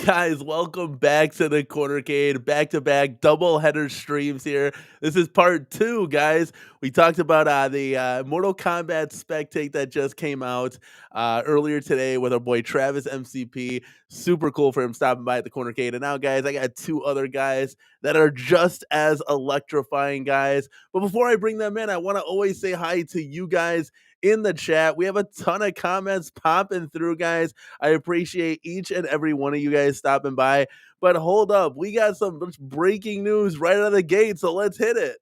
Guys, welcome back to the Cornercade, back-to-back double-header streams here. This is part 2, guys. We talked about the Mortal Kombat spectate that just came out earlier today with our boy Travis MCP. Super cool for him stopping by at the Cornercade. And now, guys, I got 2 other guys that are just as electrifying, guys. But before I bring them in, I want to always say hi to you guys in the chat. We have a ton of comments popping through, guys. I appreciate each and every one of you guys stopping by. But hold up, we got some breaking news right out of the gate, so let's hit it.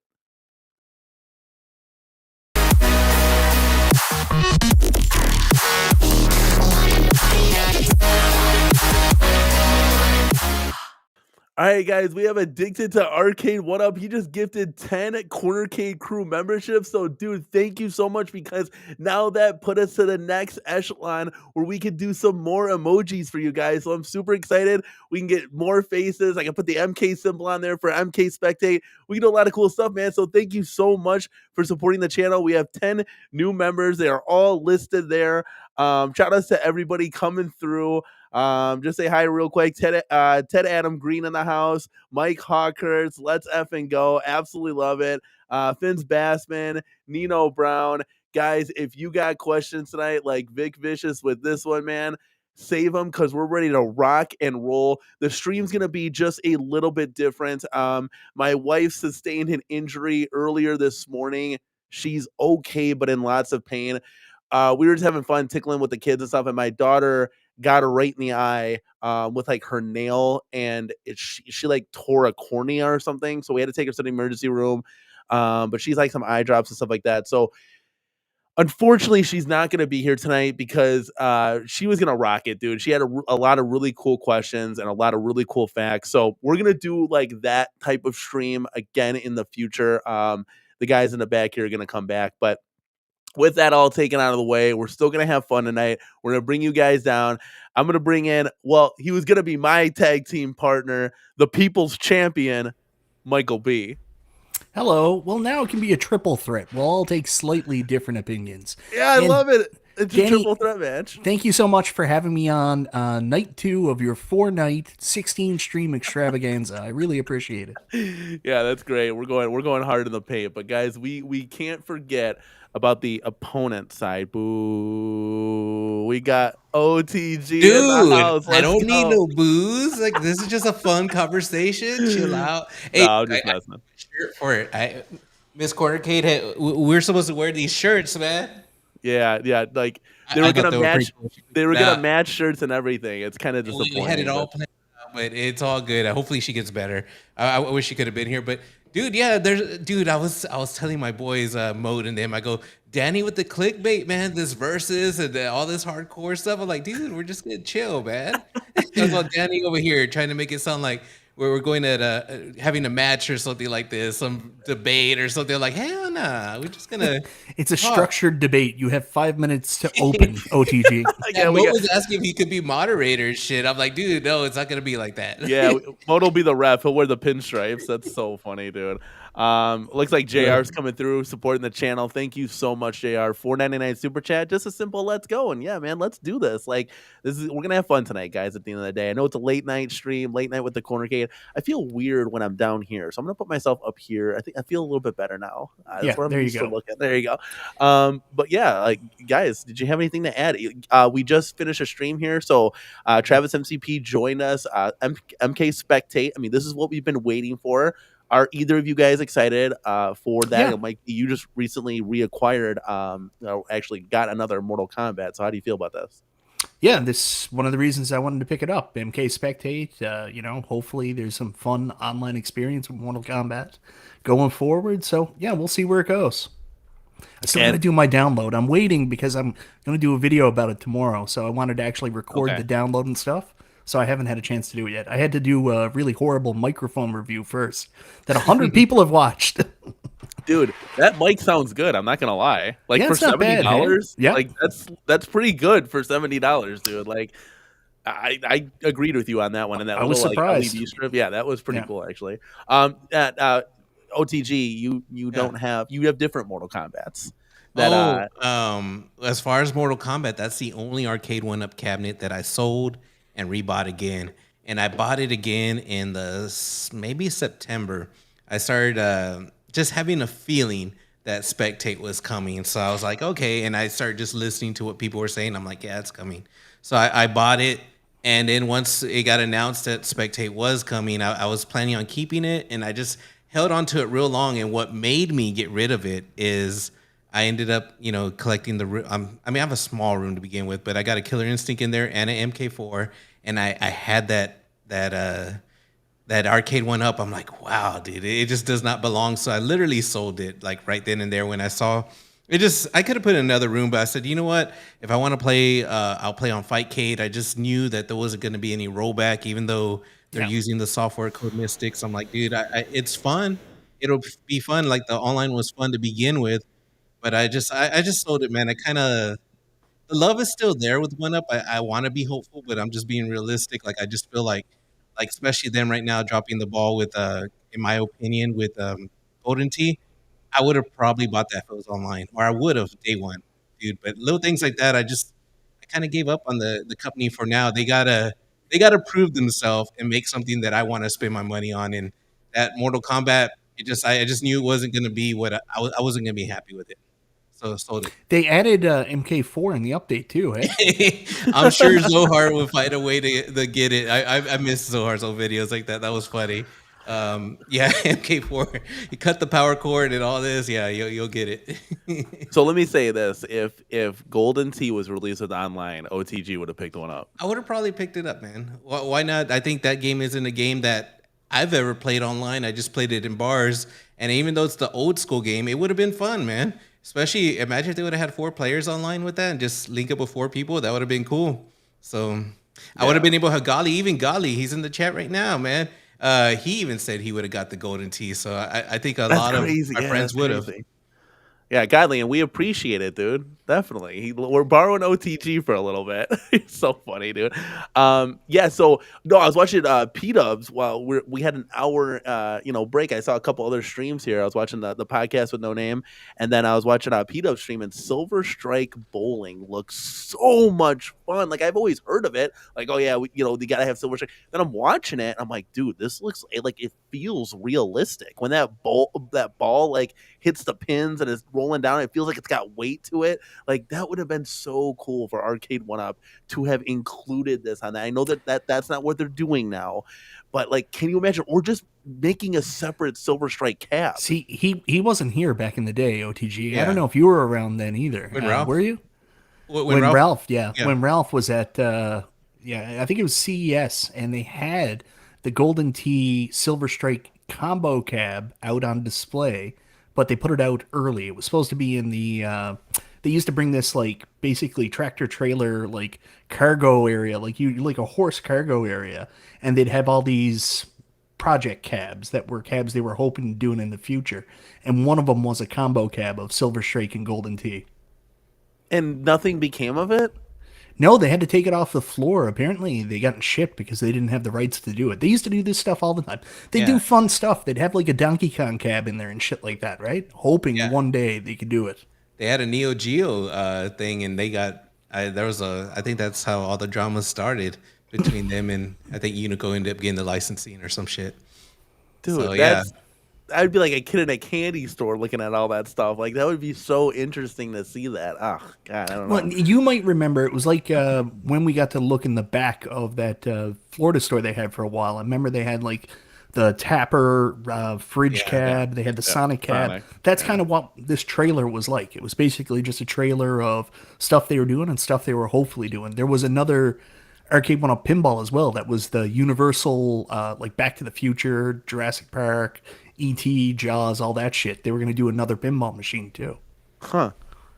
All right, guys, we have Addicted to Arcade1up. He just gifted 10 Cornercade crew memberships. So, dude, thank you so much, because now that put us to the next echelon where we can do some more emojis for you guys. So I'm super excited. We can get more faces. I can put the MK symbol on there for MK Spectate. We can do a lot of cool stuff, man. So thank you so much for supporting the channel. We have 10 new members. They are all listed there. Shout outs to everybody coming through. Just say hi real quick. Ted Adam Green in the house. Mike Hawkers. Let's effing go. Absolutely love it. Finns Bassman. Nino Brown. Guys, if you got questions tonight, like Vic Vicious with this one, man, save them, because we're ready to rock and roll. The stream's going to be just a little bit different. My wife sustained an injury earlier this morning. She's okay, but in lots of pain. We were just having fun tickling with the kids and stuff, and my daughter got her right in the eye with like her nail, and she like tore a cornea or something. So we had to take her to the emergency room. But she's like some eye drops and stuff like that. So unfortunately, she's not going to be here tonight, because she was going to rock it, dude. She had a lot of really cool questions and a lot of really cool facts. So we're going to do like that type of stream again in the future. The guys in the back here are going to come back, but with that all taken out of the way, we're still going to have fun tonight. We're going to bring you guys down. I'm going to bring in, well, he was going to be my tag team partner, the people's champion, Michael B. Hello. Well, now it can be a triple threat. We'll all take slightly different opinions. Yeah, I love it. It's Danny, a triple threat match. Thank you so much for having me on night 2 of your 4-night 16 stream extravaganza. I really appreciate it. Yeah, that's great. We're going hard in the paint, but guys, we can't forget about the opponent side. Boo. We got OTG. Dude, in the house. I don't need no booze. Like, this is just a fun conversation. Chill out. Hey, no, I'm just messing. Shirt for it. Miss Cornercade, we're supposed to wear these shirts, man. Yeah. Like they were gonna match. They were gonna match shirts and everything. It's kind of disappointing. We had it all planned out, but it's all good. Hopefully she gets better. I wish she could have been here, but dude, yeah, I was telling my boys, Mode and them, I go, Danny with the clickbait, man, this verses and all this hardcore stuff. I'm like, dude, we're just gonna chill, man. While Danny over here trying to make it sound like we're going at having a match or something like this, some debate or something. Like, hell nah, we're just gonna. It's a structured debate. You have 5 minutes to open OTG. Yeah, Mo was asking if he could be moderator and shit. I'm like, dude, no, it's not gonna be like that. Yeah, Mo will be the ref. He'll wear the pinstripes. That's so funny, dude. Looks like JR's coming through supporting the channel. Thank you so much, JR. $4.99 super chat. Just a simple let's go. And yeah, man, let's do this. Like, we're gonna have fun tonight, guys. At the end of the day, I know it's a late night stream, late night with the Cornercade. I feel weird when I'm down here, so I'm gonna put myself up here. I think I feel a little bit better now. That's where I'm there you go. There you go. But yeah, like, guys, did you have anything to add? We just finished a stream here, so Travis MCP joined us. MK Spectate. I mean, this is what we've been waiting for. Are either of you guys excited for that? Yeah. Mike, you just recently reacquired, actually got another Mortal Kombat. So how do you feel about this? Yeah, this is one of the reasons I wanted to pick it up. MK Spectate, hopefully there's some fun online experience with Mortal Kombat going forward. So yeah, we'll see where it goes. I still got to do my download. I'm waiting because I'm going to do a video about it tomorrow. So I wanted to actually record the download and stuff. So I haven't had a chance to do it yet. I had to do a really horrible microphone review first that 100 people have watched. Dude, that mic sounds good. I'm not gonna lie. Like, for $70, yeah, like that's pretty good for $70, dude. Like, I agreed with you on that one. And that I was surprised. LED strip, yeah, that was pretty cool actually. At OTG, you don't have, you have different Mortal Kombats. As far as Mortal Kombat, that's the only Arcade1up cabinet that I sold and rebought again. and I bought it again in maybe September. I started just having a feeling that Spectate was coming, so I was like, okay, and I started just listening to what people were saying. I'm like, yeah, it's coming. So I bought it, and then once it got announced that Spectate was coming, I was planning on keeping it, and I just held on to it real long. And what made me get rid of it is I ended up, collecting I have a small room to begin with, but I got a Killer Instinct in there and an MK4, and I had that Arcade1up. I'm like, wow, dude, it just does not belong. So I literally sold it like right then and there when I saw it. Just I could have put it in another room, but I said, you know what? If I want to play, I'll play on Fightcade. I just knew that there wasn't going to be any rollback, even though they're using the software code Mystics. I'm like, dude, it's fun. It'll be fun. Like the online was fun to begin with, but I just sold it, man. I kind of the love is still there with One Up. I want to be hopeful, but I'm just being realistic. Like I just feel like especially them right now dropping the ball with in my opinion with Golden Tee. I would have probably bought that if it was online, or I would have day one, dude. But little things like that, I kind of gave up on the company for now. They gotta prove themselves and make something that I want to spend my money on. And that Mortal Kombat, I just knew it wasn't gonna be what I wasn't gonna be happy with it. So sold it. They added MK4 in the update too, hey? I'm sure Zohar will find a way to get it. I miss Zohar's old videos like that. That was funny. Yeah, MK4. You cut the power cord and all this. Yeah, you'll get it. So let me say this: if Golden Tee was released with online, OTG would have picked one up. I would have probably picked it up, man. Why not? I think that game isn't a game that I've ever played online. I just played it in bars, and even though it's the old school game, it would have been fun, man. Especially, imagine if they would have had 4 players online with that and just link up with 4 people. That would have been cool. So I would have been able to have even Gali, he's in the chat right now, man. He even said he would have got the Golden Tee. So I think a lot of my friends would have. Yeah, Godly, and we appreciate it, dude. Definitely. We're borrowing OTG for a little bit. It's so funny, dude. Yeah, so no, I was watching P-Dubs while we had an hour break. I saw a couple other streams here. I was watching the podcast with No Name, and then I was watching P-Dubs stream, and Silver Strike Bowling looks so much fun. Like I've always heard of it. Like, oh yeah, you gotta have Silver Strike. Then I'm watching it, and I'm like, dude, this looks like it feels realistic. When that ball like hits the pins and is rolling down, it feels like it's got weight to it. Like that would have been so cool for Arcade1up to have included this on that. I know that's not what they're doing now, but like, can you imagine? Or just making a separate Silver Strike cap. See, he wasn't here back in the day, OTG. Yeah. I don't know if you were around then either. When Ralph? Were you? When Ralph, yeah. When Ralph was at, I think it was CES, and they had the Golden Tee Silver Strike combo cab out on display, but they put it out early. It was supposed to be in the, they used to bring this like basically tractor trailer, like cargo area, like a horse cargo area. And they'd have all these project cabs that were cabs they were hoping to do in the future. And one of them was a combo cab of Silver Strike and Golden Tee. And nothing became of it? No, they had to take it off the floor. Apparently, they got shipped because they didn't have the rights to do it. They used to do this stuff all the time. They do fun stuff. They'd have like a Donkey Kong cab in there and shit like that, right? Hoping one day they could do it. They had a Neo Geo thing, and they got I think that's how all the drama started between them, and I think Unico ended up getting the licensing or some shit. Dude, So, I'd be like a kid in a candy store looking at all that stuff. Like that would be so interesting to see that. Oh God, I don't know. Well, you might remember it was like when we got to look in the back of that Florida store they had for a while. I remember they had like the Tapper fridge cab. They had the Sonic cab. That's kind of what this trailer was like. It was basically just a trailer of stuff they were doing and stuff they were hopefully doing. There was another Arcade1up pinball as well. That was the Universal, like Back to the Future, Jurassic Park, E.T., Jaws, all that shit. They were going to do another pinball machine too. Huh.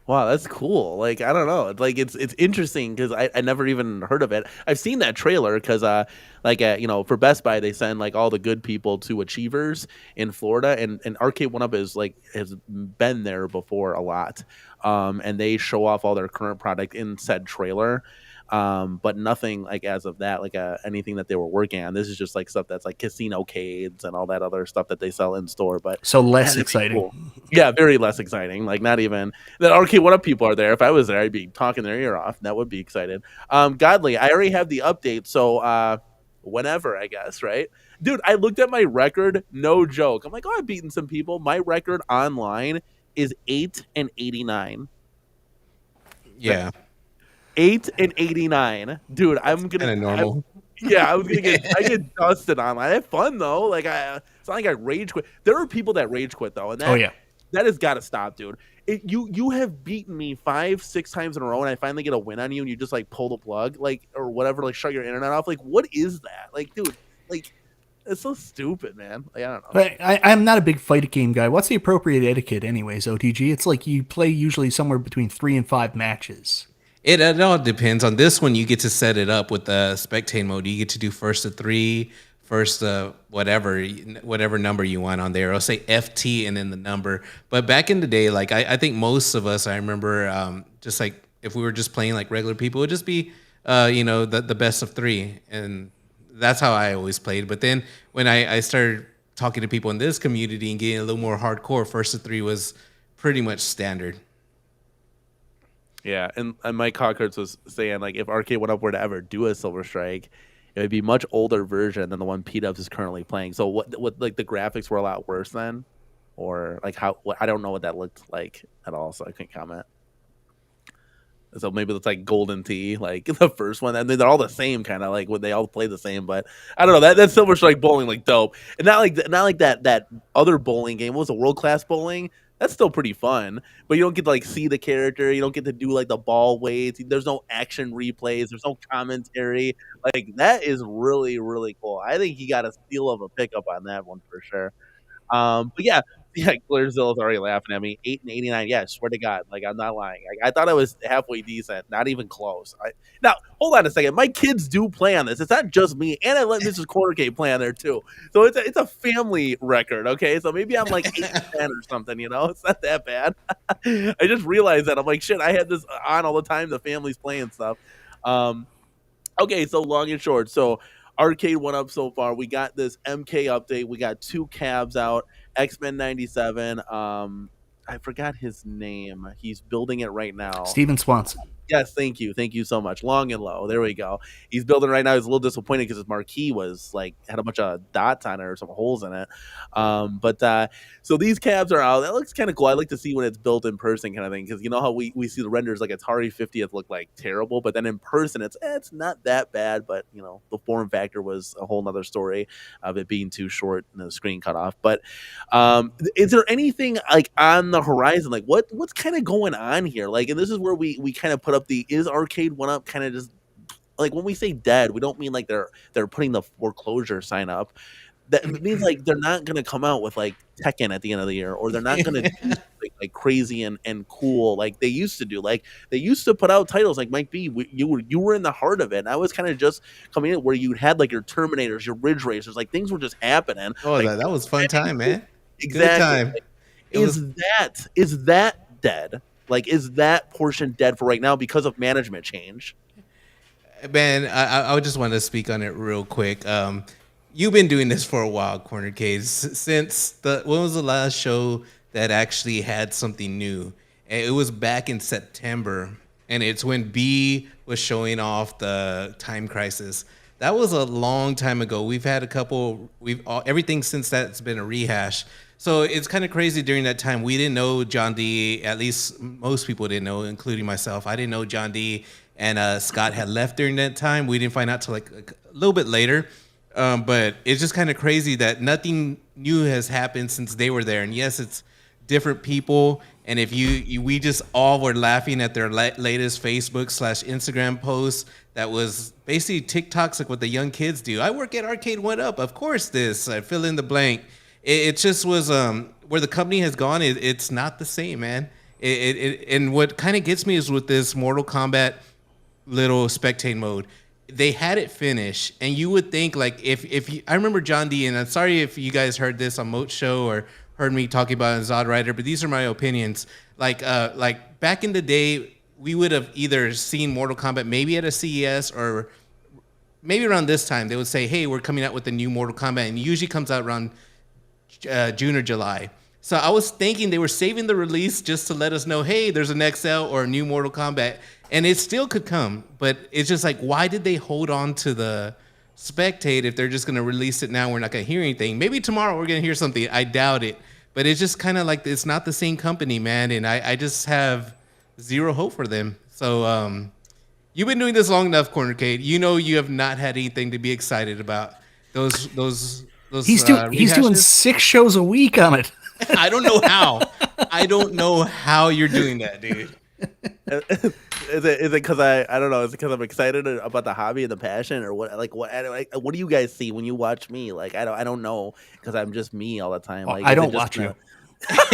Wow, that's cool. Like, I don't know. Like, it's interesting because I never even heard of it. I've seen that trailer because, for Best Buy, they send like all the good people to Achievers in Florida, and Arcade1up has been there before a lot. And they show off all their current product in said trailer. But nothing like as of that, like anything that they were working on. This is just like stuff that's like casino cades and all that other stuff that they sell in store. But so less exciting. Cool. Yeah, very less exciting. Like not even that Arcade1up people are there. If I was there, I'd be talking their ear off. That would be excited. Godly, I already have the update. So whenever, I guess, right? Dude, I looked at my record, no joke. I'm like, oh, I've beaten some people. My record online is 8-89. Yeah, 8-89. Dude, that's kind of normal. yeah, I get dusted online. I had fun though. Like it's not like I rage quit. There are people that rage quit though, and Oh yeah. that has got to stop, dude. You have beaten me 5-6 times in a row, and I finally get a win on you, and you just like pull the plug, like or whatever, like shut your internet off. Like, what is that? Like, dude, like it's so stupid, man. Like, I don't know. But I'm not a big fighting game guy. What's the appropriate etiquette, anyways, OTG? It's like you play usually somewhere between 3 and 5 matches. It all depends. On this one, you get to set it up with the spectate mode. You get to do first to 3, first whatever number you want on there. I'll say FT and then the number. But back in the day, like I think most of us, I remember just like if we were just playing like regular people, it would just be the best of 3, and that's how I always played. But then when I started talking to people in this community and getting a little more hardcore, first to 3 was pretty much standard. Yeah, and Mike Hawkins was saying like if Arcade1up were to ever do a Silver Strike, it would be a much older version than the one P-Dubs is currently playing. So what like the graphics were a lot worse then, or like I don't know what that looked like at all, so I couldn't comment. So maybe it's like Golden Tee, like the first one, and they're all the same kind of like when they all play the same. But I don't know that Silver Strike bowling like dope, and not like that other bowling game. What was it, World Class Bowling? That's still pretty fun, but you don't get to like see the character. You don't get to do like the ball weights. There's no action replays. There's no commentary. Like that is really really cool. I think he got a steal of a pickup on that one for sure. But yeah, Clearzill's already laughing at me. 8-89. Yeah, I swear to God, like I'm not lying. I thought I was halfway decent, not even close. Now hold on a second. My kids do play on this. It's not just me, and I let Mrs. Cornercade play on there too. So it's a family record. Okay, so maybe I'm like 8-10 or something. It's not that bad. I just realized that I'm like shit. I had this on all the time. The family's playing stuff. Okay, so long and short. So Arcade1up so far. We got this MK update. We got 2 cabs out. X-Men 97. I forgot his name. He's building it right now. Steven Swanson. Yes, thank you so much. Long and low. There we go. He's building right now. He's a little disappointed because his marquee was like had a bunch of dots on it or some holes in it. So these cabs are out. That looks kind of cool. I like to see when it's built in person, kind of thing, because you know how we see the renders like Atari 50th look like terrible, but then in person it's not that bad. But the form factor was a whole nother story of it being too short and the screen cut off. But is there anything like on the horizon? Like what's kind of going on here? Like, and this is where we kind of put up is Arcade1up kind of just like when we say dead, we don't mean like they're putting the foreclosure sign up. That means like they're not going to come out with like Tekken at the end of the year, or they're not going to do like crazy and cool like they used to do. Like they used to put out titles like Mike B. You were in the heart of it. And I was kind of just coming in where you had like your Terminators, your Ridge Racers, like things were just happening. Oh, like, that was fun time, man. Exactly. Good time. Like, is that dead? Like, is that portion dead for right now because of management change? Man, I just want to speak on it real quick. You've been doing this for a while, Corner Case. Since when was the last show that actually had something new? It was back in September, and it's when B was showing off the Time Crisis. That was a long time ago. We've had a couple. Everything since that's been a rehash. So it's kind of crazy during that time. We didn't know John D. At least most people didn't know, including myself. I didn't know John D. and Scott had left during that time. We didn't find out till like a little bit later. But it's just kind of crazy that nothing new has happened since they were there. And yes, it's different people. And if we just all were laughing at their latest Facebook/Instagram posts that was basically TikToks like what the young kids do. I work at Arcade1up. Of course, I fill in the blank. It just was where the company has gone. It's not the same, man. And what kind of gets me is with this Mortal Kombat little spectate mode. They had it finished, and you would think like if you, I remember John D. And I'm sorry if you guys heard this on Moat Show or heard me talking about it on Zod Rider, but these are my opinions. Like back in the day, we would have either seen Mortal Kombat maybe at a CES or maybe around this time. They would say, "Hey, we're coming out with the new Mortal Kombat," and it usually comes out around June or July. So I was thinking they were saving the release just to let us know, hey, there's an XL or a new Mortal Kombat, and it still could come. But it's just like, why did they hold on to the spectate if they're just gonna release it now. We're not gonna hear anything. Maybe tomorrow we're gonna hear something. I doubt it. But it's just kind of like it's not the same company, man. And I just have zero hope for them. So you've been doing this long enough, Corner Kate. You know you have not had anything to be excited about. Those He's doing 6 shows a week on it. I don't know how. I don't know how you're doing that, dude. Is it because I don't know? Is it because I'm excited about the hobby and the passion, or what? Like what do you guys see when you watch me? Like I don't know because I'm just me all the time. Like I don't watch you. That's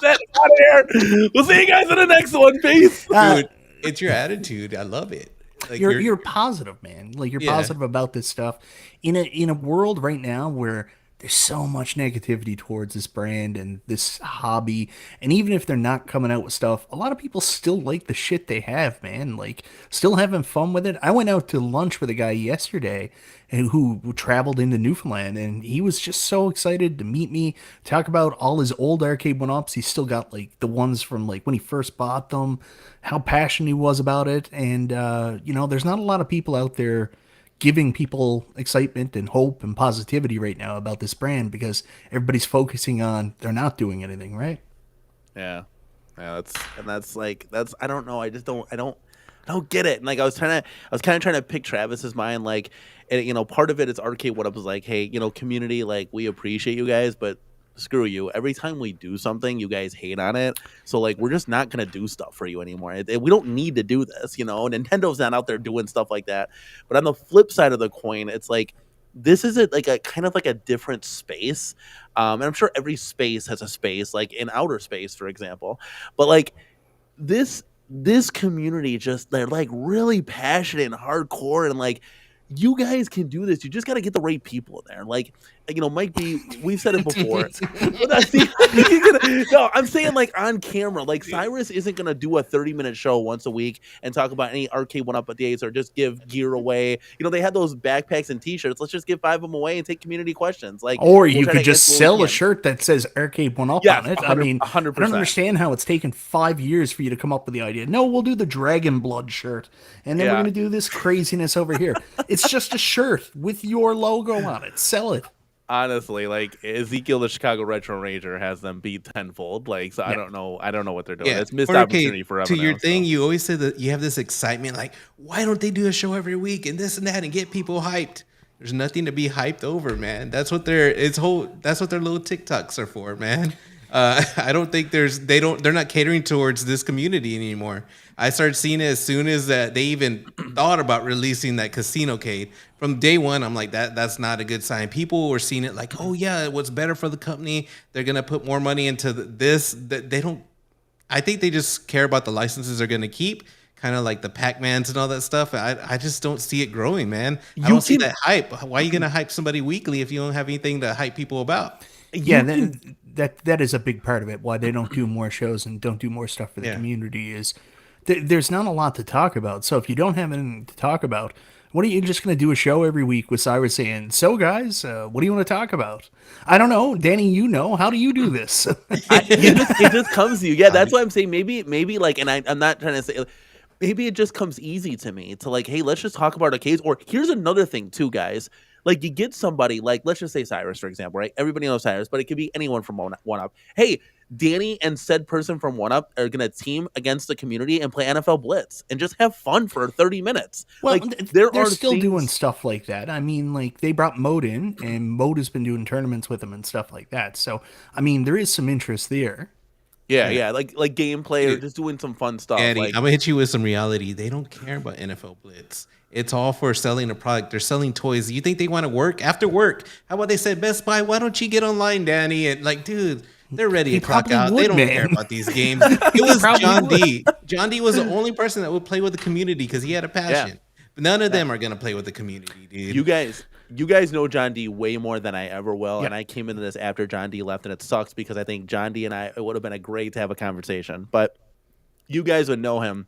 it. Out of here. We'll see you guys in the next one. Peace. Dude, it's your attitude. I love it. Like you're positive, man. Like you're positive about this stuff in a world right now where there's so much negativity towards this brand and this hobby. And even if they're not coming out with stuff, a lot of people still like the shit they have, man. Like still having fun with it. I went out to lunch with a guy yesterday who traveled into Newfoundland, and he was just so excited to meet me, talk about all his old Arcade1ups. He's still got like the ones from like when he first bought them, how passionate he was about it. And, there's not a lot of people out there giving people excitement and hope and positivity right now about this brand because everybody's focusing on they're not doing anything right. Yeah, that's I don't know. I don't get it. And like I was kind of trying to pick Travis's mind. Like, and, part of it is Arcade1up was like, hey, community, like we appreciate you guys, but screw you. Every time we do something, you guys hate on it. So like, we're just not going to do stuff for you anymore. We don't need to do this, Nintendo's not out there doing stuff like that. But on the flip side of the coin, it's like, this is a kind of like a different space. And I'm sure every space has a space, like in outer space, for example. But like this community, they're like really passionate and hardcore, and like, you guys can do this. You just got to get the right people in there. Like, Mike B, we've said it before. No, I'm saying like on camera, like Cyrus isn't going to do a 30-minute show once a week and talk about any Arcade1up days or just give gear away. They had those backpacks and t-shirts. Let's just give 5 of them away and take community questions. Like, or you could just sell a shirt that says Arcade1up on it. 100%. I mean, 100%. I don't understand how it's taken 5 years for you to come up with the idea. No, we'll do the Dragon Blood shirt, and then we're going to do this craziness over here. It's just a shirt with your logo on it. Sell it. Honestly, like Ezekiel, the Chicago Retro Ranger, has them beat tenfold. Like, so I don't know what they're doing. It's missed opportunity forever. To your thing, you always say that you have this excitement, like, why don't they do a show every week and this and that and get people hyped? There's nothing to be hyped over, man. That's what their little TikToks are for, man. I don't think they're not catering towards this community anymore. I started seeing it as soon as that they even thought about releasing that Casino-cade. From day one, I'm like, that's not a good sign. People were seeing it like, oh yeah, what's better for the company? They're gonna put more money into this. They don't. I think they just care about the licenses they're gonna keep, kind of like the Pac-Mans and all that stuff. I just don't see it growing, man. I don't see that hype. Why are you gonna hype somebody weekly if you don't have anything to hype people about? Yeah, that is a big part of it. Why they don't do more shows and don't do more stuff for the community is there's not a lot to talk about. So if you don't have anything to talk about, what are you just going to do a show every week with Cyrus saying, so guys, what do you want to talk about? I don't know. Danny, how do you do this? It just comes to you. Yeah, that's why I'm saying maybe like, and I'm not trying to say, maybe it just comes easy to me to like, hey, let's just talk about arcades. Or here's another thing too, guys. Like, you get somebody like, let's just say Cyrus, for example, right? Everybody knows Cyrus, but it could be anyone from 1UP. Hey, Danny and said person from 1UP are going to team against the community and play NFL Blitz and just have fun for 30 minutes. Well, like, they're still doing stuff like that. I mean, like, they brought Mode in, and Mode has been doing tournaments with them and stuff like that. So, I mean, there is some interest there. Yeah, like gameplay or just doing some fun stuff. Eddie, I'm gonna hit you with some reality. They don't care about NFL Blitz. It's all for selling a product. They're selling toys. You think they want to work after work? How about they said, Best Buy, why don't you get online, Danny? And like, dude, they're ready to clock out. They don't care about these games. It was John D. John D was the only person that would play with the community because he had a passion. But none of them are gonna play with the community, dude. You guys know John D way more than I ever will, and I came into this after John D left, and it sucks because I think John D and it would have been great to have a conversation. But you guys would know him,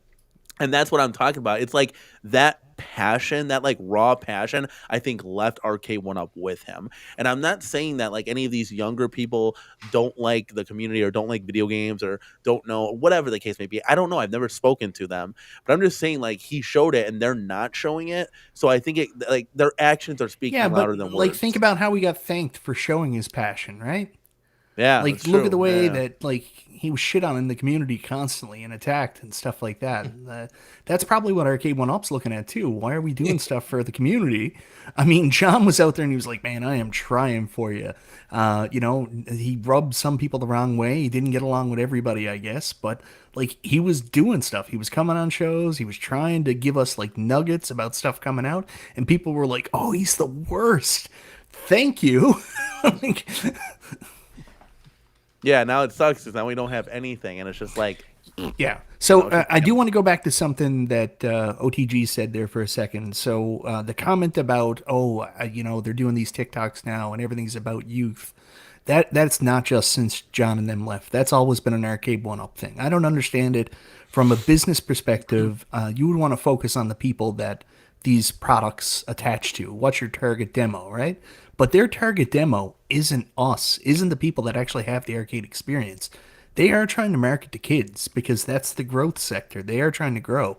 and that's what I'm talking about. It's like that passion, that like raw passion, I think left Arcade1up with him. And I'm not saying that like any of these younger people don't like the community or don't like video games or don't know, whatever the case may be. I don't know. I've never spoken to them, but I'm just saying like he showed it and they're not showing it. So I think it like their actions are Yeah, speaking louder but than like think words. about how he got thanked for showing his passion, right? Yeah, Like, that's look at the true. way Yeah. that like he was shit on in the community constantly and attacked and stuff like that. That's probably what Arcade One Up's looking at too. Why are we doing stuff for the community? I mean, John was out there and he was like, "Man, I am trying for you." He rubbed some people the wrong way. He didn't get along with everybody, I guess, but like he was doing stuff. He was coming on shows. He was trying to give us like nuggets about stuff coming out, and people were like, "Oh, he's the worst." Thank you. Like, Yeah, now it sucks because now we don't have anything, and it's just like, yeah. So it's just I do want to go back to something that OTG said there for a second. So the comment about, they're doing these TikToks now and everything's about youth. That's not just since John and them left. That's always been an Arcade One Up thing. I don't understand it from a business perspective. You would want to focus on the people that these products attach to. What's your target demo, right? But their target demo isn't us, isn't the people that actually have the arcade experience. They are trying to market to kids because that's the growth sector. They are trying to grow.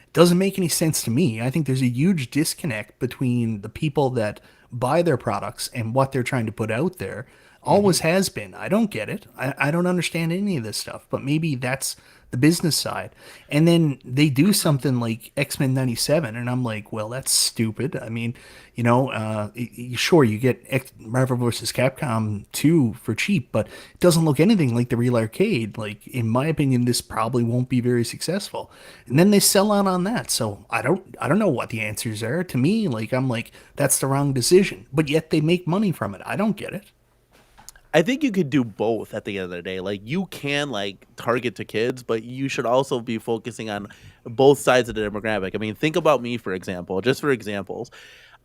It doesn't make any sense to me. I think there's a huge disconnect between the people that buy their products and what they're trying to put out there. Always has been. I don't get it. I don't understand any of this stuff, but maybe that's the business side. And then they do something like X-Men 97, and I'm like, well, that's stupid. I mean, sure, you get Marvel vs. Capcom 2 for cheap, but it doesn't look anything like the real arcade. Like, in my opinion, this probably won't be very successful. And then they sell out on that. So I don't know what the answers are. To me, like, I'm like, that's the wrong decision. But yet they make money from it. I don't get it. I think you could do both at the end of the day. Like you can like target to kids, but you should also be focusing on both sides of the demographic. I mean, think about me for example, just for examples.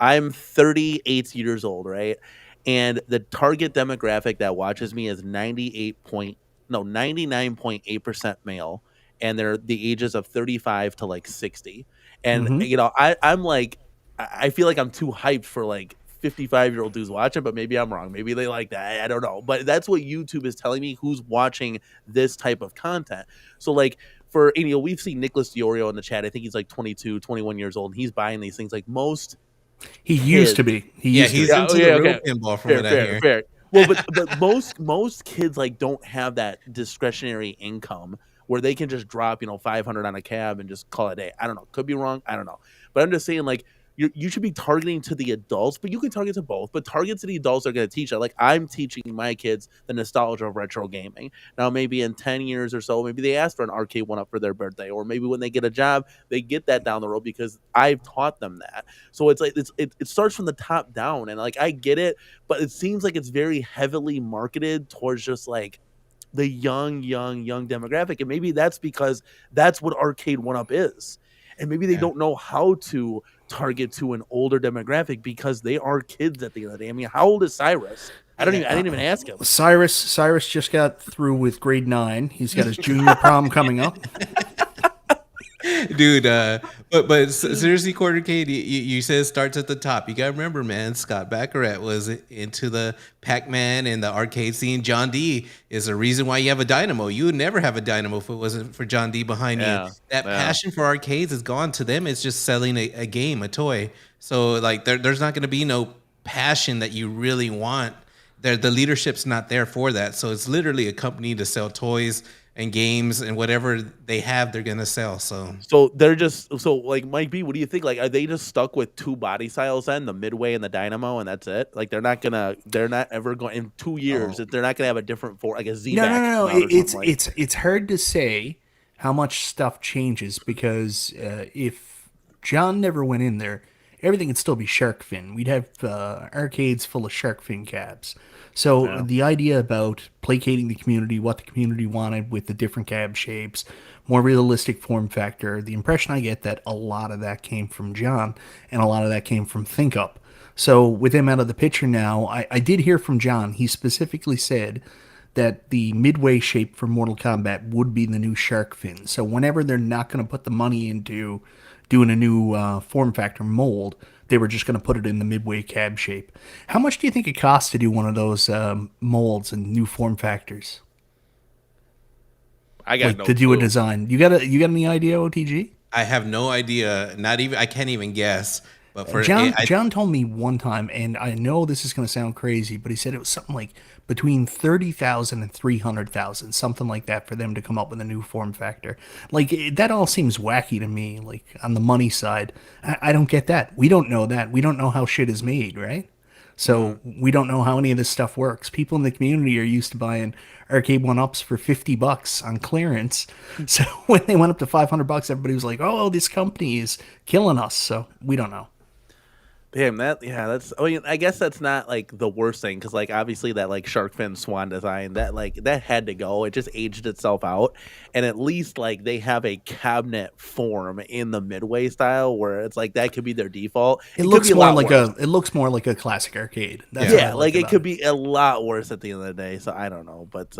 I'm 38 years old, right? And the target demographic that watches me is 99.8% male, and they're the ages of 35 to like 60. And Mm-hmm. I'm like I feel like I'm too hyped for like 55-year-old dudes watching, but maybe I'm wrong. Maybe they like that. I don't know. But that's what YouTube is telling me who's watching this type of content. So like we've seen Nicholas Diorio in the chat. I think he's like 22, 21 years old. And he's buying these things. Like most He used to kids. be. He Yeah, used to he's be. Yeah, oh into yeah, the real okay. pinball from Fair, what I fair, hear. fair. Well, but most kids like don't have that discretionary income where they can just drop 500 on a cab and just call it a day. I don't know. Could be wrong. I don't know. But I'm just saying like you should be targeting to the adults, but you can target to both. But target to the adults are going to teach it. Like I'm teaching my kids the nostalgia of retro gaming. Now maybe in 10 years or so, maybe they ask for an arcade one up for their birthday, or maybe when they get a job, they get that down the road because I've taught them that. So it's like it starts from the top down, and like I get it, but it seems like it's very heavily marketed towards just like the young demographic, and maybe that's because that's what Arcade One Up is, and maybe they Yeah. don't know how to target to an older demographic because they are kids at the end of the day. I mean, how old is Cyrus? I didn't even ask him. Cyrus just got through with grade 9. He's got his junior prom coming up. Dude, but seriously, Quartercade, you said it starts at the top. You gotta remember, man, Scott Baccarat was into the Pac-Man and the arcade scene. John D is the reason why you have a dynamo. You would never have a dynamo if it wasn't for John D behind you. Yeah, That yeah. passion for arcades is gone. To them, it's just selling a game, a toy. So like there's not gonna be no passion that you really want. The leadership's not there for that. So it's literally a company to sell toys and games and whatever they have, they're gonna sell. So So they're just like Mike B. What do you think? Like, are they just stuck with two body styles then, the Midway and the Dynamo, and that's it? Like, they're not ever going in 2 years. Oh. They're not gonna have a different like a Z. No. It's hard to say how much stuff changes because if John never went in there, everything would still be shark fin. We'd have arcades full of shark fin cabs. So Yeah. the idea about placating the community, what the community wanted with the different cab shapes, more realistic form factor, the impression I get that a lot of that came from John and a lot of that came from ThinkUp. So with him out of the picture now, I did hear from John. He specifically said that the midway shape for Mortal Kombat would be the new shark fin. So whenever they're not going to put the money into doing a new form factor mold. They were just going to put it in the midway cab shape. How much do you think it costs to do one of those molds and new form factors? I got Like no to do a clue. design. You got any idea, OTG? I have no idea. Not even I can't even guess. But for it, John told me one time, and I know this is going to sound crazy, but he said it was something like between 30,000 and 300,000, something like that, for them to come up with a new form factor. Like that all seems wacky to me. Like on the money side, I don't get that. We don't know that. We don't know how shit is made, right? So we don't know how any of this stuff works. People in the community are used to buying Arcade1ups for $50 on clearance. So when they went up to $500, everybody was like, "Oh, this company is killing us." So we don't know. Damn, that's. I mean, I guess that's not like the worst thing because, like, obviously that like shark fin swan design that had to go. It just aged itself out, and at least like they have a cabinet form in the midway style where it's like that could be their default. It Could looks be a more lot like worse. it looks more like a classic arcade. That's what I Yeah, like like it about could it. be a lot worse at the end of the day. So I don't know, but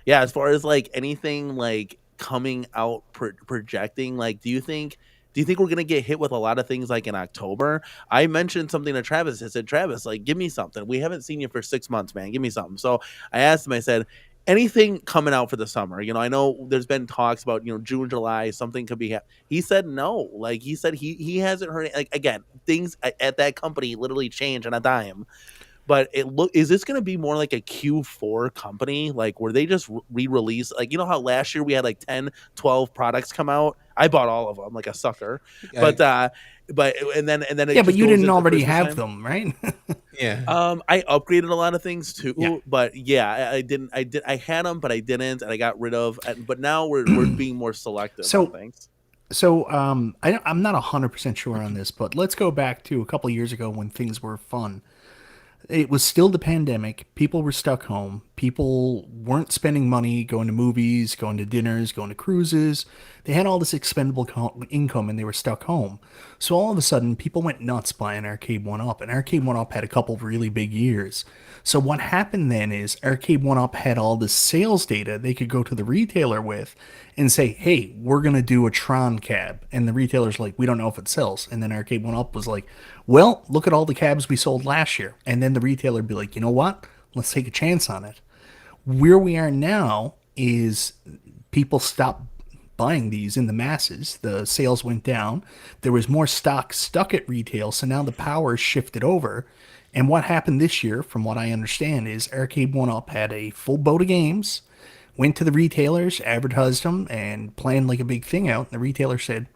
yeah, as far as like anything like coming out projecting, like, do you think we're gonna get hit with a lot of things like in October? I mentioned something to Travis. I said, Travis, like, give me something. We haven't seen you for 6 months, man. Give me something. So I asked him. I said, anything coming out for the summer? I know there's been talks about June, July, something could be. He said no. Like he said, he hasn't heard. Like again, things at that company literally change on a dime. But is this going to be more like a Q4 company, like where they just re-release, like how last year we had like 10, 12 products come out. I bought all of them like a sucker. I, But and then it Yeah, but just you goes didn't into already Christmas have time. them, right? yeah. I upgraded a lot of things Yeah. too, but yeah, I didn't. I had them, but I didn't, and I got rid of. But now we're being more selective on So things. I'm not 100% sure on this, but let's go back to a couple years ago when things were fun. It was still the pandemic. People were stuck home. People weren't spending money going to movies, going to dinners, going to cruises. They had all this expendable income and they were stuck home. So all of a sudden, people went nuts buying Arcade1up, and Arcade1up had a couple of really big years. So what happened then is Arcade1up had all this sales data they could go to the retailer with and say, "Hey, we're going to do a Tron cab." And the retailer's like, "We don't know if it sells." And then Arcade1up was like, "Well, look at all the cabs we sold last year." And then the retailer would be like, "You know what? Let's take a chance on it." Where we are now is people stopped buying these in the masses. The sales went down. There was more stock stuck at retail, so now the power shifted over. And what happened this year, from what I understand, is Arcade1up had a full boat of games, went to the retailers, advertised them, and planned like a big thing out. And the retailer said,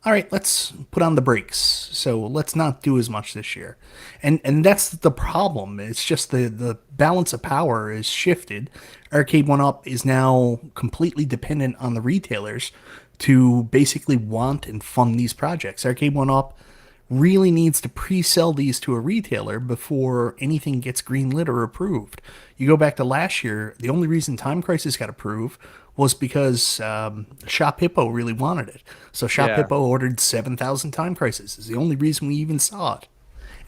"All right, let's put on the brakes. So let's not do as much this year." And that's the problem. It's just the balance of power is shifted. Arcade1up is now completely dependent on the retailers to basically want and fund these projects. Arcade1up really needs to pre-sell these to a retailer before anything gets greenlit or approved. You go back to last year, the only reason Time Crisis got approved was because Shop Hippo really wanted it. So Shop Yeah. Hippo ordered 7,000 Time Crisis. Is the only reason we even saw it.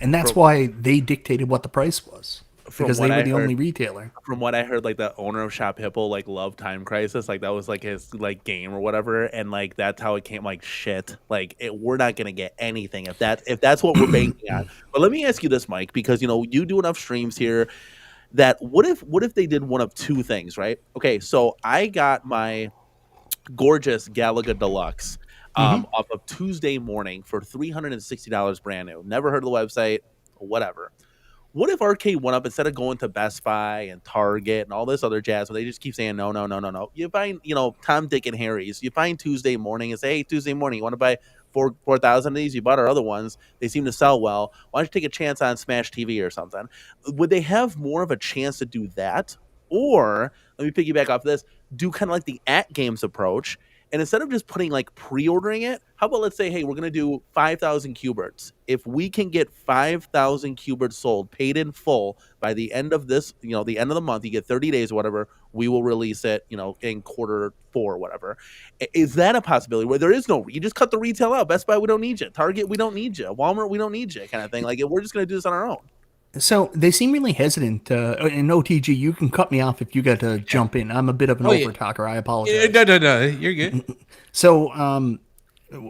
And that's From why they dictated what the price was, from because they what were I the heard, only retailer. like the owner of Shop Hippo like loved Time Crisis, like that was like his like game or whatever, and like that's how it came. Like shit, like we're not gonna get anything if that's what we're banking on. But let me ask you this, Mike, because you do enough streams here that what if they did one of two things, right? Okay, so I got my gorgeous Galaga Deluxe off of Tuesday morning for $360 brand new. Never heard of the website, whatever. What if Arcade1up, instead of going to Best Buy and Target and all this other jazz, where they just keep saying no, no, no, no, no? You find, Tom, Dick, and Harry's. You find Tuesday morning and say, hey, Tuesday morning, you want to buy 4,000 of these? You bought our other ones. They seem to sell well. Why don't you take a chance on Smash TV or something? Would they have more of a chance to do that? Or, let me piggyback off this, do kind of like the at games approach. And instead of just putting like pre-ordering it, how about let's say, hey, we're gonna do 5,000 Q-Berts. If we can get 5,000 Q-Berts sold, paid in full by the end of this, the end of the month, you get 30 days or whatever, we will release it, in Q4 or whatever. Is that a possibility where there is no, you just cut the retail out? Best Buy, we don't need you. Target, we don't need you. Walmart, we don't need you, kind of thing. Like we're just gonna do this on our own. So they seem really hesitant. And OTG, you can cut me off if you got to jump in. I'm a bit of an Oh, yeah. over talker. I Yeah, apologize. no, you're good. So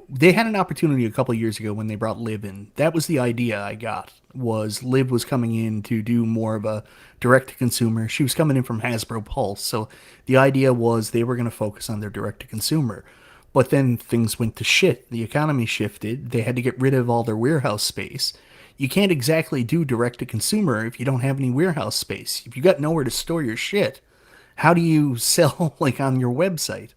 they had an opportunity a couple of years ago when they brought Liv in. That was the idea I got. Was Liv was coming in to do more of a direct to consumer. She was coming in from Hasbro Pulse, so the idea was they were going to focus on their direct to consumer. But then things went to shit. The economy shifted. They had to get rid of all their warehouse space. You can't exactly do direct to consumer if you don't have any warehouse space. If you got nowhere to store your shit, how do you sell like on your website?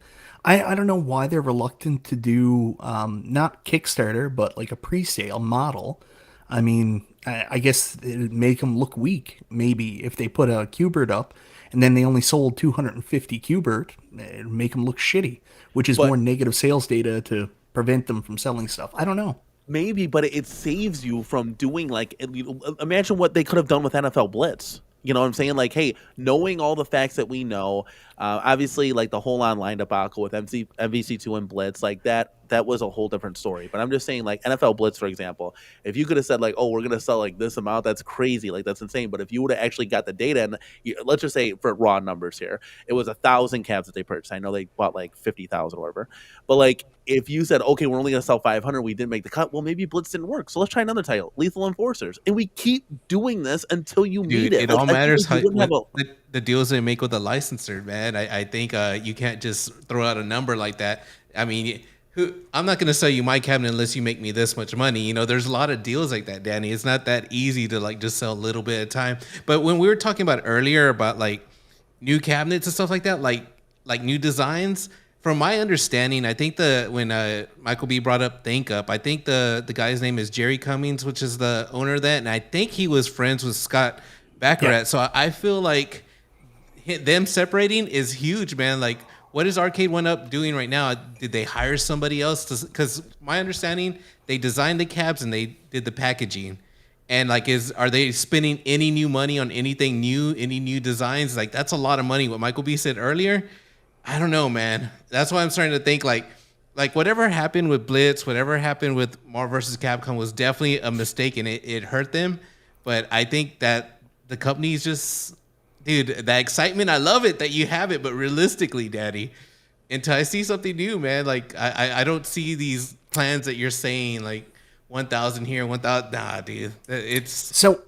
I don't know why they're reluctant to do not Kickstarter, but like a pre-sale model. I mean, I guess it'd make them look weak. Maybe if they put a Qbert up and then they only sold 250 Qbert, it'd make them look shitty, which is But more negative sales data to prevent them from selling stuff. I don't know. maybe, but it saves you from doing like imagine what they could have done with NFL Blitz. You know what I'm saying? Like, hey, knowing all the facts that we know, obviously, like the whole online debacle with MVC2 and Blitz, like that was a whole different story. But I'm just saying, like NFL Blitz, for example, if you could have said like, oh, we're gonna sell like this amount, that's crazy, like that's insane. But if you would have actually got the data, and let's just say for raw numbers here, it was 1,000 cabs that they purchased. I know they bought like 50,000 or whatever, but like if you said, okay, we're only going to sell 500, we didn't make the cut. Well, maybe Blitz didn't work. So let's try another title, Lethal Enforcers. And we keep doing this until you meet Dude, it. it Like, all matters how what the deals they make with the licensor, man. I think you can't just throw out a number like that. I mean, I'm not going to sell you my cabinet unless you make me this much money. You know, there's a lot of deals like that, Danny. It's not that easy to like just sell a little bit at a time. But when we were talking about earlier about like new cabinets and stuff like that, like new designs. From my understanding, I think when Michael B brought up Think Up, I think the guy's name is Jerry Cummings, which is the owner of that, and I think he was friends with Scott Baccarat. Yeah. So I feel like them separating is huge, man. Like, what is Arcade1up doing right now? Did they hire somebody else? Because my understanding, they designed the cabs and they did the packaging. And like, are they spending any new money on anything new, any new designs? Like, that's a lot of money. What Michael B said earlier. I don't know, man. That's why I'm starting to think like whatever happened with Blitz, whatever happened with Marvel vs. Capcom was definitely a mistake and it hurt them. But I think that the company's just, dude, that excitement, I love it that you have it. But realistically, Daddy, until I see something new, man, like I don't see these plans that you're saying, like 1,000 here, 1,000. Nah, dude, it's so.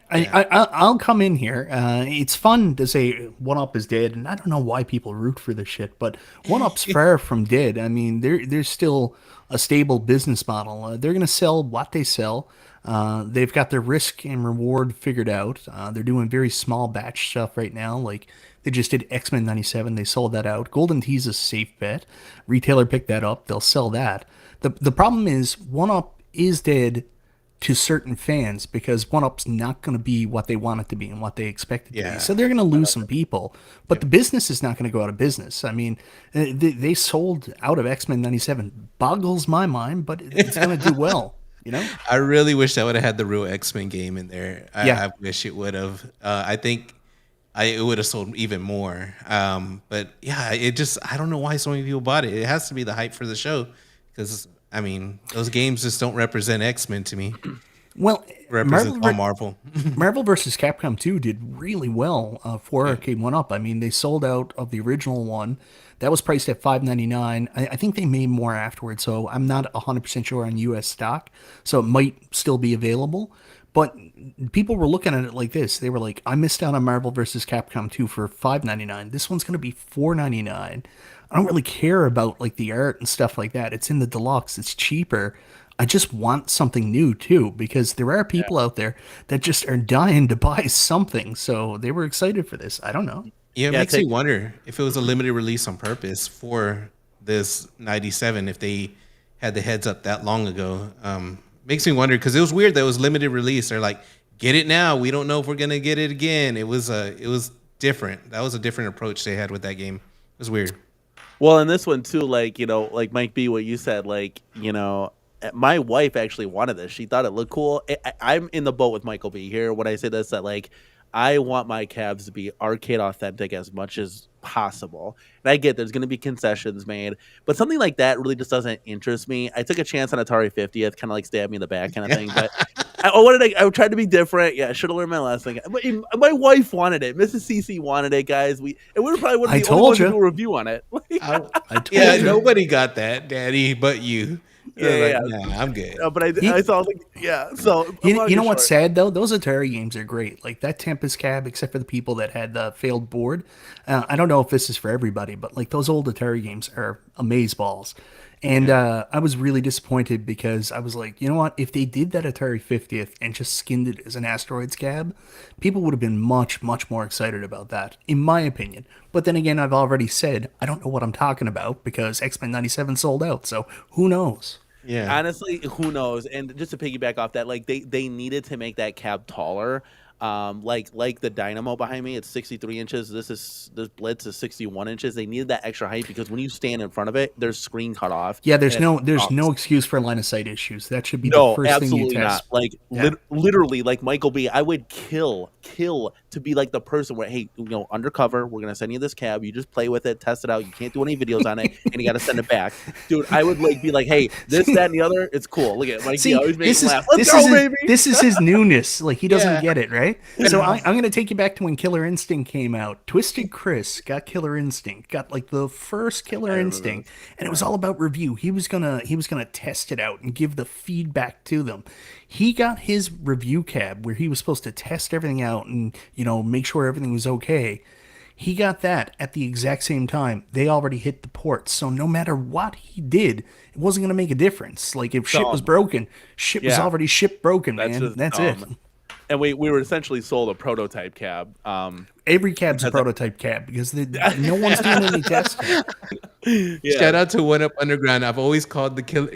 I'll come in here. It's fun to say 1UP is dead, and I don't know why people root for this shit, but 1UP's far from dead. I mean, there's still a stable business model. They're going to sell what they sell. They've got their risk and reward figured out. They're doing very small batch stuff right now. Like, they just did X-Men 97. They sold that out. Golden Tee's a safe bet. Retailer picked that up. They'll sell that. The problem is 1UP is dead to certain fans because 1UP's not going to be what they want it to be and what they expect it to be. So they're going to lose some people, but the business is not going to go out of business. I mean, they sold out of X-Men 97. Boggles my mind, but it's going to do well, you know? I really wish I would have had the real X-Men game in there. I wish it would have. I think it would have sold even more. But yeah, I don't know why so many people bought it. It has to be the hype for the show because I mean, those games just don't represent X-Men to me. Well, Marvel. Marvel vs. Capcom 2 did really well for Arcade1up. I mean, they sold out of the original one. That was priced at $5.99. I think they made more afterwards, so I'm not 100% sure on U.S. stock, so it might still be available. But people were looking at it like this. They were like, I missed out on Marvel vs. Capcom 2 for $5.99. This one's going to be $4.99. I don't really care about like the art and stuff like that. It's in the deluxe. It's cheaper. I just want something new too, because there are people out there that just are dying to buy something. So they were excited for this. I don't know. Yeah, it makes me wonder if it was a limited release on purpose for this 97, if they had the heads up that long ago. Makes me wonder because it was weird that it was limited release. They're like, get it now. We don't know if we're gonna get it again. It was different. That was a different approach they had with that game. It was weird. Well, in this one too, like, you know, like Mike B, what you said, like, you know, my wife actually wanted this. She thought it looked cool. I'm in the boat with Michael B here when I say this, that like, I want my cabs to be arcade authentic as much as possible. And I get there's going to be concessions made, but something like that really just doesn't interest me. I took a chance on Atari 50th, kind of like stab me in the back kind of thing. But I tried to be different. Yeah, I should have learned my lesson. But my wife wanted it. Mrs. CC wanted it, guys. We were probably one of I the only told ones to you. do a review on it. I told Yeah, you. nobody got that, Daddy, but you. I was like, Yeah. nah, I'm good. But He- I saw like, yeah. So You know what's sad though? Those Atari games are great. Like that Tempest Cab, except for the people that had the failed board. I don't know if this is for everybody, but like those old Atari games are amazeballs. And I was really disappointed because I was like, you know what? If they did that Atari 50th and just skinned it as an Asteroids cab, people would have been much, much more excited about that, in my opinion. But then again, I've already said I don't know what I'm talking about because X-Men 97 sold out. So who knows? Yeah. honestly, who knows? And just to piggyback off that, like they needed to make that cab taller. Like the dynamo behind me, it's 63 inches. This Blitz is 61 inches. They needed that extra height because when you stand in front of it, there's screen cut off. Yeah, there's and it's no excuse for line of sight issues. That should be the No, first thing you absolutely not. test. Like Yeah. literally, like Michael B. I would kill to be like the person where, hey, undercover, we're gonna send you this cab. You just play with it, test it out. You can't do any videos on it, and you got to send it back, dude. I would like be like, hey, this, that, and the other. It's cool. Look at Mikey. See, Always makes this me is laugh. Let's go, baby. this is his newness. Like he doesn't Yeah. get it, right? So I'm gonna take you back to when Killer Instinct came out. Twisted Chris got Killer Instinct, got like the first Killer Instinct, and it was all about review. He was gonna test it out and give the feedback to them. He got his review cab where he was supposed to test everything out and make sure everything was okay. He got that at the exact same time. They already hit the ports. So no matter what he did, it wasn't going to make a difference. Like if shit was broken, shit was Yeah. already ship broken, man. just That's it. dumb. And we were essentially sold a prototype cab. Every cab's a prototype cab because no one's doing any testing. Shout out to One Up Underground. I've always called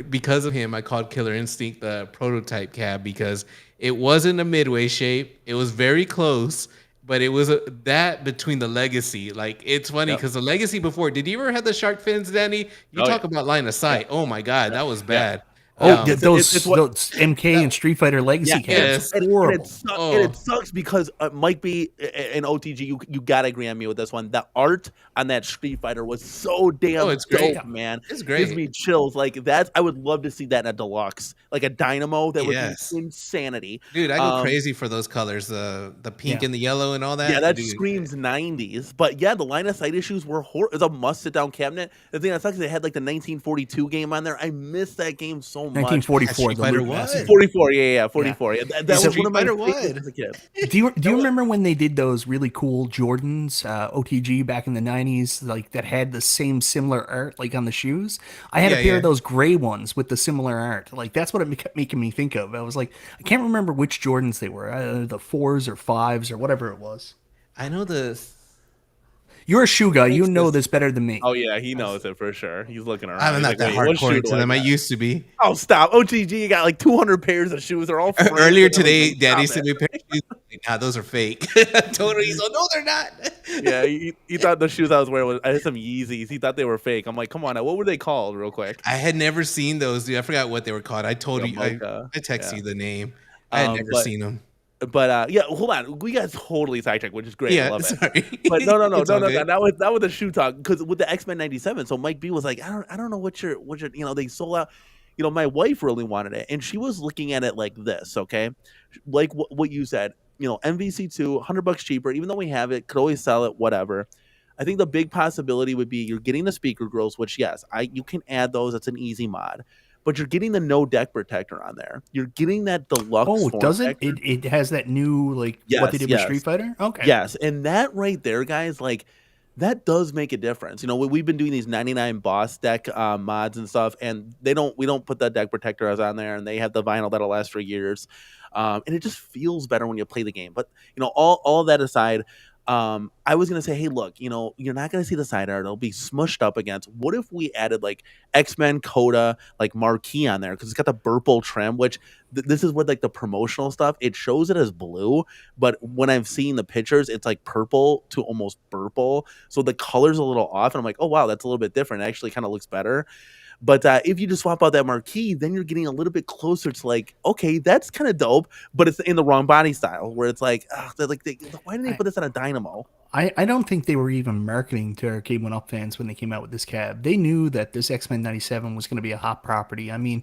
because of him, I called Killer Instinct the prototype cab because it wasn't a midway shape. It was very close, but it was that between the Legacy. Like, it's funny because the Legacy before, did you ever have the shark fins, Danny? You talk about line of sight. Oh my God, that was bad. Oh, those MK and Street Fighter Legacy cabs. yes. Horrible. And it sucks because Mike B and OTG, you gotta agree on me with this one. The art on that Street Fighter was so damn it's great. dope, man. It's great. Gives me chills. Like I would love to see that in a deluxe, like a dynamo. That would be insanity. Dude, I go crazy for those colors, the pink and the yellow and all that. Yeah, that Dude. screams 90s. But yeah, the line of sight issues were horrible. It's a must sit down cabinet. The thing that sucks is they had like the 1942 game on there. I missed that game so much. 1944. Street Fighter what? 44, yeah, 44. Yeah, that was Street one of my Fighter favorites what? as a kid. Do you remember when they did those really cool Jordans, OTG back in the 90s, like that had the same similar art like on the shoes? I had a pair of those gray ones with the similar art. Like that's what it kept making me think of. I was like, I can't remember which Jordans they were, the 4s or 5s or whatever it was. I know the. You're a shoe guy. You know this better than me. Oh yeah, he knows it for sure. He's looking around. I'm He's not like, that "Wait, what shoe hardcore do to them. I got?" used to be. Oh stop! OTG got like 200 pairs of shoes. They're all framed. Earlier And I'm today, like, Daddy "Stop sent it." me a pair of shoes. Like, nah, those are fake. Totally. So no, they're not. Yeah, he thought the shoes I was wearing I had some Yeezys. He thought they were fake. I'm like, come on, what were they called, real quick? I had never seen those, dude. I forgot what they were called. I told you. I Mocha. texted Yeah. you the name. I had never seen them. But yeah, hold on. We got totally sidetracked, which is great. I Yeah, love it. sorry. But no. It's all good. That was the shoe talk because with the X-Men 97. So Mike B was like, I don't know what your they sold out. My wife really wanted it, and she was looking at it like this. Okay, like what you said. MVC2, $100 cheaper. Even though we have it, could always sell it. Whatever. I think the big possibility would be you're getting the speaker grills, which yes, you can add those. It's an easy mod. But you're getting the no deck protector on there. You're getting that deluxe. Oh, form does it? factor. It has that new what they did with Street Fighter. Okay. Yes, and that right there, guys, like that does make a difference. We've been doing these 99 boss deck mods and stuff, and we don't put the deck protectors on there, and they have the vinyl that'll last for years, and it just feels better when you play the game. But all that aside. I was gonna say, hey, look, you're not gonna see the side art; it'll be smushed up against. What if we added like X-Men Coda, like marquee on there because it's got the purple trim, which this is what like the promotional stuff. It shows it as blue, but when I've seen the pictures, it's like purple to almost purple, so the color's a little off, and I'm like, oh wow, that's a little bit different. It actually kind of looks better. But if you just swap out that marquee, then you're getting a little bit closer to like, okay, that's kind of dope, but it's in the wrong body style where it's like, why didn't they put this on a dynamo? I don't think they were even marketing to Arcade1up fans when they came out with this cab. They knew that this X-Men 97 was going to be a hot property. I mean,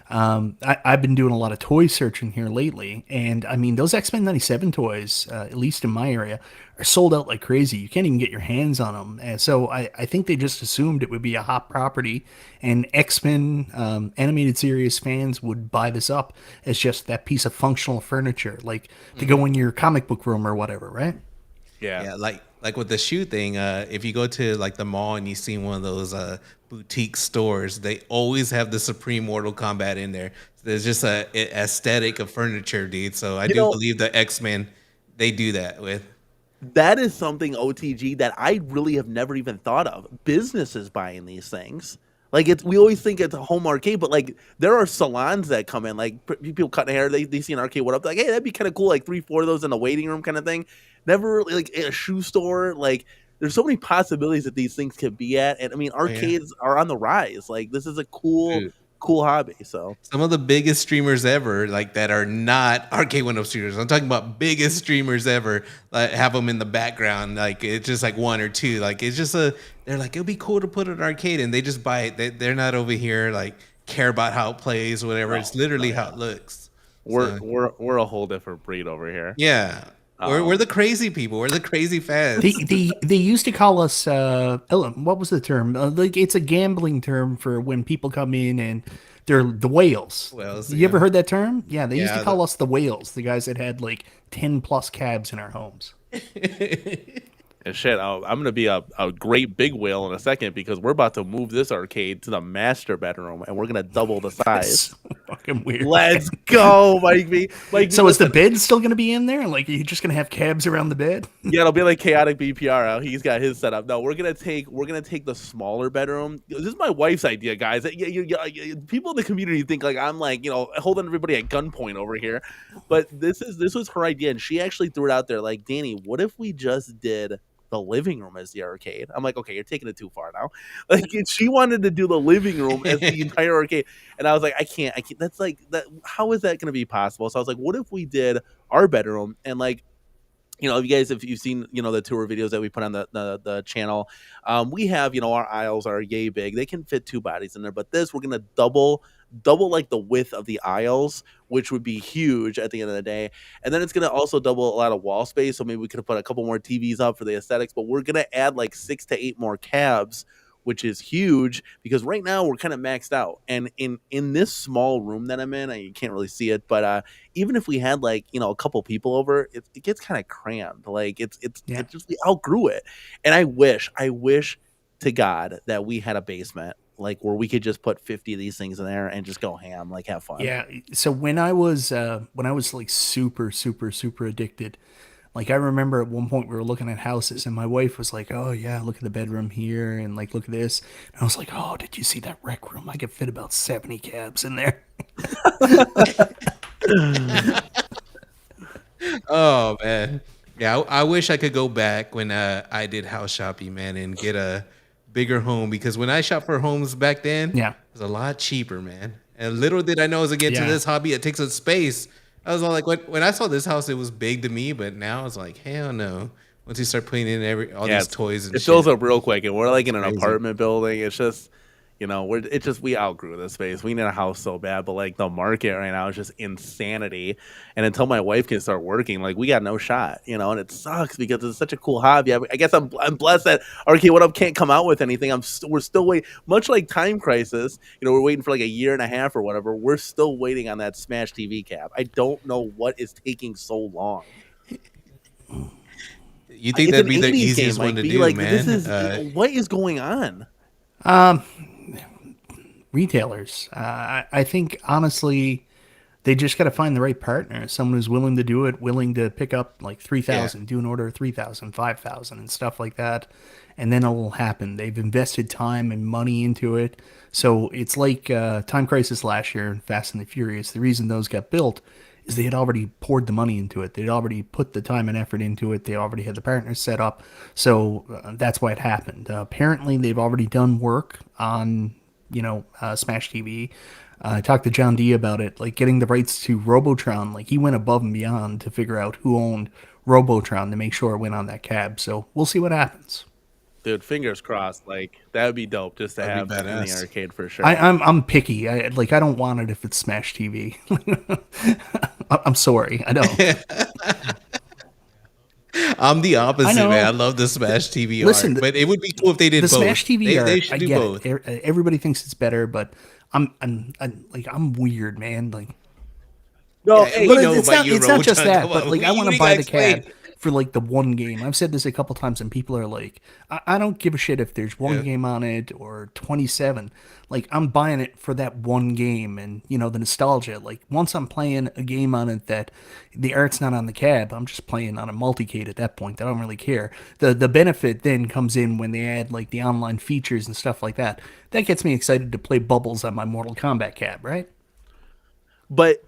I've been doing a lot of toy searching here lately, and I mean those X-Men '97 toys, at least in my area, are sold out like crazy. You can't even get your hands on them, and so I think they just assumed it would be a hot property, and X-Men animated series fans would buy this up as just that piece of functional furniture, like to go in your comic book room or whatever, right? Yeah. Yeah, like with the shoe thing, if you go to like the mall and you see one of those boutique stores, they always have the Supreme Mortal Kombat in there. There's just a aesthetic of furniture, dude. So I You do know, believe the X-Men they do that with. that is something OTG that I really have never even thought of. Businesses buying these things. Like it's we always think it's a home arcade, but like there are salons that come in, like people cutting hair, they see an arcade what up, like, hey, that'd be kind of cool, like 3, 4 of those in the waiting room kind of thing. Never really like a shoe store, like there's so many possibilities that these things could be at. And I mean Oh yeah. arcades are on the rise. Like this is a cool, Dude. cool hobby. So Some of the biggest streamers ever, like that are not Arcade1up streamers. I'm talking about biggest streamers ever. Like have them in the background, like it's just like one or two. Like it's just a. They're like it'd be cool to put an arcade, and they just buy it. They're not over here like care about how it plays, or whatever. It's no, literally how yeah. it looks. We're So we're we're a whole different breed over here. yeah, we're Um the crazy people. We're the crazy They, fans. they used to call us what was the term? Like it's a gambling term for when people come in and they're the whales. Well, so, You ever yeah, heard that term? Yeah, they used to yeah. call us the whales, the guys that had like 10 plus cabs in our homes. And shit, I'm gonna be a great big whale in a second because we're about to move this arcade to the master bedroom and we're gonna double the That's size. so fucking weird. Let's go, Mike B. Mike B, So is the listen. bed still going to be in there? Like, are you just going to have cabs around the bed? Yeah, it'll be like chaotic BPR. How he's got his setup. No, we're gonna take the smaller bedroom. This is my wife's idea, guys. People in the community think like I'm like holding everybody at gunpoint over here, but this was her idea, and she actually threw it out there. Like, Danny, what if we just did the living room as the arcade? I'm like, okay, you're taking it too far now. Like, she wanted to do the living room as the entire arcade, and I was like, I can't. That's like that. How is that going to be possible? So I was like, what if we did our bedroom and like if you guys, if you've seen, the tour videos that we put on the channel, we have, our aisles are yay big. They can fit 2 bodies in there, but this, we're going to double like the width of the aisles, which would be huge at the end of the day. And then it's going to also double a lot of wall space. So maybe we could have put a couple more TVs up for the aesthetics, but we're going to add like 6 to 8 more cabs, which is huge because right now we're kind of maxed out. And in this small room that I'm in, you can't really see it, but even if we had like a couple people over, it gets kind of crammed. Like Yeah. it's just we outgrew it. And I wish to God that we had a basement like where we could just put 50 of these things in there and just go ham, like have fun. Yeah. So when I was like super, super, super addicted, like I remember at one point we were looking at houses and my wife was like, "Oh yeah, look at the bedroom here and like look at this." And I was like, "Oh, did you see that rec room? I could fit about 70 cabs in there." Oh man, yeah. I wish I could go back when I did house shopping, man, and get a bigger home because when I shop for homes back then, Yeah. it was a lot cheaper, man. And little did I know as I get to Yeah. this hobby, it takes up space. I was all like, when I saw this house, it was big to me, but now it's like, hell no. Once you start putting in all Yeah, these toys and it shit, fills up real quick, and we're like in an crazy. apartment building. It's just, we outgrew this space. We need a house so bad, but like the market right now is just insanity. And until my wife can start working, like we got no shot, and it sucks because it's such a cool hobby. I guess I'm blessed that Arcade One Up can't come out with anything. We're still waiting, much like Time Crisis. We're waiting for like a year and a half or whatever. We're still waiting on that Smash TV cap. I don't know what is taking so long. You think It's that'd an be the 80s easiest game, one like to be do, like man? this is what is going on? Um, Retailers. I think honestly, they just got to find the right partner, someone who's willing to do it, willing to pick up like Yeah. 3,000, do an order of 3,000, 5,000, and stuff like that. And then it'll happen. They've invested time and money into it. So it's like Time Crisis last year and Fast and the Furious. The reason those got built is they had already poured the money into it. They'd already put the time and effort into it. They already had the partners set up. So that's why it happened. Apparently, they've already done work on, Smash TV. I talked to John D about it, like getting the rights to Robotron. Like he went above and beyond to figure out who owned Robotron to make sure it went on that cab. So we'll see what happens. Dude, fingers crossed. Like that would be dope just to That'd be have that in the badass. arcade for sure. I'm picky. I don't want it if it's Smash TV. I'm sorry, I don't. I'm the I opposite, man. I know. love the Smash TV Listen, art, but it would be cool if they the did both. Smash TV They art, should I do get both. it. Everybody thinks it's better, but I'm weird, man. Like, No, Yeah, hey, we but know it's about not you, it's not just Robotron. that. Come But on, like, I want to you buy gotta the explain. cab for like the one game. I've said this a couple times, and people are like, I don't give a shit if there's one Yeah. game on it or 27. Like, I'm buying it for that one game, and the nostalgia. Like, once I'm playing a game on it that the art's not on the cab, I'm just playing on a multicade at that point. I don't really care. The benefit then comes in when they add like the online features and stuff like that. That gets me excited to play Bubbles on my Mortal Kombat cab, right? but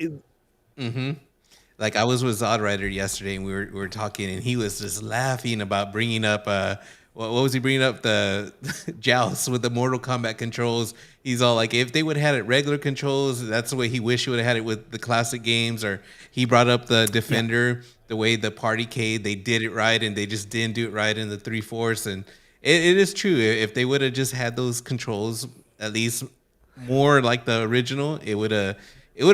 Like I was with Zodrider yesterday, and we were talking, and he was just laughing about bringing up what was he bringing up, the Joust with the Mortal Kombat controls. He's all like, if they would have had it regular controls, that's the way he wished he would have had it with the classic games. Or he brought up the Defender, the way the Partycade, they did it right, and they just didn't do it right in the 3/4. And it is true, if they would have just had those controls at least more like the original, it would have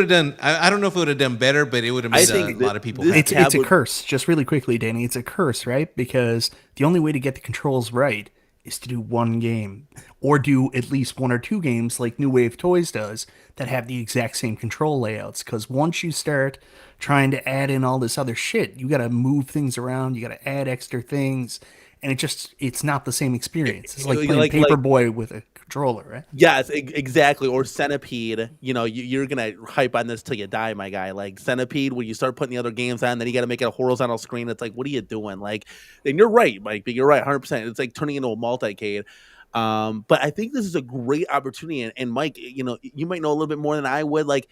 done. I don't know if it would have done better, but it would have I made think a that lot of people this happy. It's a would- curse. Just really quickly, Danny, it's a curse, right? Because the only way to get the controls right is to do one game, or do at least one or two games like New Wave Toys does that have the exact same control layouts. Because once you start trying to add in all this other shit, you got to move things around, you got to add extra things, and it's not the same experience. It's like playing like- Paperboy with a controller, right? Yes, exactly. Or Centipede. You're gonna hype on this till you die, my guy. Like Centipede, when you start putting the other games on, then you got to make it a horizontal screen. It's like, what are you doing? Like, and you're right, Mike. But you're right, 100%. It's like turning into a multicade. But I think this is a great opportunity. And Mike, you might know a little bit more than I would. Like,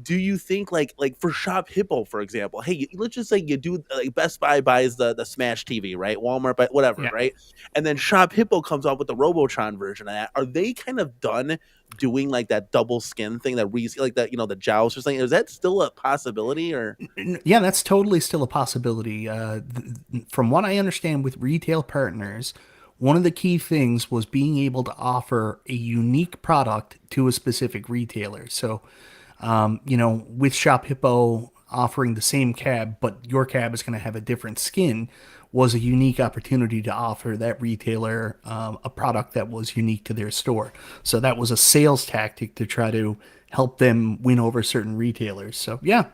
do you think like for Shop Hippo, for example? Hey, let's just say you do like Best Buy buys the Smash TV, right? Walmart, but whatever, Yeah. right? And then Shop Hippo comes out with the Robotron version of that. Are they kind of done doing like that double skin thing, that like that, the joust or something? Is that still a possibility or? Yeah, that's totally still a possibility. From what I understand with retail partners, one of the key things was being able to offer a unique product to a specific retailer. So, with Shop Hippo offering the same cab, but your cab is going to have a different skin, was a unique opportunity to offer that retailer a product that was unique to their store. So that was a sales tactic to try to help them win over certain retailers. So, yeah.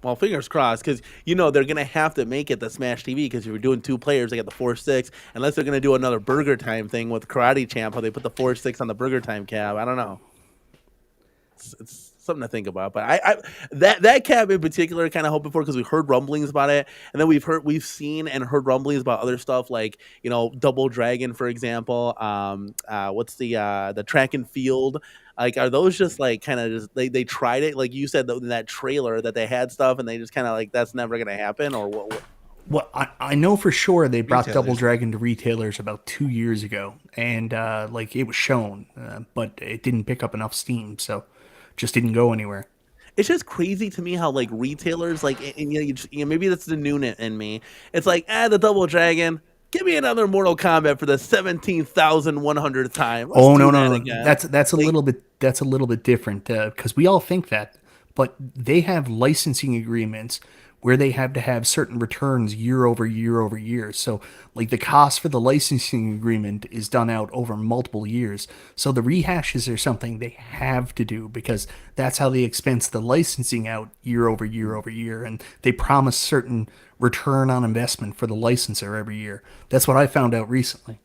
Well, fingers crossed, because they're gonna have to make it the Smash TV, because if you're doing two players, they got the 4-6. Unless they're gonna do another Burger Time thing with Karate Champ, how they put the 4-6 on the Burger Time cab. I don't know. It's something to think about. But I that cab in particular, kind of hoping for, because we've heard rumblings about it, and then we've seen and heard rumblings about other stuff like Double Dragon, for example. What's the track and field? Like, are those just like kind of just they tried it, like you said in that trailer that they had stuff, and they just kind of like, that's never gonna happen, or what? Well, I know for sure they brought Retailers. Double Dragon to retailers about 2 years ago, and like it was shown, but it didn't pick up enough steam, so just didn't go anywhere. It's just crazy to me how like retailers like, and, maybe that's the newness in me. It's like, the Double Dragon. Give me another Mortal Kombat for the 17,100th time. Let's Oh do no, that no, again. that's a little bit different because we all think that, but they have licensing agreements where they have to have certain returns year over year over year. So like the cost for the licensing agreement is done out over multiple years. So the rehashes are something they have to do because that's how they expense the licensing out year over year over year, and they promise certain return on investment for the licensor every year. That's what I found out recently.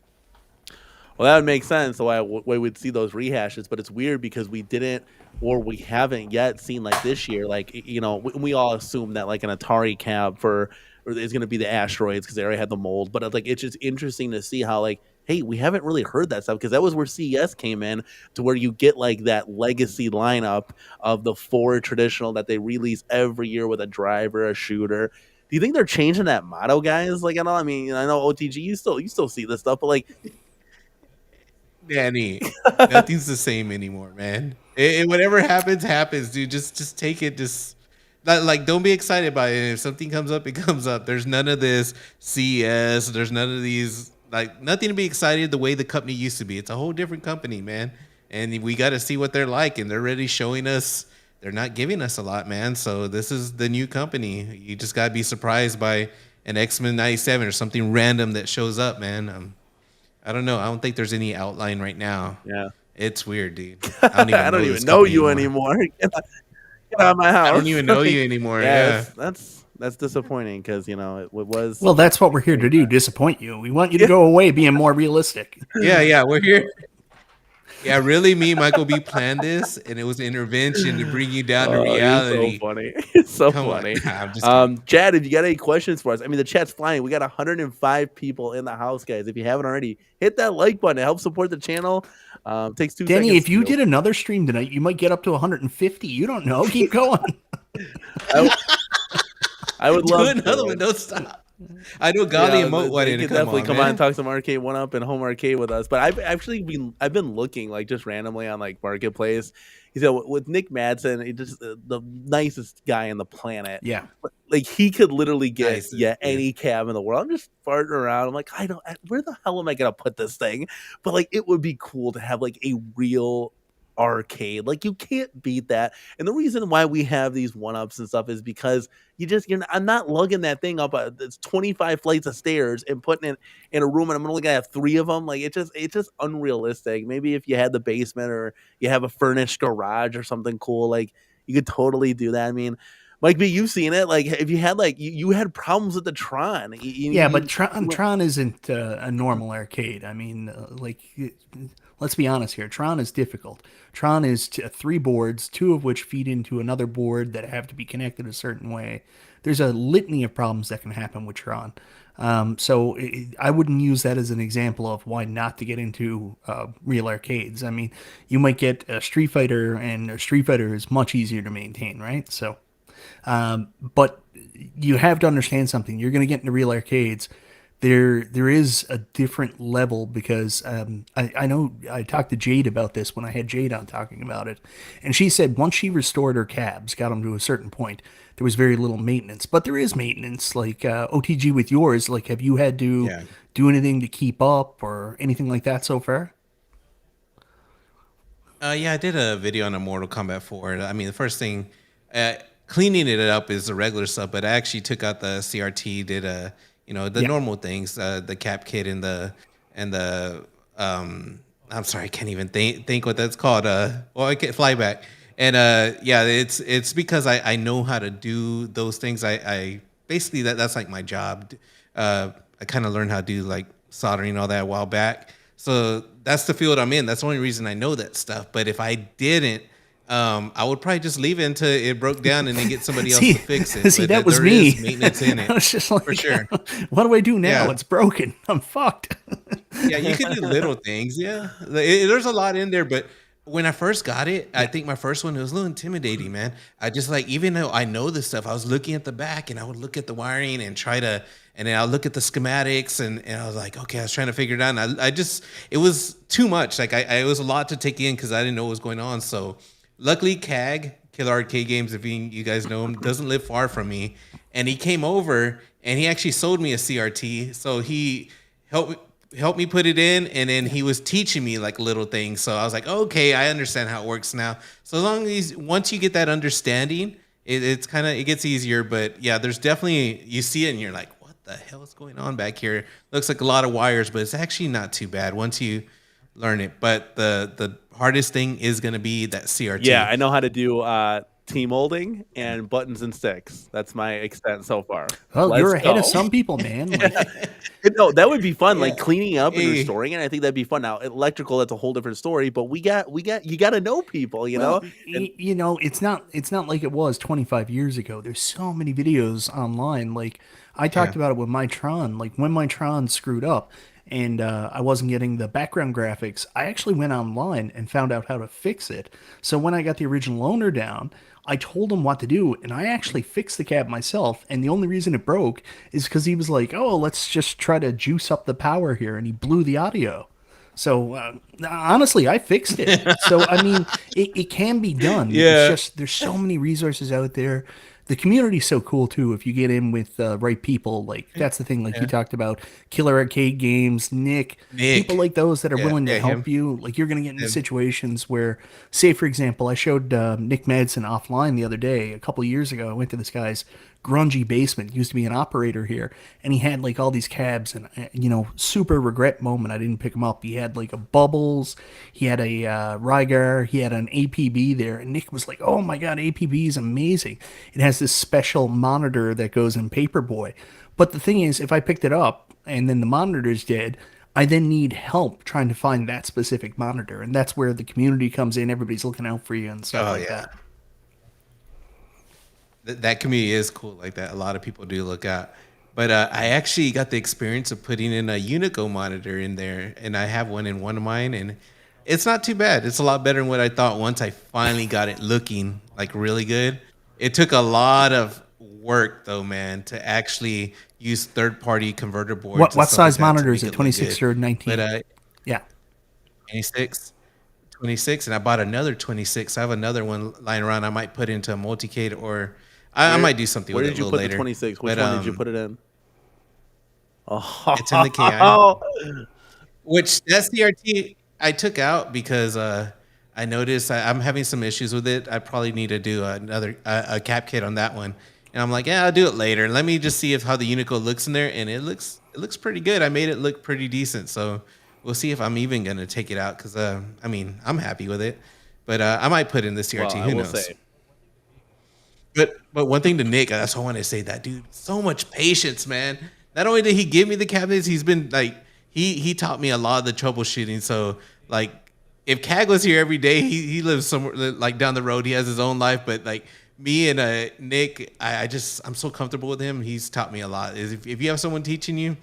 Well, that would make sense. Why we'd see those rehashes, but it's weird because we didn't, or we haven't yet seen like this year. Like we all assume that like an Atari cab is going to be the Asteroids because they already had the mold. But it's just interesting to see how like, hey, we haven't really heard that stuff, because that was where CES came in, to where you get like that legacy lineup of the 4 traditional that they release every year with a driver, a shooter. Do you think they're changing that motto, guys? Like, I know OTG, you still see this stuff, but like, Danny, nothing's the same anymore, man. Whatever happens, dude. Just take it. Just like don't be excited by it. If something comes up, it comes up. There's none of this CES. There's none of these like nothing to be excited the way the company used to be. It's a whole different company, man. And we got to see what they're like. And they're already showing us, they're not giving us a lot, man. So this is the new company. You just got to be surprised by an X-Men 97 or something random that shows up, man. I don't know. I don't think there's any outline right now. Yeah. It's weird, dude. I don't even I don't know, even know you anymore. Get out of my house. I don't even know you anymore. Yeah. That's disappointing because it was. Well, that's what we're here to do, disappoint you. We want you to go away being more realistic. Yeah, we're here. Yeah, really, me and Michael B planned this, and it was an intervention to bring you down to reality. So funny. It's so Come on. funny. Nah, I'm just kidding. Chad, if you got any questions for us, I mean, the chat's flying. We got 105 people in the house, guys. If you haven't already, hit that like button. It helps support the channel. Takes 2 seconds. Danny, if you did another stream tonight, you might get up to 150. You don't know. Keep going. I would love another one. Don't stop. I know Golly and Moat wanted to definitely come on and talk some Arcade1up and Home Arcade with us. But I've been looking like just randomly on like Marketplace. With Nick Madsen, he just the nicest guy on the planet. Yeah, like he could literally get any cab in the world. I'm just farting around. I'm like, where the hell am I gonna put this thing? But like, it would be cool to have like a real arcade. Like you can't beat that. And the reason why we have these 1-ups and stuff is because I'm not lugging that thing up it's 25 flights of stairs and putting it in a room, and I'm only gonna have 3 of them. Like it's just unrealistic. Maybe if you had the basement or you have a furnished garage or something cool, like you could totally do that. I mean, Mike B, you've seen it. Like, if you had you had problems with the Tron. But Tron isn't a normal arcade. I mean, let's be honest here. Tron is difficult. Tron is 3 boards, 2 of which feed into another board that have to be connected a certain way. There's a litany of problems that can happen with Tron. I wouldn't use that as an example of why not to get into real arcades. I mean, you might get a Street Fighter, and a Street Fighter is much easier to maintain, right? So, but you have to understand something. You're going to get into real arcades. There is a different level because I know I talked to Jade about this when I had Jade on talking about it, and she said once she restored her cabs, got them to a certain point, there was very little maintenance. But there is maintenance, like OTG with yours. Like, have you had to do anything to keep up or anything like that so far? Yeah, I did a video on a Mortal Kombat 4. I mean, the first thing, cleaning it up is the regular stuff, but I actually took out the CRT, did the normal things, the cap kit and the I'm sorry, I can't even think what that's called. I can't fly back. And it's because I know how to do those things. I basically that's like my job. I kind of learned how to do like soldering and all that a while back. So that's the field I'm in. That's the only reason I know that stuff. But if I didn't, I would probably just leave it until it broke down and then get somebody else to fix it. See, that was me. Is maintenance in it. I was just like, for sure. What do I do now? Yeah. It's broken. I'm fucked. Yeah, you can do little things. Yeah, there's a lot in there, but when I first got it, I think my first one, it was a little intimidating, man. I just even though I know this stuff, I was looking at the back and I would look at the wiring and and then I'll look at the schematics and I was like, okay, I was trying to figure it out. And it was too much. Like it was a lot to take in because I didn't know what was going on. So luckily, CAG, Killer Arcade Games, if you guys know him, doesn't live far from me. And he came over and he actually sold me a CRT. So he helped me put it in, and then he was teaching me like little things. So I was like, okay, I understand how it works now. So as long as once you get that understanding, it gets easier. But yeah, there's definitely, you see it and you're like, what the hell is going on back here? Looks like a lot of wires, but it's actually not too bad once you learn it. But the hardest thing is going to be that CRT. Yeah, I know how to do T-molding and buttons and sticks. That's my extent so far. Well, you're ahead of some people, man. No, that would be fun, like cleaning up and restoring it. I think that'd be fun. Now, electrical, that's a whole different story, but you got to know people, know? It's not like it was 25 years ago. There's so many videos online. Like I talked about it with my Tron. Like when my Tron screwed up and I wasn't getting the background graphics, I actually went online and found out how to fix it. So when I got the original owner down, I told him what to do, and I actually fixed the cab myself. And the only reason it broke is because he was like, oh, let's just try to juice up the power here. And he blew the audio. So honestly, I fixed it. So, I mean, it can be done. Yeah. It's just there's so many resources out there the community's so cool too. If you get in with the right people, like that's the thing. Like you Yeah. talked about, Killer Arcade Games, Nick, people Nick. like those that are Yeah, willing to yeah, him. help you. Like you're gonna get into Him. situations where, say for example, I showed Nick Madsen offline the other day, a couple years ago. I went to this guy's grungy basement. He used to be an operator here, and he had like all these cabs, and super regret moment I didn't pick him up. He had like a Bubbles, he had a Rygar, he had an APB there, and Nick was like, "Oh my god, APB is amazing! It has this special monitor that goes in Paperboy." But the thing is, if I picked it up and then the monitor's dead, I then need help trying to find that specific monitor, and that's where the community comes in. Everybody's looking out for you and stuff Oh like yeah. that. That community is cool like that. A lot of people do look out. But I actually got the experience of putting in a Unico monitor in there, and I have one in one of mine, and it's not too bad. It's a lot better than what I thought once I finally got it looking like really good. It took a lot of work though, man, to actually use third-party converter boards and What stuff like size that to monitor is make it? it look 26 good. or But 19? Yeah. 26, 26, and I bought another 26. I have another one lying around. I might put into a multicade, or I Where might do something where with it a did you little put the later. 26? Which But one did you put it in? it's in the KI, Oh, which that CRT I took out because I noticed I'm having some issues with it. I probably need to do another a cap kit on that one. And I'm like, yeah, I'll do it later. Let me just see if how the Unico looks in there, and it looks pretty good. I made it look pretty decent, so we'll see if I'm even gonna take it out because I mean I'm happy with it, but I might put in the well, CRT. I Who will knows? say, But one thing to Nick, that's what I want to say. That dude, so much patience, man. Not only did he give me the cabinets, he's been like he taught me a lot of the troubleshooting. So like if Cag was here every day, he lives somewhere like down the road. He has his own life, but like me and Nick, I'm so comfortable with him. He's taught me a lot. If you have someone teaching you,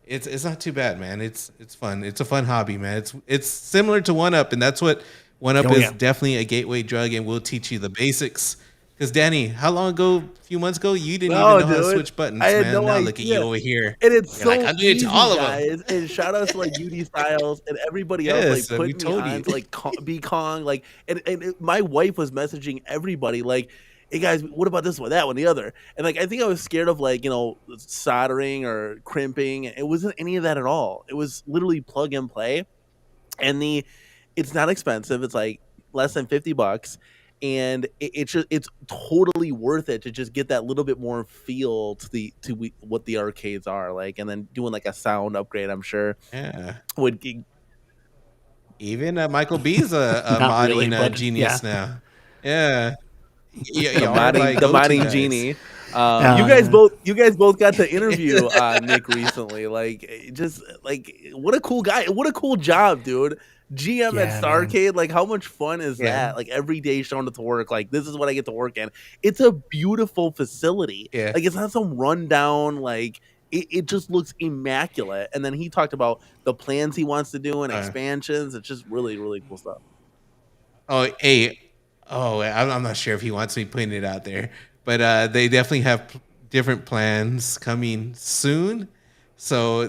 it's not too bad, man. It's fun. It's a fun hobby, man. It's similar to One Up, and that's what One Up Oh is yeah. definitely a gateway drug, and will teach you the basics. Because Danny, how long ago, a few months ago, you didn't even no, know how to dude, switch I buttons, had man. no Now look at you idea. over here. And it's You're like, so I'm doing it to easy, all of them. guys. And shout outs to like UD Styles and everybody else like Yes, we putting me told you. on to like be Kong. Like my wife was messaging everybody like, hey guys, what about this one, that one, the other? And like I think I was scared of like, soldering or crimping. It wasn't any of that at all. It was literally plug and play. And it's not expensive. It's like less than $50, and it's totally worth it to just get that little bit more feel what the arcades are like, and then doing like a sound upgrade. I'm sure Yeah. would Even Michael B's a Not really, modding but yeah. genius now. Yeah. the Y'all are like the go-to modding guys. genie. Uh, You guys both got to interview Nick recently. Like, just like what a cool guy, what a cool job, dude. GM at yeah, man. Starcade, like how much fun is Yeah. that? Like every day showing up to work, like this is what I get to work in. It's a beautiful facility. Yeah. Like it's not some rundown, like it just looks immaculate. And then he talked about the plans he wants to do and Uh, expansions. It's just really, really cool stuff. oh, hey. Oh, I'm not sure if he wants me putting it out there, but they definitely have different plans coming soon. So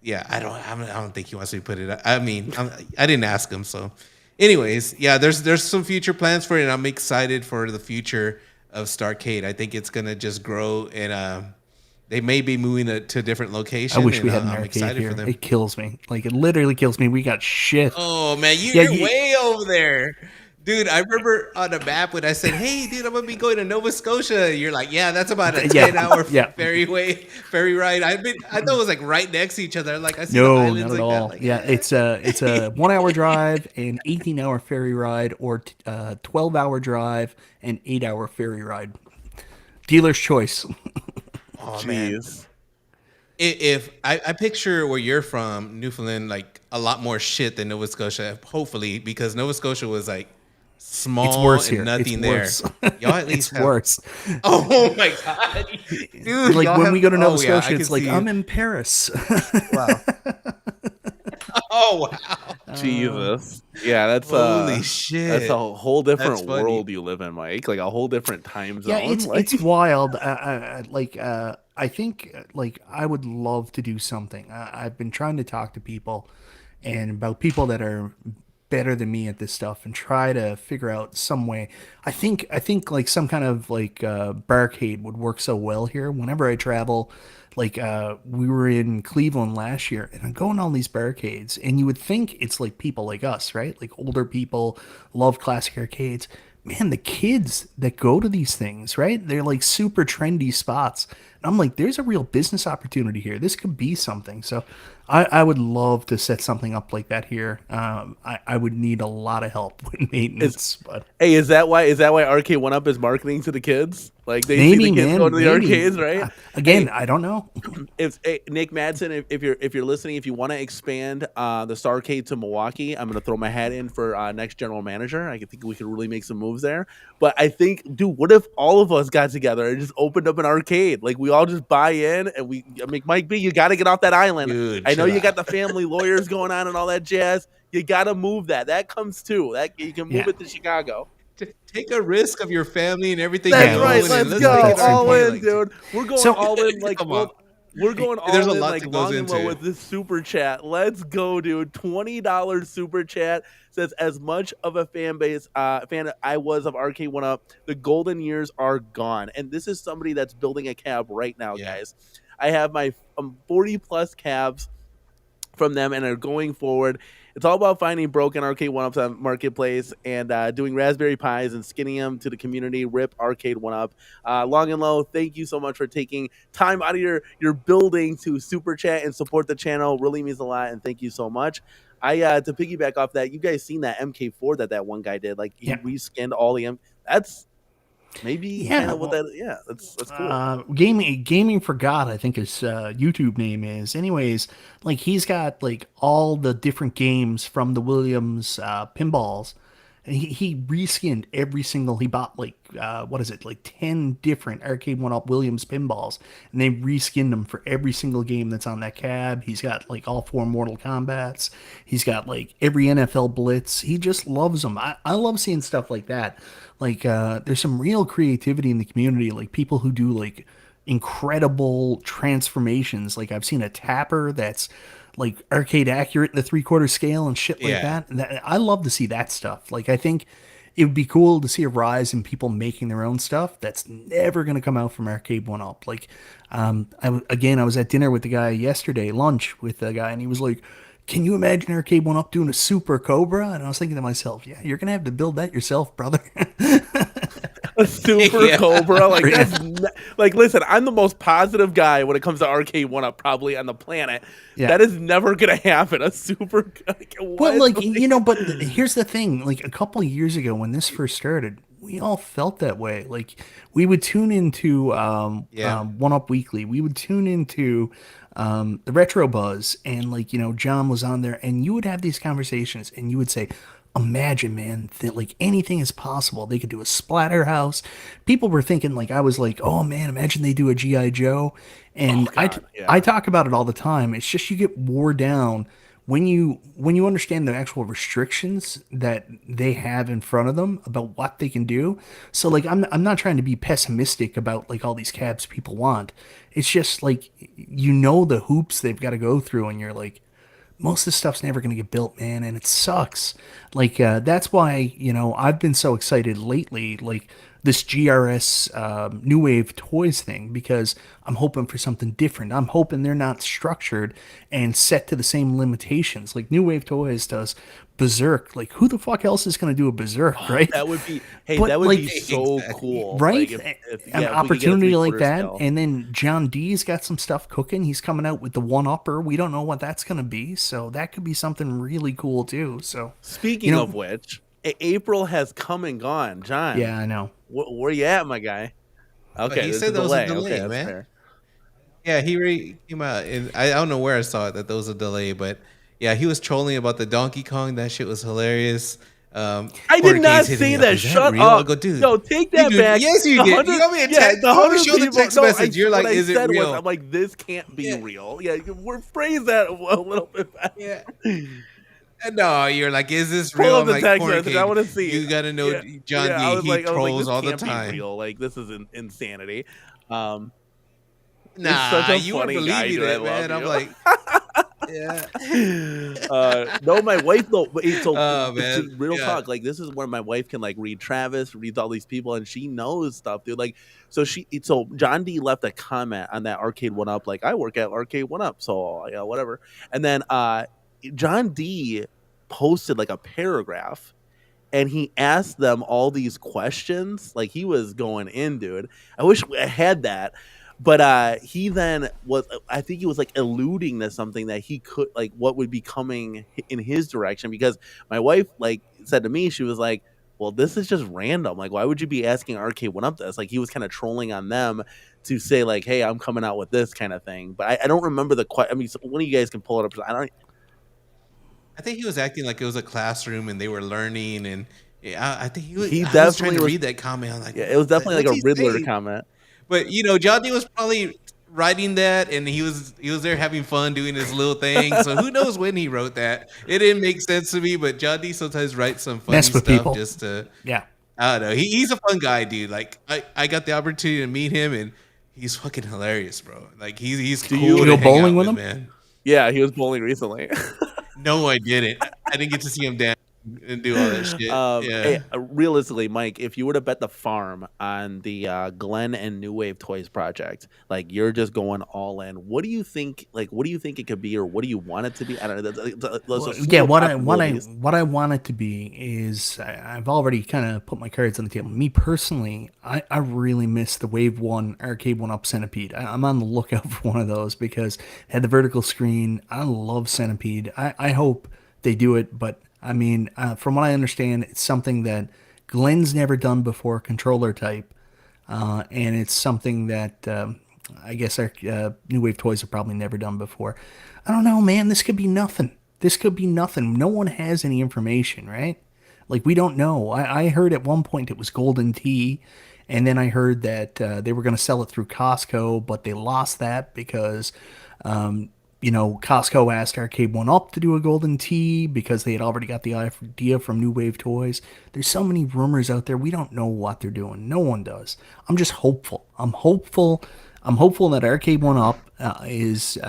yeah, I don't think he wants me to put it out. I mean, I didn't ask him. So, anyways, yeah, there's some future plans for it, and I'm excited for the future of Starcade. I think it's gonna just grow, and they may be moving it to a different I location, wish and we had an I'm arcade excited for here. them. It kills me. Like it literally kills me. We got shit. Oh man, Yeah, you're way over there. Dude, I remember on the map when I said, "Hey, dude, I'm gonna be going to Nova Scotia." You're like, "Yeah, that's about a yeah, 10-hour yeah. ferry ride." I thought it was like right next to each other. Like I see the No, islands not at like that. all. Like, Yeah, it's a 1 hour drive, an 18-hour ferry ride, or 12-hour drive, and 8-hour ferry ride. Dealer's choice. oh man, Jeez. if I picture where you're from, Newfoundland, like a lot more shit than Nova Scotia. Hopefully, because Nova Scotia was like It's small worse and here. It's nothing there. worse. Y'all at least It's have. worse. Oh my god, dude! Like Y'all when we have. go to Nova Oh yeah, I Scotia, can it's like see. I'm in Paris. Wow. Oh wow. Jesus. Yeah, Holy that's shit. a whole That's different funny. world you live in, Mike. Like a whole different time Yeah, zone. Like it's wild. I think like I would love to do something. I've been trying to talk to people, and about people that are better than me at this stuff and try to figure out some way. I think like some kind of like barcade would work so well here. Whenever I travel, like we were in Cleveland last year, and I'm going on these barcades, and you would think it's like people like us, right? Like older people love classic arcades. Man, the kids that go to these things, right? They're like super trendy spots. And I'm like, there's a real business opportunity here. This could be something. So I would love to set something up like that here. I would need a lot of help with maintenance, but Hey, is that why Arcade1up is marketing to the kids? Like they see the maybe, kids man, going to the maybe. arcades, right? Again, Hey, I don't know. if Nick Madsen, if you're listening, if you want to expand the Starcade to Milwaukee, I'm gonna throw my hat in for next general manager. I think we could really make some moves there. But I think, dude, what if all of us got together and just opened up an arcade? Like we all just buy in, and I mean, Mike B, you got to get off that island. Dude, I know chill you got out. the family lawyers going on and all that jazz. You got to move that. That comes too. That you can move Yeah. it to Chicago. Take a risk of your family and everything That's Yeah, you right. own, let's and Let's let's go make it all arcade. in, Like, dude. We're going So all in. Like come on. we're going There's all a in lot like that goes long and low into with it. this super chat. Let's go, dude. $20 super chat says, as much of a fan I was of Arcade1up, the golden years are gone. And this is somebody that's building a cab right now, Yeah. guys. I have my 40 plus cabs from them and are going forward. It's all about finding broken Arcade1ups on Marketplace and doing Raspberry Pis and skinning them to the community. Rip Arcade1up. Long and low, thank you so much for taking time out of your building to super chat and support the channel. Really means a lot, and thank you so much. To piggyback off that, you guys seen that MK4 that one guy did? Like he yeah. reskinned all the That's maybe kind Yeah, of what well, that. Yeah, that's cool. gaming for God, I think his YouTube name is. Anyways, like he's got like all the different games from the Williams pinballs. And he reskinned every single. He bought like what is it, like 10 different Arcade1up Williams pinballs, and they reskinned them for every single game that's on that cab. He's got like all 4 Mortal Kombats. He's got like every NFL Blitz. He just loves them. I love seeing stuff like that. Like there's some real creativity in the community, like people who do like incredible transformations. Like I've seen a tapper that's like arcade accurate in the 3/4 scale and shit like Yeah. that. And I love to see that stuff. Like I think it would be cool to see a rise in people making their own stuff that's never going to come out from Arcade1up. Like I was at dinner with the guy yesterday, lunch with the guy, and he was like, can you imagine Arcade1up doing a Super Cobra? And I was thinking to myself, yeah, you're going to have to build that yourself, brother. A super Yeah. Cobra, like Yeah. like listen, I'm the most positive guy when it comes to Arcade1up probably on the planet. Yeah. That is never gonna happen. A super Well, like, but here's the thing. Like, a couple of years ago when this first started, we all felt that way. Like, we would tune into Yeah. One Up Weekly. We would tune into the Retro Buzz, and, like, John was on there, and you would have these conversations, and you would say, imagine, man, that like anything is possible. They could do a Splatterhouse. People were thinking, like, I was like, oh man, imagine they do a G.I. Joe. And God, yeah. I talk about it all the time. It's just you get wore down when you understand the actual restrictions that they have in front of them about what they can do. So like I'm not trying to be pessimistic about like all these cabs people want. It's just like the hoops they've got to go through, and you're like, most of this stuff's never going to get built, man, and it sucks. Like that's why I've been so excited lately, like this GRS New Wave Toys thing, because I'm hoping for something different. I'm hoping they're not structured and set to the same limitations like New Wave Toys does. Berserk, like who the fuck else is going to do a Berserk, right? That would be But, that would like, be so Exactly. cool. Right? Like if An we could get a opportunity like 3/4 that. scale. And then John D's got some stuff cooking. He's coming out with the one upper. We don't know what that's going to be. So that could be something really cool too. So, Speaking of which, April has come and gone. John, yeah, I know. where you at, my guy? Okay, he there's said a there was a delay. delay, Okay, that's man. fair. Yeah, he already came out, and I don't know where I saw it that there was a delay, but yeah, he was trolling about the Donkey Kong. That shit was hilarious. I Corner did not K's hitting say me up, that. "Is Shut real?" I up. go, dude. No, take you that did- back. Yes, you The did. You 100 got me a yeah, text. the Go 100 show the people- text no, message. You're like, what I is it said real? Was, I'm like, this can't be Yeah. real. Yeah, we're phrase that a little bit better. Yeah. No, you're like, is this Pull real? up I'm the like, text Corner message. I Kid, want to see. you gotta know Yeah, John yeah, D. I was He like, trolls this all the can't be time. real. Like this is insanity. Nah, such a you were funny guy, believing dude. I it, man. love I'm you. like, Yeah. No, my wife though. Oh man. Real Yeah. talk. Like this is where my wife can like read Travis, reads all these people, and she knows stuff, dude. Like so John D left a comment on that Arcade One Up. Like I work at Arcade One Up, so yeah, whatever. And then John D posted like a paragraph and he asked them all these questions. Like he was going in, dude. I wish I had that. But he then was, I think he was like alluding to something that he could, like, what would be coming in his direction. Because my wife, like, said to me, she was like, well, this is just random. Like, why would you be asking Arcade One Up this? Like, he was kind of trolling on them to say, like, hey, I'm coming out with this kind of thing. But I don't remember the question. I mean, so one of you guys can pull it up. I don't, I think he was acting like it was a classroom and they were learning, and yeah, I think he I was trying definitely to was, read that comment. I'm like, yeah, it was definitely like what's a he Riddler saying? comment. But John D was probably writing that, and he was there having fun doing his little thing. So who knows when he wrote that? It didn't make sense to me. But John D sometimes writes some funny Mess with stuff people. just to, Yeah. I don't know. He's a fun guy, dude. Like I got the opportunity to meet him, and he's fucking hilarious, bro. Like he's Do cool you to go hang bowling out with with, him? man. Yeah, he was bowling recently. No, I didn't. I didn't get to see him dance and do all that shit. Hey, Yeah. realistically, Mike, if you were to bet the farm on the Glenn and New Wave Toys project, like you're just going all in. What do you think? Like, what do you think it could be, or what do you want it to be? I don't know. There's a slew Yeah, of possibilities. what I want it to be is I've already kind of put my cards on the table. Me personally, I really miss the Wave One Arcade One Up Centipede. I'm on the lookout for one of those because it had the vertical screen. I love Centipede. I hope they do it, but I mean, from what I understand, it's something that Glenn's never done before, controller type, and it's something that I guess our New Wave Toys have probably never done before. I don't know, man. This could be nothing. This could be nothing. No one has any information, right? Like we don't know. I heard at one point it was Golden Tea, and then I heard that they were going to sell it through Costco, but they lost that because Costco asked Arcade One Up to do a Golden Tea because they had already got the idea from New Wave Toys. There's so many rumors out there. We don't know what they're doing. No one does. I'm just hopeful. I'm hopeful. I'm hopeful that Arcade One Up there's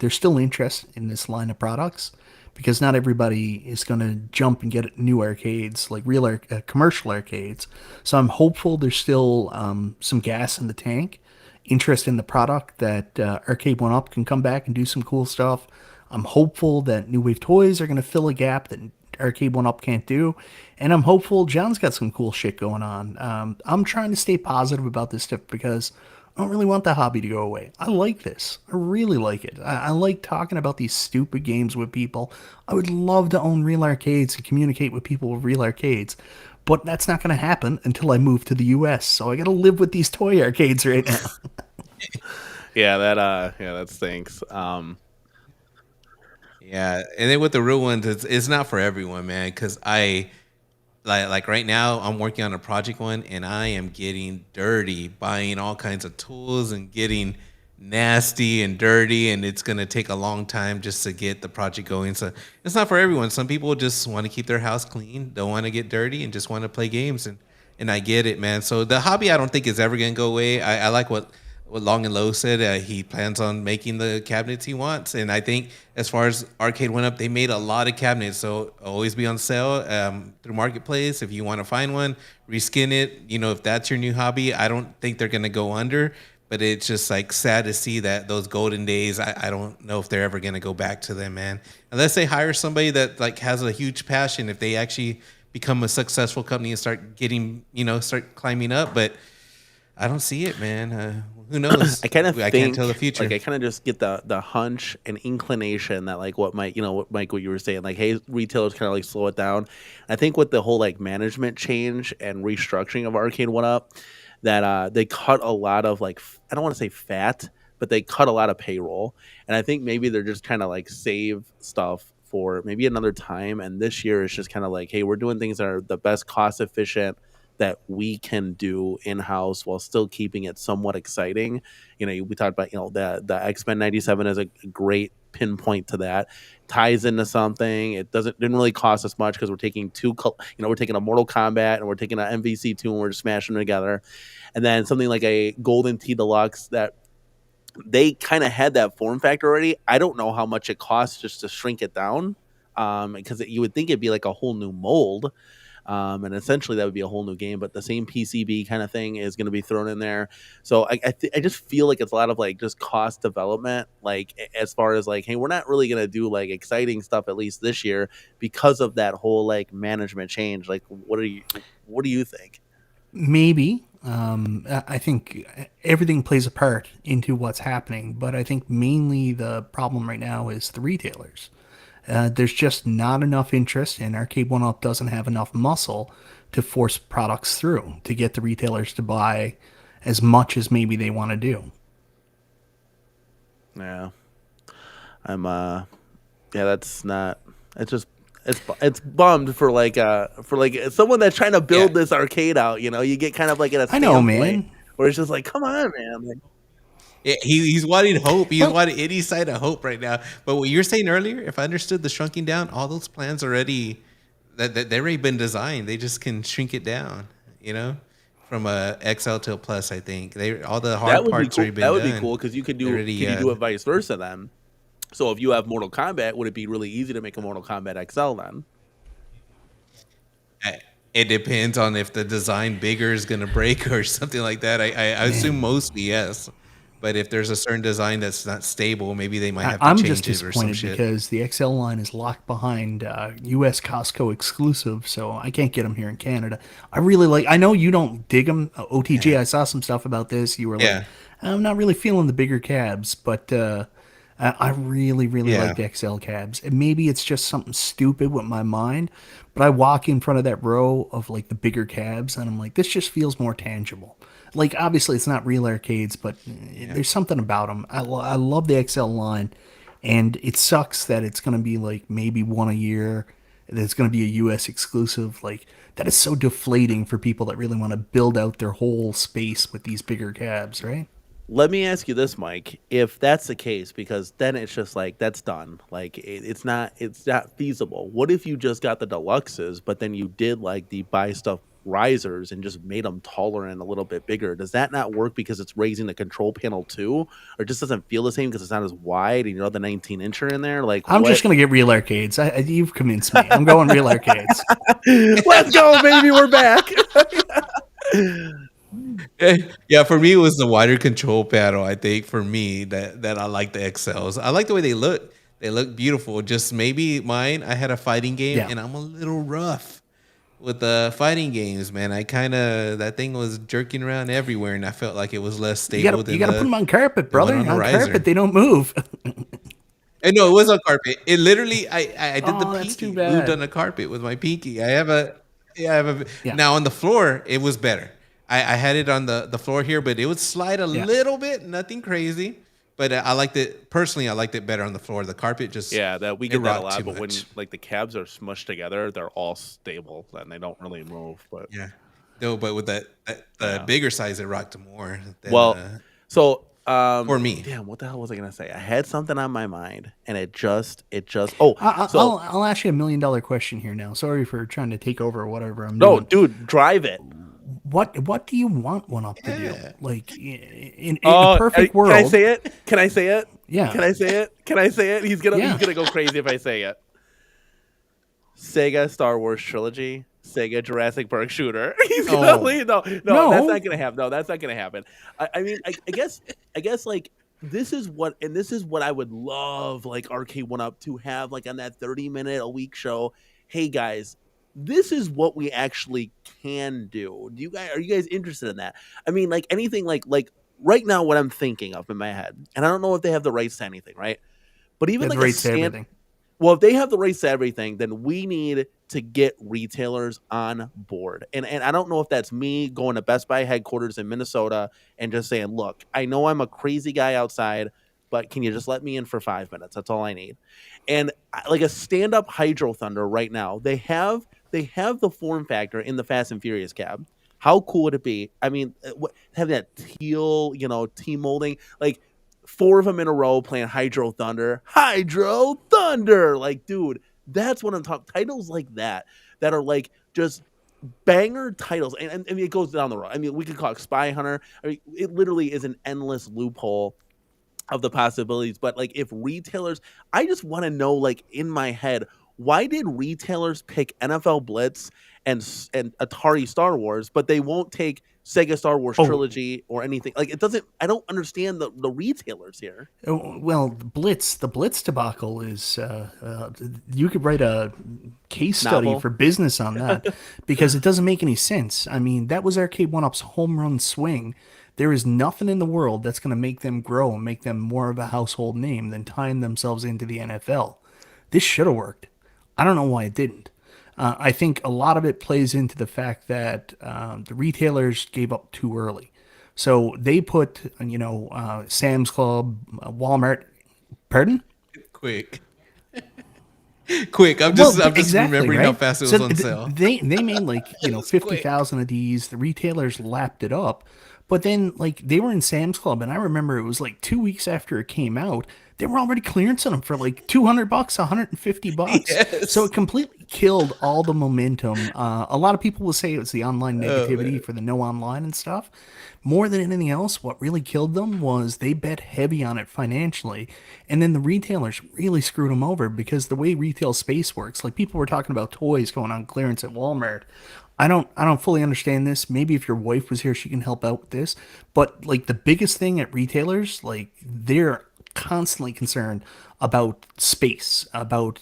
still interest in this line of products because not everybody is going to jump and get new arcades, like real commercial arcades. So I'm hopeful there's still some gas in the tank, interest in the product, that Arcade One Up can come back and do some cool stuff. I'm hopeful that New Wave Toys are going to fill a gap that Arcade One Up can't do, and I'm hopeful John's got some cool shit going on. I'm trying to stay positive about this stuff because I don't really want the hobby to go away. I like this. I really like it. I like talking about these stupid games with people. I would love to own real arcades and communicate with people with real arcades. But that's not going to happen until I move to the US. So I got to live with these toy arcades right now. Yeah, that stinks. Yeah, and then with the real ones, it's not for everyone, man. Because I like right now, I'm working on a project one, and I am getting dirty, buying all kinds of tools and getting nasty and dirty, and it's gonna take a long time just to get the project going. So it's not for everyone. Some people just want to keep their house clean, don't want to get dirty, and just want to play games. And I get it, man. So the hobby, I don't think is ever gonna go away. I like what Long and Low said. He plans on making the cabinets he wants, and I think as far as Arcade One Up, they made a lot of cabinets, so always be on sale through Marketplace if you want to find one, reskin it. If that's your new hobby, I don't think they're gonna go under. But it's just like sad to see that those golden days. I don't know if they're ever gonna go back to them, man. Unless they hire somebody that like has a huge passion. If they actually become a successful company and start getting, start climbing up. But I don't see it, man. Who knows? I kind of I think, can't tell the future. like, I kind of just get the hunch and inclination that, like, what Mike, what you were saying, like, hey, retailers kind of like slow it down. I think with the whole like management change and restructuring of Arcade One Up, that they cut a lot of, like, I don't want to say fat, but they cut a lot of payroll, and I think maybe they're just kind of like save stuff for maybe another time. And this year is just kind of like, hey, we're doing things that are the best cost efficient that we can do in house while still keeping it somewhat exciting. We talked about the X-Men '97 is a great pinpoint to that. Ties into something. It didn't really cost us much because we're taking we're taking a Mortal Kombat and we're taking an MVC2 and we're just smashing them together. And then something like a Golden Tee Deluxe that they kind of had that form factor already. I don't know how much it costs just to shrink it down, because you would think it'd be like a whole new mold, and essentially that would be a whole new game. But the same PCB kind of thing is going to be thrown in there. So I just feel like it's a lot of like just cost development, like as far as like, hey, we're not really going to do like exciting stuff at least this year because of that whole like management change. Like, what do you think? Maybe. I think everything plays a part into what's happening, but I think mainly the problem right now is the retailers. There's just not enough interest, and Arcade1up doesn't have enough muscle to force products through to get the retailers to buy as much as maybe they want to do. Yeah, I'm yeah, that's not. It's just it's bummed for like someone that's trying to build Yeah. this arcade out. You know, you get kind of like at a I know, standpoint man. where it's just like, come on, man. Like, Yeah, he's wanting hope. He's Well, wanting any side of hope right now. But what you're saying earlier, if I understood the shrinking down, all those plans already that they already been designed. They just can shrink it down, you know, from a XL to a plus. I think they all the that hard would be parts cool. already That been would be done. cool because you could They do already could you do it vice versa then? So if you have Mortal Kombat, would it be really easy to make a Mortal Kombat XL then? I- it depends on if the design bigger is gonna break or something like that. I assume man, mostly yes, but if there's a certain design that's not stable, maybe they might have to I'm just change it or some disappointed shit. because the XL line is locked behind U.S. Costco exclusive, so I can't get them here in Canada. I really like. I know you don't dig them. OTG, Yeah, I saw some stuff about this. You were like, yeah, I'm not really feeling the bigger cabs, but I really, really like yeah. the XL cabs. And maybe it's just something stupid with my mind, but I walk in front of that row of like the bigger cabs, and I'm like, this just feels more tangible. Like obviously it's not real arcades, but Yeah. there's something about them. I love the XL line, and it sucks that it's going to be like maybe one a year. That's going to be a U.S. exclusive. Like that is so deflating for people that really want to build out their whole space with these bigger cabs, right? Let me ask you this, Mike. If that's the case, because then it's just like that's done. Like it's not feasible. What if you just got the deluxes, but then you did like the buy stuff risers and just made them taller and a little bit bigger? Does that not work because it's raising the control panel too, or it just doesn't feel the same because it's not as wide and you know the 19-incher in there? Like I'm just what? going to get real arcades. You've convinced me. I'm going real arcades. Let's go, baby. We're back. Yeah, for me it was the wider control panel. I think for me that I like the XLs. I like the way they look. They look beautiful. Just maybe mine. I had a fighting game, Yeah. and I'm a little rough with the fighting games, man. I kind of that thing was jerking around everywhere, and I felt like it was less stable You than got to put them on carpet, the one brother. on the On carpet, riser. they don't move. And no, it was on carpet. It literally, I did the Oh, that's too pinky moved on bad. the carpet with my pinky. I have a, yeah, I have a. Yeah. Now on the floor, it was better. I had it on the floor here, but it would slide a Yeah. little bit, nothing crazy. But I liked it personally. I liked it better on the floor. The carpet just Yeah, that we it get that a rocked too lot, but when much. like the cabs are smushed together, they're all stable and they don't really move. But Yeah, no, but with that the yeah. bigger size, it rocked more than Well, so for me. damn, what the hell was I gonna say? I had something on my mind and it just oh so I'll ask you $1 million question here now. Sorry for trying to take over whatever I'm no, doing. dude, drive it. What do you want one up to do? Yeah. Like in a perfect Can I world, say it? Can I say it? yeah, Can I say it? Can I say it? He's yeah. gonna go crazy if I say it. Sega Star Wars trilogy, Sega Jurassic Park shooter. He's gonna Oh, leave. No, no, that's No, not gonna happen. No, that's not gonna happen. I mean, I guess like this is what I would love like Arcade1up to have like on that 30-minute a week show. Hey guys, this is what we actually can do. Are you guys interested in that? I mean, like anything like right now what I'm thinking of in my head, and I don't know if they have the rights to anything, right? But even that like a rates to stand everything. well, if they have the rights to everything, then we need to get retailers on board. And I don't know if that's me going to Best Buy headquarters in Minnesota and just saying, look, I know I'm a crazy guy outside, but can you just let me in for 5 minutes? That's all I need. And like a stand-up Hydro Thunder right now, they have the form factor in the Fast and Furious cab. How cool would it be? I mean, have that teal, team molding, like four of them in a row playing Hydro Thunder. Like, dude, that's what I'm talking. Titles like that are like just banger titles, and it goes down the road. I mean, we could call it Spy Hunter. I mean, it literally is an endless loophole of the possibilities. But like, if retailers, I just want to know, like, in my head, why did retailers pick NFL Blitz and Atari Star Wars, but they won't take Sega Star Wars Oh, trilogy or anything? Like, it doesn't. I don't understand the retailers here. well, the Blitz debacle is, you could write a case study Novel. for business on that because it doesn't make any sense. I mean, that was Arcade1up's home run swing. There is nothing in the world that's going to make them grow and make them more of a household name than tying themselves into the NFL. This should have worked. I don't know why it didn't. I think a lot of it plays into the fact that the retailers gave up too early. So they put, Sam's Club, Walmart, pardon? Quick. Quick. I'm just remembering how fast it was on sale. They made like, It's quick. 50,000 of these. The retailers lapped it up. But then like they were in Sam's Club and I remember it was like 2 weeks after it came out, they were already clearancing them for like $200, $150. Yes. So it completely killed all the momentum. A lot of people will say it was the online negativity for the no online and stuff. More than anything else, what really killed them was they bet heavy on it financially. And then the retailers really screwed them over because the way retail space works, like people were talking about toys going on clearance at Walmart. I don't fully understand this. Maybe if your wife was here, she can help out with this. But like the biggest thing at retailers, like they're constantly concerned about space, about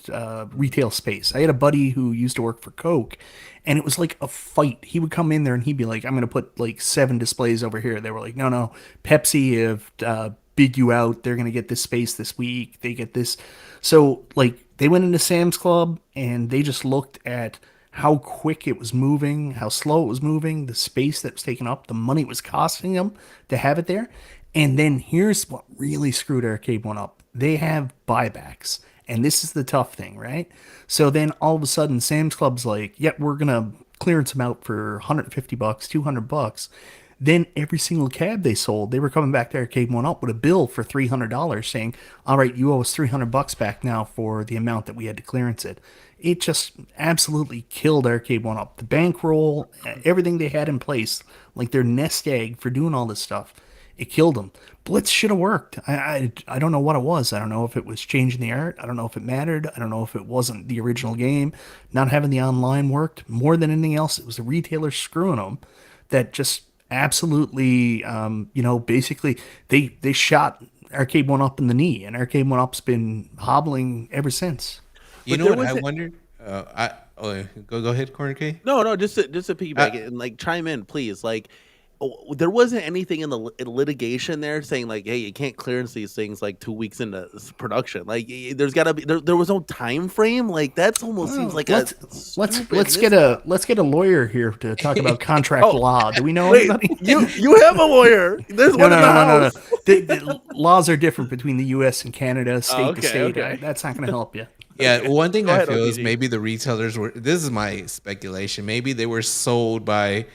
retail space. I had a buddy who used to work for Coke, and it was like a fight. He would come in there and he'd be like, "I'm going to put like 7 displays over here." They were like, "No, Pepsi have bid you out. They're going to get this space this week. They get this." So like they went into Sam's Club and they just looked at how quick it was moving, how slow it was moving, the space that was taken up, the money it was costing them to have it there. And then here's what really screwed Arcade1up. They have buybacks. And this is the tough thing, right? So then all of a sudden Sam's Club's like, "Yeah, we're going to clearance them out for $150, $200. Then every single cab they sold, they were coming back to Arcade1up with a bill for $300 saying, "All right, you owe us $300 back now for the amount that we had to clearance it." It just absolutely killed Arcade1up. The bankroll, everything they had in place, like their nest egg for doing all this stuff, it killed them. Blitz should have worked. I don't know what it was. I don't know if it was changing the art. I don't know if it mattered. I don't know if it wasn't the original game. Not having the online worked. More than anything else, it was the retailers screwing them that just absolutely, basically they shot Arcade1up in the knee, and Arcade1up's been hobbling ever since. You But know there what I was wondered? Go ahead, Corner K. No, just to piggyback it and like chime in, please. Like, there wasn't anything in the litigation there saying like, "Hey, you can't clearance these things like 2 weeks into production." Like, there's got to be there was no time frame. Like, that's almost seems like let's get a lawyer here to talk about contract law. Do we know Wait, anybody? you have a lawyer. There's No, one in the no. house. The laws are different between the U.S. and Canada, state to Okay, state. okay. That's not going to help you. Yeah, one thing Go I ahead, feel is ODG. maybe the retailers were. This is my speculation. Maybe they were sold by,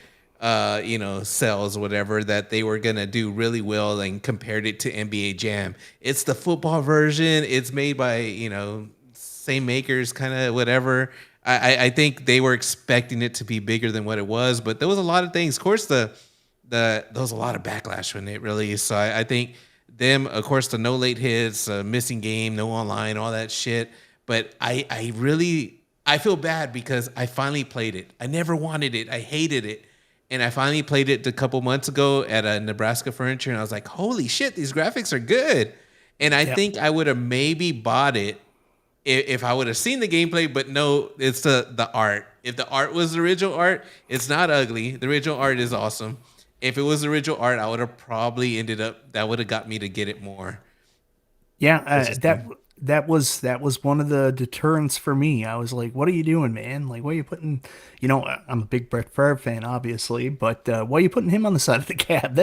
sales or whatever, that they were gonna do really well and compared it to NBA Jam. It's the football version. It's made by same makers, kind of whatever. I think they were expecting it to be bigger than what it was, but there was a lot of things. Of course, there was a lot of backlash when it released. So I think them, of course, the no late hits, missing game, no online, all that shit. But I feel bad because I finally played it. I never wanted it. I hated it. And I finally played it a couple months ago at a Nebraska Furniture, and I was like, "Holy shit, these graphics are good!" And I think I would have maybe bought it if I would have seen the gameplay. But no, it's the art. If the art was the original art, it's not ugly. The original art is awesome. If it was the original art, I would have probably ended up. That would have got me to get it more. Yeah, that was one of the deterrents for me. I was like, "What are you doing, man? Like, why are you putting?" I'm a big Brett Favre fan, obviously, but why are you putting him on the side of the cab?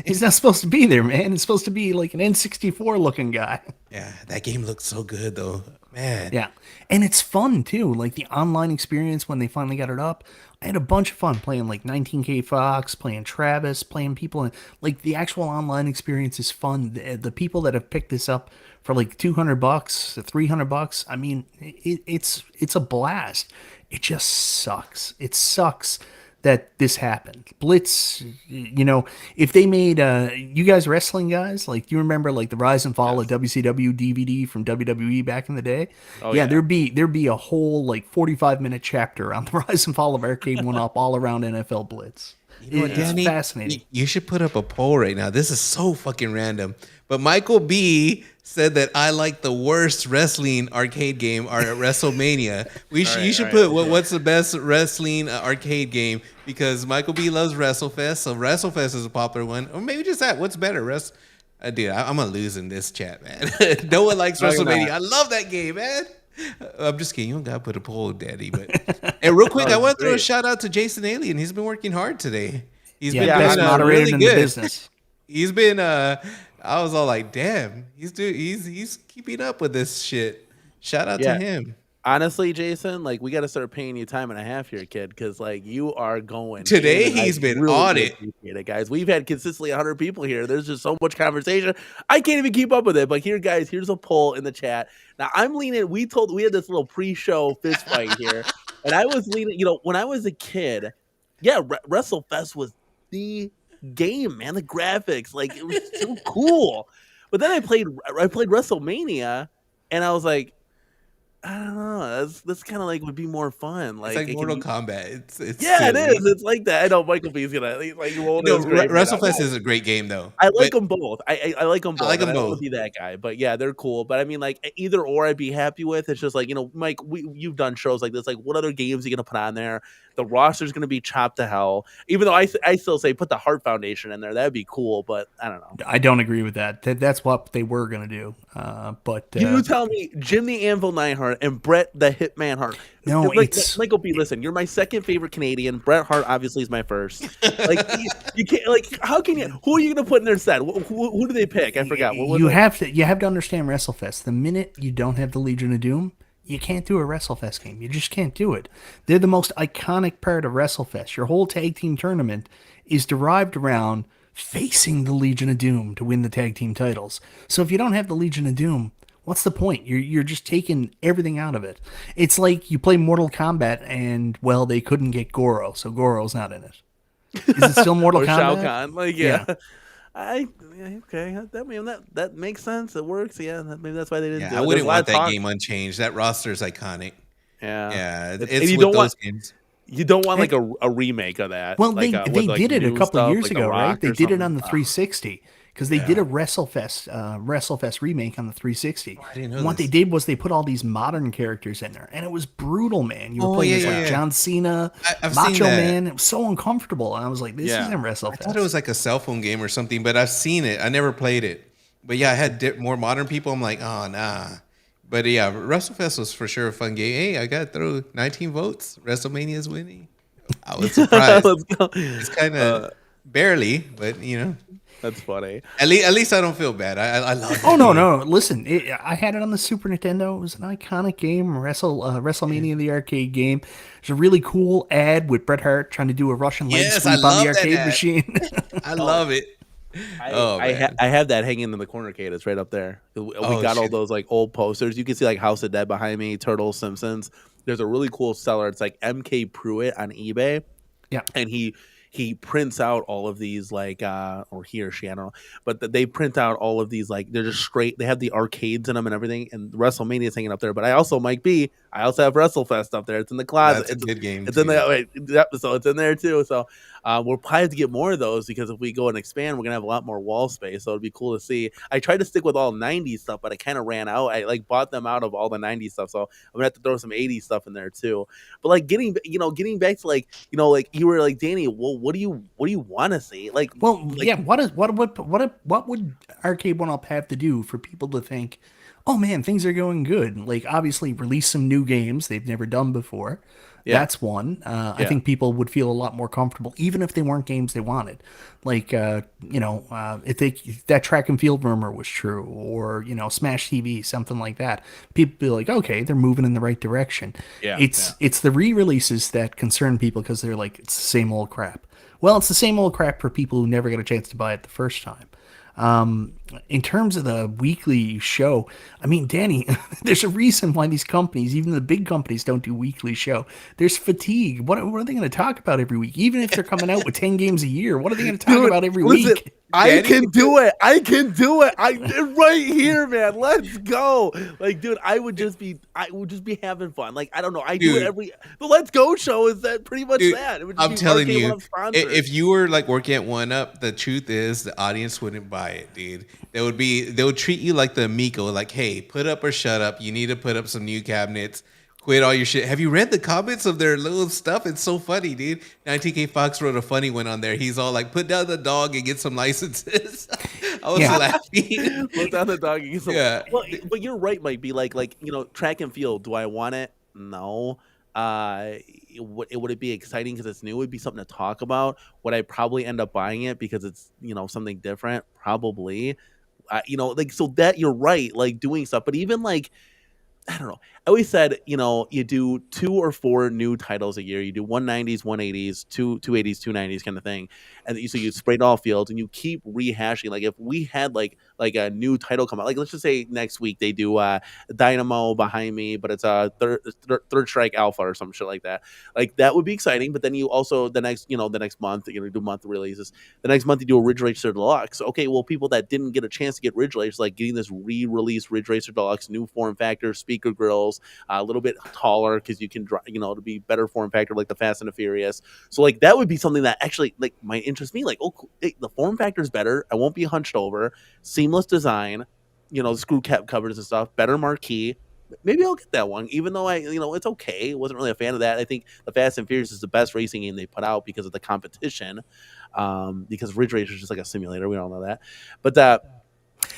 He's not supposed to be there, man. He's supposed to be like an N64 looking guy. Yeah, that game looks so good though, man. Yeah, and it's fun too. Like the online experience when they finally got it up, I had a bunch of fun playing like 19K Fox, playing Travis, playing people, and like the actual online experience is fun. The people that have picked this up for like $200, $300, I mean, it's a blast. It just sucks. It sucks that this happened. Blitz, if they made you guys wrestling guys, like, do you remember like the Rise and Fall of WCW DVD from WWE back in the day? Oh, yeah, yeah. there'd be a whole like 45-minute chapter on the Rise and Fall of Arcade1up all around NFL Blitz. You know what, It's Danny? fascinating. You should put up a poll right now. This is so fucking random. But Michael B said that I like the worst wrestling arcade game or WrestleMania. You should put what's the best wrestling arcade game, because Michael B loves WrestleFest, so WrestleFest is a popular one. Or maybe just that. What's better, dude, I'm gonna lose in this chat, man. No one likes WrestleMania. I love that game, man. I'm just kidding. You don't gotta put a poll, Daddy. But and real quick, I want to throw a shout out to Jason Alien. He's been working hard today. He's been best doing moderator really in good. the business. He's been. I was all like, damn. He's keeping up with this shit. Shout out to him. Honestly, Jason, like, we got to start paying you time and a half here, kid, because like you are going Today. He's been really on it. Appreciate it, guys. We've had consistently 100 people here. There's just so much conversation. I can't even keep up with it. But here, guys, here's a poll in the chat. Now I'm leaning. We had this little pre-show fist fight here, and I was leaning. When I was a kid, WrestleFest was the game, man. The graphics, like, it was so cool. But then I played WrestleMania, and I was like, I don't know. That's kind of like would be more fun. Like, It's like Mortal Kombat. It's it silly. is. It's like that. I know Michael B's gonna like roll. No, WrestleFest is a great game though. I like them both. I like them both. I like them I don't both. wanna be that guy, but yeah, they're cool. But I mean, like, either or, I'd be happy with. It's just like, Mike, you've done shows like this. Like, what other games are you gonna put on there? The roster's gonna be chopped to hell. Even though I still say put the Heart Foundation in there. That'd be cool. But I don't know. I don't agree with that. That's what they were going to do. But You tell me, Jim the Anvil Neidhart and Bret the Hitman Hart. No, it's Michael B. Listen, you're my second favorite Canadian. Bret Hart obviously is my first. Like, you can't. Like, how can you? Who are you gonna put in their set? Who do they pick? I forgot. You have to understand WrestleFest. The minute you don't have the Legion of Doom, you can't do a WrestleFest game. You just can't do it. They're the most iconic part of WrestleFest. Your whole tag team tournament is derived around facing the Legion of Doom to win the tag team titles. So if you don't have the Legion of Doom, what's the point? You're just taking everything out of it. It's like you play Mortal Kombat and, well, they couldn't get Goro, so Goro's not in it. Is it still Mortal or Kombat? Shao Kahn. Like, yeah. Okay. That makes sense. It works. Yeah. Maybe that's why they didn't do it. I wouldn't want that game unchanged. That roster is iconic. Yeah. It's and you with don't those want games. You don't want like a remake of that. Well, like they did it a couple of years ago, right? They did it on the something. 360 because they did a WrestleFest remake on the 360. I didn't know and what they did was they put all these modern characters in there, and it was brutal, man. You were playing as like John Cena, I've Macho seen that. Man. It was so uncomfortable, and I was like, "This isn't WrestleFest." I thought it was like a cell phone game or something, but I've seen it. I never played it. But yeah, I had more modern people. I'm like, oh, nah. But yeah, WrestleFest was for sure a fun game. Hey, I got through 19 votes. WrestleMania's winning. I was surprised. Let's go. It's kind of barely, but That's funny. At least I don't feel bad. I love it. Oh no! Listen, I had it on the Super Nintendo. It was an iconic game, WrestleMania, the arcade game. There's a really cool ad with Bret Hart trying to do a Russian leg sweep on the arcade machine. I love it. I have that hanging in the corner, Kate. It's right up there. We got all those like old posters. You can see like House of Dead behind me, Turtles, Simpsons. There's a really cool seller. It's like MK Pruitt on eBay. Yeah, and he prints out all of these like or he or she, I don't know, but they print out all of these like they're just straight. They have the arcades in them and everything, and WrestleMania is hanging up there. But I also Mike B. I also have WrestleFest up there. It's in the closet. That's a good game. It's in there. So it's in there too. So we'll probably have to get more of those because if we go and expand, we're gonna have a lot more wall space. So it'd be cool to see. I tried to stick with all 90s stuff, but I kind of ran out. I like bought them out of all the 90s stuff. So I'm gonna have to throw some 80s stuff in there too. But like getting back to like you were like, Danny, well, what do you want to see? Like, yeah, what would Arcade1up have to do for people to think, oh man, things are going good? Like, obviously release some new games they've never done before. Yeah. That's one. I think people would feel a lot more comfortable, even if they weren't games they wanted. Like, if that track and field rumor was true, or Smash TV, something like that, people be like, okay, they're moving in the right direction. Yeah, it's the re-releases that concern people because they're like, it's the same old crap. Well, it's the same old crap for people who never got a chance to buy it the first time. In terms of the weekly show, I mean, Danny, there's a reason why these companies, even the big companies, don't do weekly show. There's fatigue. What are they going to talk about every week? Even if they're coming out with 10 games a year, what are they going to talk Dude, about every listen, week? I Danny can can do. do it. I can do it. I right here, man. Let's go. Like, dude, I would just be having fun. Like, I don't know. I do it Dude, every the Let's Go show is that pretty much dude, that. It would just I'm be telling Arcade you, One Up sponsored. if you were like working at One Up, the truth is the audience wouldn't buy it, dude. They would treat you like the Miko, like, hey, put up or shut up. You need to put up some new cabinets. Quit all your shit. Have you read the comments of their little stuff? It's so funny, dude. 19K Fox wrote a funny one on there. He's all like, put down the dog and get some licenses. I was Yeah. laughing. Put down the dog and get some. Yeah. Well, but you're right, Mike. Be like track and field. Do I want it? No. Would it be exciting because it's new? It would be something to talk about. Would I probably end up buying it because it's something different? Probably. Like so that you're right. Like doing stuff, but even like I don't know. I always said, you do 2 or 4 new titles a year. You do 190s, 180s, 280s, 290s kind of thing. And so you spray all fields and you keep rehashing. Like if we had like a new title come out, like let's just say next week they do Dynamo behind me, but it's a third strike alpha or some shit like that. Like that would be exciting. But then you also the next month, you're gonna do month releases. The next month you do a Ridge Racer Deluxe. Okay, well people that didn't get a chance to get Ridge Racer, like getting this re-release Ridge Racer Deluxe, new form factor, speaker grills, a little bit taller because you can, to be better form factor like the Fast and the Furious. So like that would be something that actually like might interest me. Like, oh, cool. The form factor is better. I won't be hunched over. Seamless design. The screw cap covers and stuff. Better marquee. Maybe I'll get that one, even though it's okay. I wasn't really a fan of that. I think the Fast and Furious is the best racing game they put out because of the competition. Because Ridge Racer is just like a simulator. We all know that. But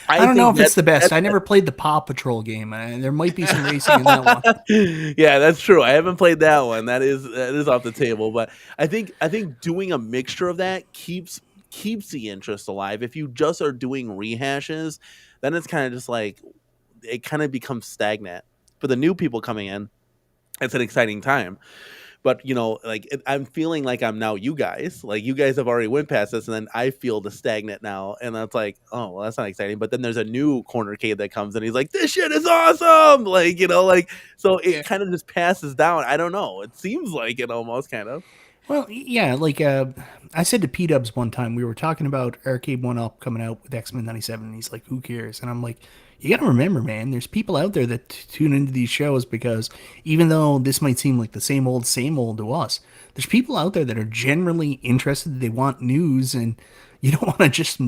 I don't know think if it's the best. that's I never played the Paw Patrol game. There might be some racing in that one. Yeah, that's true. I haven't played that one. That is off the table. But I think doing a mixture of that keeps the interest alive. If you just are doing rehashes, then it's kind of just like it kind of becomes stagnant. For the new people coming in, it's an exciting time. But like I'm feeling like I'm now you guys. Like you guys have already went past this, and then I feel the stagnant now, and that's like, oh well, that's not exciting. But then there's a new corner cave that comes, and he's like, this shit is awesome. Like like so Yeah. it kind of just passes down. I don't know. It seems like it almost kind of. Well, yeah, like I said to P Dubs one time, we were talking about Arcade1up coming out with X-Men 97, and he's like, who cares? And I'm like, you got to remember, man, there's people out there that tune into these shows because even though this might seem like the same old to us, there's people out there that are generally interested. They want news, and you don't want to just,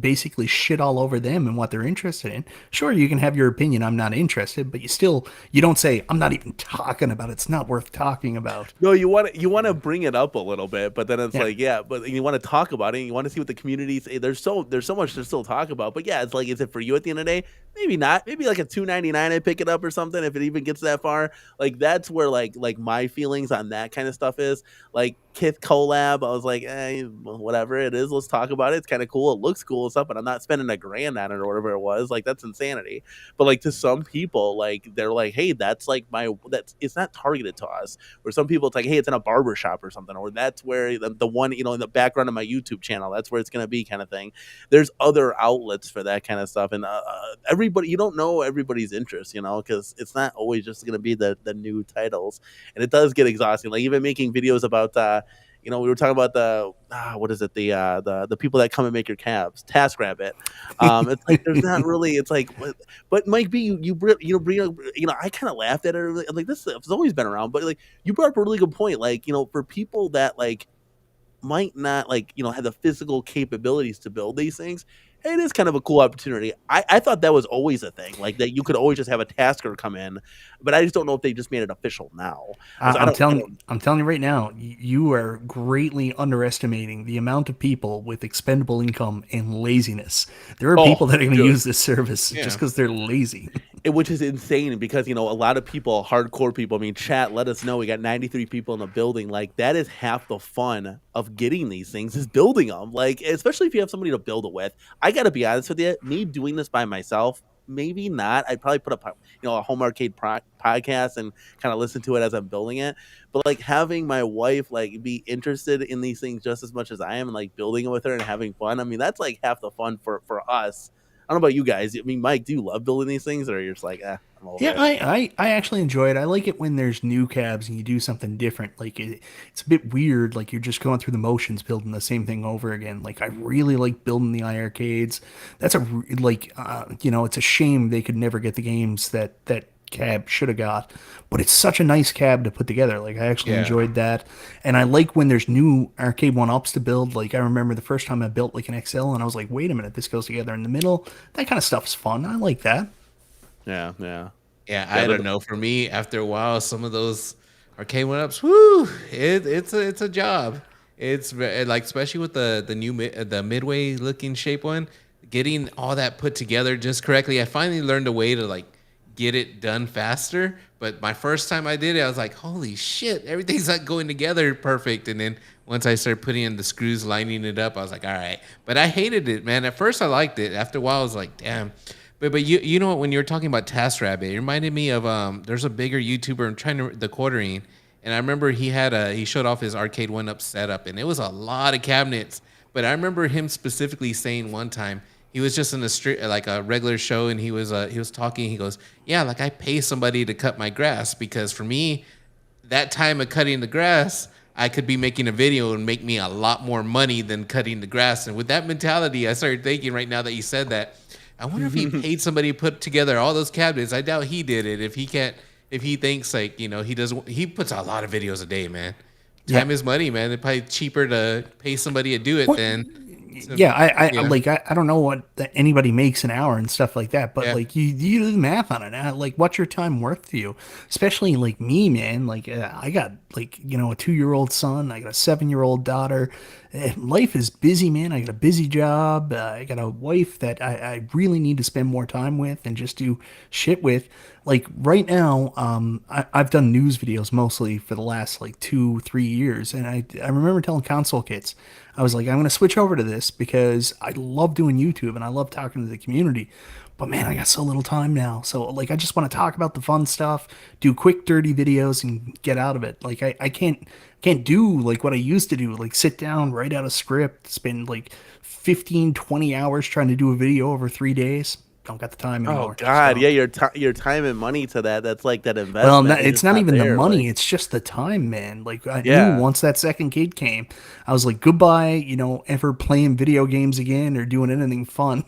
basically shit all over them and what they're interested in. Sure, you can have your opinion. I'm not interested, but you don't say, I'm not even talking about it. It's not worth talking about. No, you want to bring it up a little bit, but then it's Yeah. like, yeah, but you want to talk about it. And you want to see what the community say. There's so much to still talk about, but yeah, it's like, is it for you at the end of the day? Maybe not. Maybe like a $2.99, I pick it up or something if it even gets that far. Like that's where like my feelings on that kind of stuff is. Like Kith collab, I was like, whatever it is, let's talk about it. It's kind of cool. It looks cool and stuff, but I'm not spending $1,000 on it or whatever it was. Like that's insanity. But like to some people, like they're like, hey, that's like it's not targeted to us. Or some people, it's like, hey, it's in a barber shop or something, or that's where the one in the background of my YouTube channel, that's where it's gonna be, kind of thing. There's other outlets for that kind of stuff, and everybody, you don't know everybody's interest, because it's not always just gonna be the new titles, and it does get exhausting. Like even making videos about we were talking about the what is it, the people that come and make your cabs, TaskRabbit. It's like there's not really. It's like, but Mike B, you bring I kind of laughed at it. I'm like, this stuff's always been around, but like you brought up a really good point. Like for people that like might not like have the physical capabilities to build these things, hey, it is kind of a cool opportunity. I thought that was always a thing, like that you could always just have a tasker come in, but I just don't know if they just made it official now. I'm telling you right now, you are greatly underestimating the amount of people with expendable income and laziness. There are people that are going to use this service just because they're lazy. Which is insane because a lot of people, hardcore people, I mean, chat, let us know. We got 93 people in the building. Like that is half the fun of getting these things, is building them. Like especially if you have somebody to build it with. I got to be honest with you, me doing this by myself, maybe not. I'd probably put up a home arcade podcast and kind of listen to it as I'm building it. But like having my wife like be interested in these things just as much as I am, and like building it with her and having fun, I mean that's like half the fun for us I don't know about you guys. I mean, Mike, do you love building these things, or you're just like, I'm over Yeah, it? I actually enjoy it. I like it when there's new cabs and you do something different. Like it's a bit weird. Like you're just going through the motions, building the same thing over again. Like I really like building the iArcades. That's it's a shame they could never get the games that cab should have got. But it's such a nice cab to put together. Like I actually Yeah. enjoyed that, and I like when there's new Arcade1ups to build. Like I remember the first time I built like an XL, and I was like, wait a minute, this goes together in the middle. That kind of stuff's fun. I like that. Yeah, yeah, Yeah, yeah. I don't know. For me, after a while, some of those arcade one ups, whoo, it's a job. Like especially with the midway looking shape one, getting all that put together just correctly. I finally learned a way to like get it done faster. But my first time I did it, I was like, holy shit, everything's like going together perfect. And then once I started putting in the screws, lining it up, I was like, all right. But I hated it, man. At first I liked it. After a while, I was like, damn. But you know what? When you were talking about TaskRabbit, it reminded me of there's a bigger YouTuber. I'm trying to the quartering, and I remember he showed off his Arcade1up setup, and it was a lot of cabinets. But I remember him specifically saying one time he was just in a street like a regular show, and he was talking. He goes, "Yeah, like I pay somebody to cut my grass because for me, that time of cutting the grass." I could be making a video and make me a lot more money than cutting the grass. And with that mentality, I started thinking right now that you said that, I wonder if he paid somebody to put together all those cabinets. I doubt he did it. If he thinks like, he puts a lot of videos a day, man. Yeah. Time is money, man. It's probably cheaper to pay somebody to do it What? than, Yeah, I yeah, like I don't know what that anybody makes an hour and stuff like that, but yeah. like you do the math on it. Like, what's your time worth to you? Especially like me, man. Like I got like a 2-year-old son. I got a 7-year-old daughter. Life is busy, man. I got a busy job. I got a wife that I really need to spend more time with and just do shit with. Like right now, I've done news videos mostly for the last like 2-3 years, and I remember telling console kids, I was like, I'm gonna switch over to this because I love doing YouTube and I love talking to the community. But man, I got so little time now. So like I just want to talk about the fun stuff, do quick dirty videos and get out of it. Like I can't do like what I used to do, like sit down, write out a script, spend like 15, 20 hours trying to do a video over 3 days. Don't got the time Oh anymore. God, So yeah, your time and money to that. That's like that well, investment is it's just not not even the there. Like, money, it's just the time, man. Like I knew yeah, once that second kid came, I was like, goodbye, ever playing video games again or doing anything fun.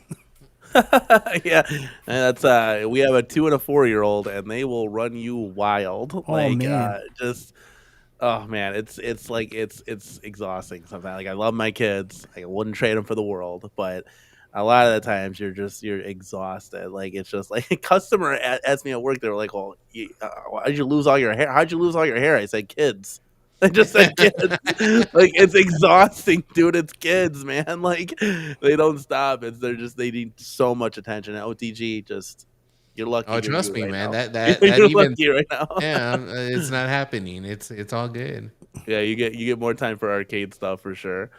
yeah. And that's we have a 2 and a 4-year-old, and they will run you wild. Oh Like, man. just oh man, it's like it's exhausting sometimes. Like I love my kids, I wouldn't trade them for the world, but a lot of the times you're exhausted. Like it's just like a customer asked me at work. They were like, "Well, how'd you lose all your hair? How'd you lose all your hair?" I said, "Kids." I just said kids. Like it's exhausting, dude. It's kids, man. Like they don't stop. They need so much attention. At OTG, just you're lucky Oh, you're you trust me, right man. now. That You're even, lucky right now. yeah, it's not happening. It's all good. Yeah, you get more time for arcade stuff for sure.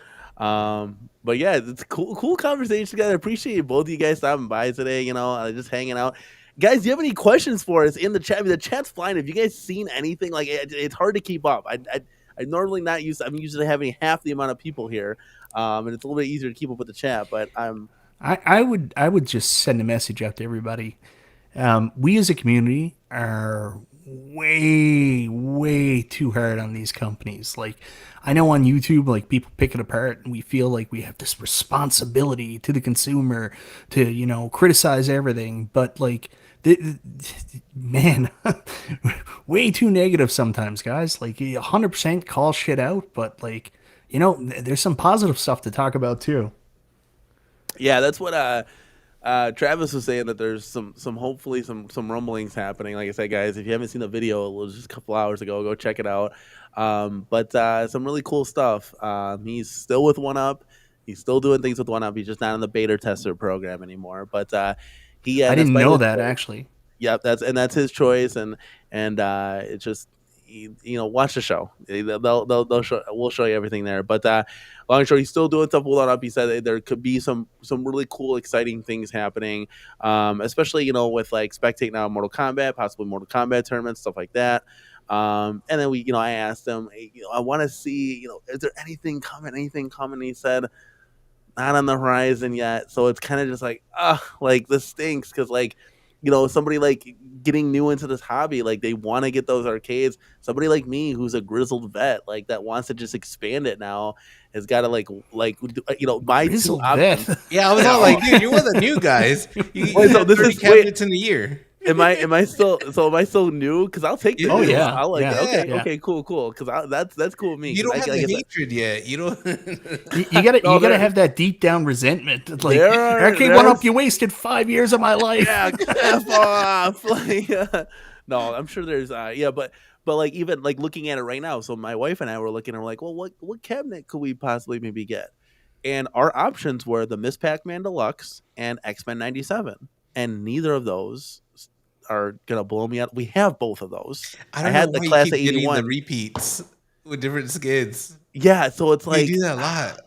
But yeah, it's cool conversation, guys. I appreciate both of you guys stopping by today. Just hanging out. Guys, do you have any questions for us in the chat? I mean, the chat's flying. Have you guys seen anything? Like it's hard to keep up. I normally not used. I'm usually having half the amount of people here, and it's a little bit easier to keep up with the chat. But I'm I would just send a message out to everybody. We as a community are way, way too hard on these companies. Like, I know on YouTube, like people pick it apart, and we feel like we have this responsibility to the consumer to, criticize everything. But like, man, way too negative sometimes, guys. Like, 100% call shit out, but like, there's some positive stuff to talk about too. yeah, that's what Travis was saying that there's some hopefully some rumblings happening. Like I said, guys, if you haven't seen the video, it was just a couple hours ago. Go check it out. But some really cool stuff. He's still with One Up. He's still doing things with One Up. He's just not in the beta tester program anymore. But he I and didn't despite know his that actually. Yep, that's his choice, and it's just watch the show. They'll show we'll show you everything there. But long and short, he's still doing stuff with On Up. He said that there could be some really cool, exciting things happening, especially with like spectate now Mortal Kombat, possibly Mortal Kombat tournaments, stuff like that. And then I asked him, I want to see, is there anything coming? Anything coming? He said, not on the horizon yet. So it's kind of just like, like this stinks because like, somebody like getting new into this hobby, like they want to get those arcades. Somebody like me who's a grizzled vet, like that wants to just expand it now, has got to my two Grizzled vet. options. Yeah, I was all like, dude, you're one of the new guys. You Wait, so have this 30 is cabinets in a year. am I still new? Because I'll take the Yeah. Oh news. yeah, I'll like yeah, okay, yeah. okay, cool. Because that's cool with me. You Because don't have the like I said, hatred yet. You don't. You gotta no, you gotta there have that deep down resentment. It's like Arcade One there's Up, you wasted 5 years of my life. yeah, F off. Like, no, I'm sure there's but like even like looking at it right now. So my wife and I were looking and we're like, well, what cabinet could we possibly maybe get? And our options were the Miss Pac-Man Deluxe and X-Men 97. And neither of those are gonna blow me out. We have both of those. I I don't know had the why you class of keep getting the 81. repeats with different skins. Yeah, so it's You like do that a lot.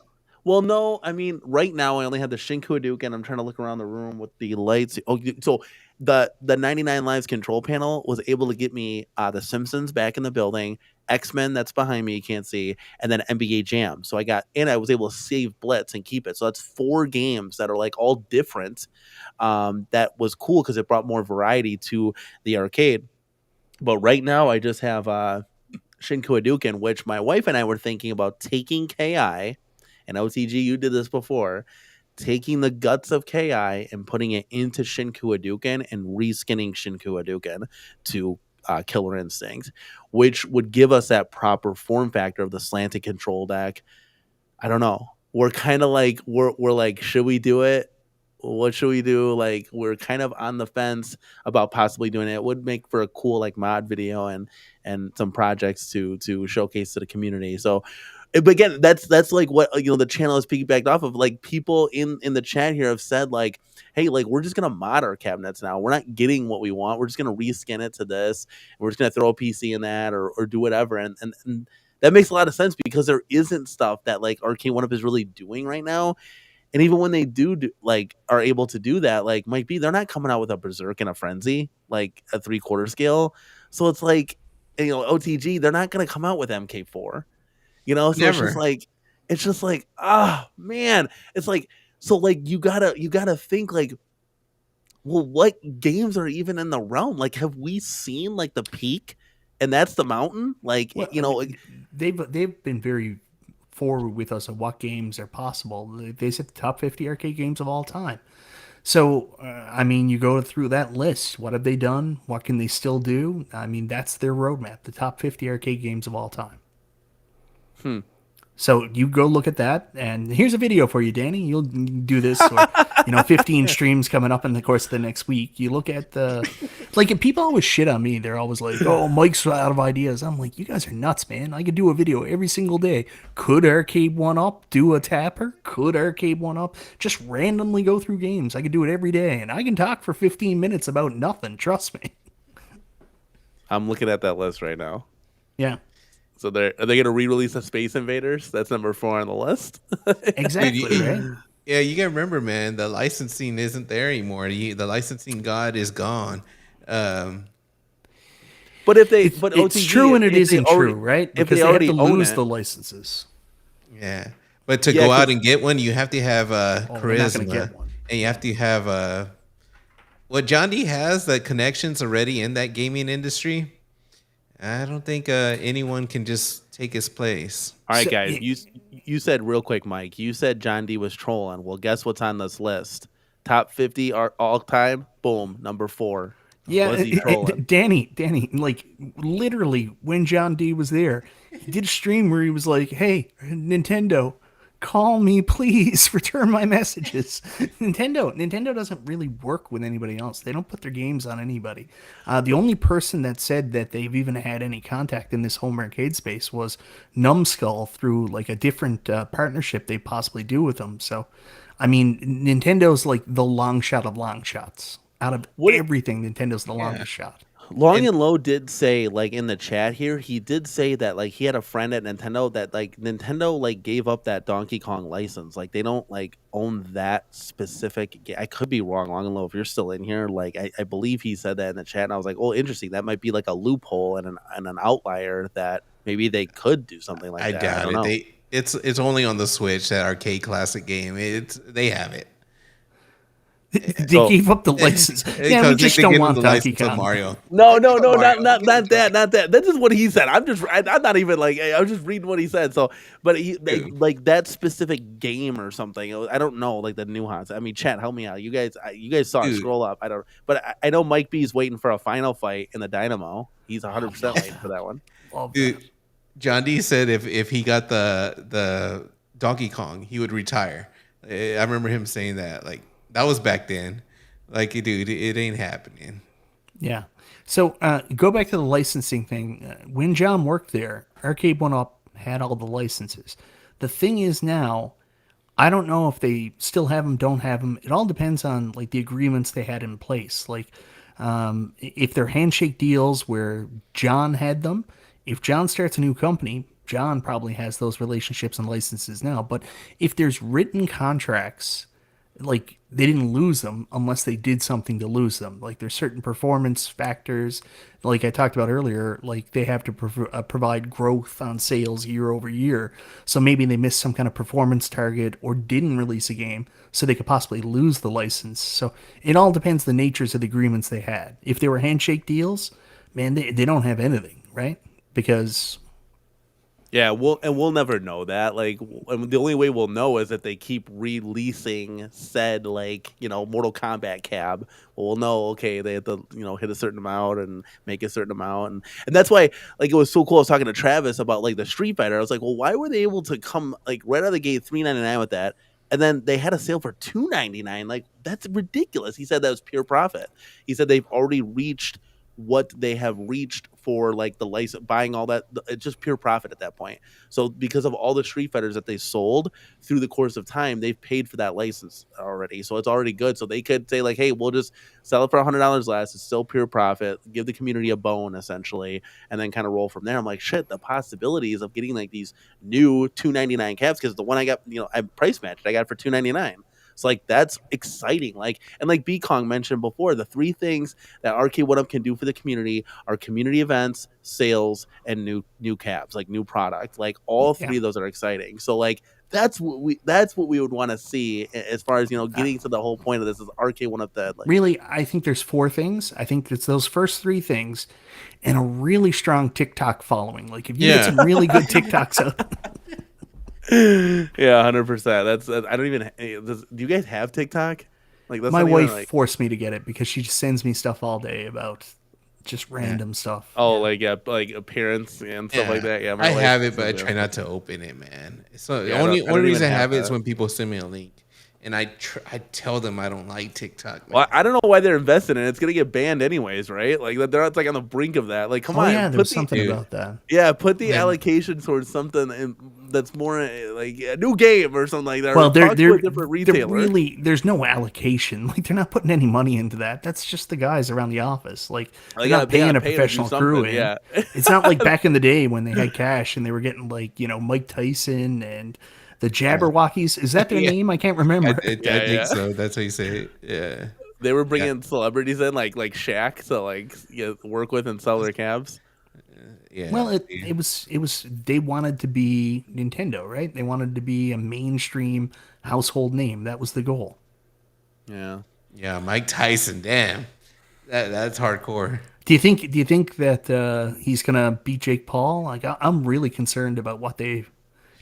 well, no, I mean, right now I only have the Shinku Hadouken. I'm trying to look around the room with the lights. Oh, so the 99 Lives control panel was able to get me the Simpsons back in the building, X-Men that's behind me, you can't see, and then NBA Jam. So I was able to save Blitz and keep it. So that's 4 games that are like all different. That was cool because it brought more variety to the arcade. But right now I just have Shinku Hadouken, which my wife and I were thinking about taking KI, and OTG, you did this before, taking the guts of KI and putting it into Shinku Hadouken and reskinning Shinku Hadouken to Killer Instinct, which would give us that proper form factor of the slanted control deck. I don't know. We're kind of like we're like, should we do it? What should we do? Like we're kind of on the fence about possibly doing it. It would make for a cool like mod video and some projects to showcase to the community. So but again, that's like what the channel is piggybacked off of. Like people in the chat here have said like, hey, like we're just gonna mod our cabinets now. We're not getting what we want. We're just gonna reskin it to this. We're just gonna throw a PC in that or do whatever. And that makes a lot of sense because there isn't stuff that like Arcade1up is really doing right now. And even when they do like are able to do that, like might be they're not coming out with a Berserk and a Frenzy like a 3/4 scale. So it's like OTG, they're not gonna come out with MK4. So Never. it's just like man, it's like so like you gotta think like, well, what games are even in the realm? Like, have we seen like the peak and that's the mountain? Like, Well, I mean, they've been very forward with us of what games are possible. They said the top 50 arcade games of all time. So, I mean, you go through that list. What have they done? What can they still do? I mean, that's their roadmap, the top 50 arcade games of all time. So you go look at that, and here's a video for you, Danny. You'll do this, or 15 streams coming up in the course of the next week. You look at the, like, people always shit on me. They're always like, "Oh, Mike's out of ideas." I'm like, you guys are nuts, man. I could do a video every single day. Could Arcade1up do a tapper? Could Arcade1up just randomly go through games? I could do it every day, and I can talk for 15 minutes about nothing. Trust me. I'm looking at that list right now. Yeah. So are they going to re-release the Space Invaders? That's number 4 on the list. Exactly, right? Yeah, you gotta remember, man. The licensing isn't there anymore. The licensing god is gone. But if they, It's OTG, true and it if they isn't already- true, right? If Because they they have already to own lose it, the licenses. Yeah, but to Yeah, go out 'cause- and get one, you have to have they're not gonna charisma, get one. and you have to have what John D has, the connections already in that gaming industry. I don't think anyone can just take his place. all right, So- guys, you said real quick, Mike. You said John D was trolling. Well, guess what's on this list? Top 50 all time. Boom, number 4. Yeah, Was he trolling? Danny, like literally when John D was there, he did a stream where he was like, "Hey, Nintendo, call me, please. Return my messages." Nintendo doesn't really work with anybody else. They don't put their games on anybody. The only person that said that they've even had any contact in this home arcade space was Numbskull through like a different partnership they possibly do with them. So, I mean, Nintendo's like the long shot of long shots. Out of everything, Nintendo's the longest shot. Long and Low did say, like in the chat here, he did say that like he had a friend at Nintendo that like Nintendo like gave up that Donkey Kong license. Like they don't like own that specific I could be wrong, Long and Low, if you're still in here. Like I believe he said that in the chat, and I was like, oh, interesting. That might be like a loophole and an outlier that maybe they could do something like I that. doubt don't it. know. It's only on the Switch, that arcade classic game. They have it. They So gave up the license. Yeah, we Because just they don't give him want the Donkey license of Kong. Mario. no, Give no, him no, Mario. not Give him that, Mario. not that. That's just what he said. I'm not even like I was just reading what he said. So, but Dude. like that specific game or something. I don't know, like the nuance. I mean, chat, help me out. You guys saw it. Dude. Scroll up. I don't. But I know Mike B is waiting for a final fight in the Dynamo. He's Oh, 100% man. waiting for that one. Love that. Dude, John D said if he got the Donkey Kong, he would retire. I remember him saying that. Like, that was back then. Like, dude, it ain't happening. Yeah. So go back to the licensing thing. When John worked there, Arcade1up had all the licenses. The thing is now, I don't know if they still have them, don't have them. It all depends on like the agreements they had in place. Like if they're handshake deals where John had them, if John starts a new company, John probably has those relationships and licenses now. But if there's written contracts, like they didn't lose them unless they did something to lose them. Like there's certain performance factors, like I talked about earlier, like they have to provide growth on sales year over year. So maybe they missed some kind of performance target or didn't release a game, so they could possibly lose the license. So it all depends the natures of the agreements they had. If they were handshake deals, man, they don't have anything, right? Because Yeah, we'll never know that. Like, the only way we'll know is if they keep releasing said, like, Mortal Kombat cab. Well, we'll know, okay, they have to hit a certain amount and make a certain amount, and that's why, like, it was so cool. I was talking to Travis about like the Street Fighter. I was like, well, why were they able to come like right out of the gate $3.99 with that? And then they had a sale for $2.99. Like, that's ridiculous. He said that was pure profit. He said they've already reached what they have reached for like the license, buying all that. It's just pure profit at that point. So because of all the Street Fighters that they sold through the course of time, they've paid for that license already. So it's already good. So they could say like, hey, we'll just sell it for $100 less. It's still pure profit. Give the community a bone essentially, and then kind of roll from there. I'm like, shit, the possibilities of getting like these new $2.99 caps, because the one I got, I price matched. I got it for $2.99. So like that's exciting. Like, and like B Kong mentioned before, the three things that Arcade1up can do for the community are community events, sales, and new cabs, like new product. Like all three of those are exciting. So like that's what we would want to see as far as getting to the whole point of this is Arcade1up that like really, I think there's four things. I think it's those first three things and a really strong TikTok following. Like if you get some really good TikToks out. Yeah, 100%. That's I don't even. Do you guys have TikTok? Like that's My not wife even, like, forced me to get it because she just sends me stuff all day about just random stuff. oh, like like appearance and stuff like that. Yeah, my I wife have it, but I does try that. not to open it, man. So the Yeah, I only don't even reason I have have it is that. when people send me a link, and I tell them I don't like TikTok. Man. Well, I don't know why they're investing in it. It's gonna get banned anyways, right? Like they're not like on the brink of that. Like, come Oh on, yeah, there put was the something about that. put the Man. allocation towards something that's more like a new game or something like that. Well, or talk to a different retailer. there's no allocation. Like they're not putting any money into that. That's just the guys around the office. Like They they're not gotta paying a pay to do professional crew something, in. yeah. It's not like back in the day when they had cash and they were getting like Mike Tyson and the Jabberwockies. Is that their Yeah. name? I can't remember. I Yeah. think so. That's how you say it. Yeah. They were bringing celebrities in, like Shaq, to like work with and sell their cabs. Yeah. Well, it was they wanted to be Nintendo, right? They wanted to be a mainstream household name. That was the goal. Yeah. Yeah, Mike Tyson. Damn, that's hardcore. Do you think that he's gonna beat Jake Paul? Like I'm really concerned about what they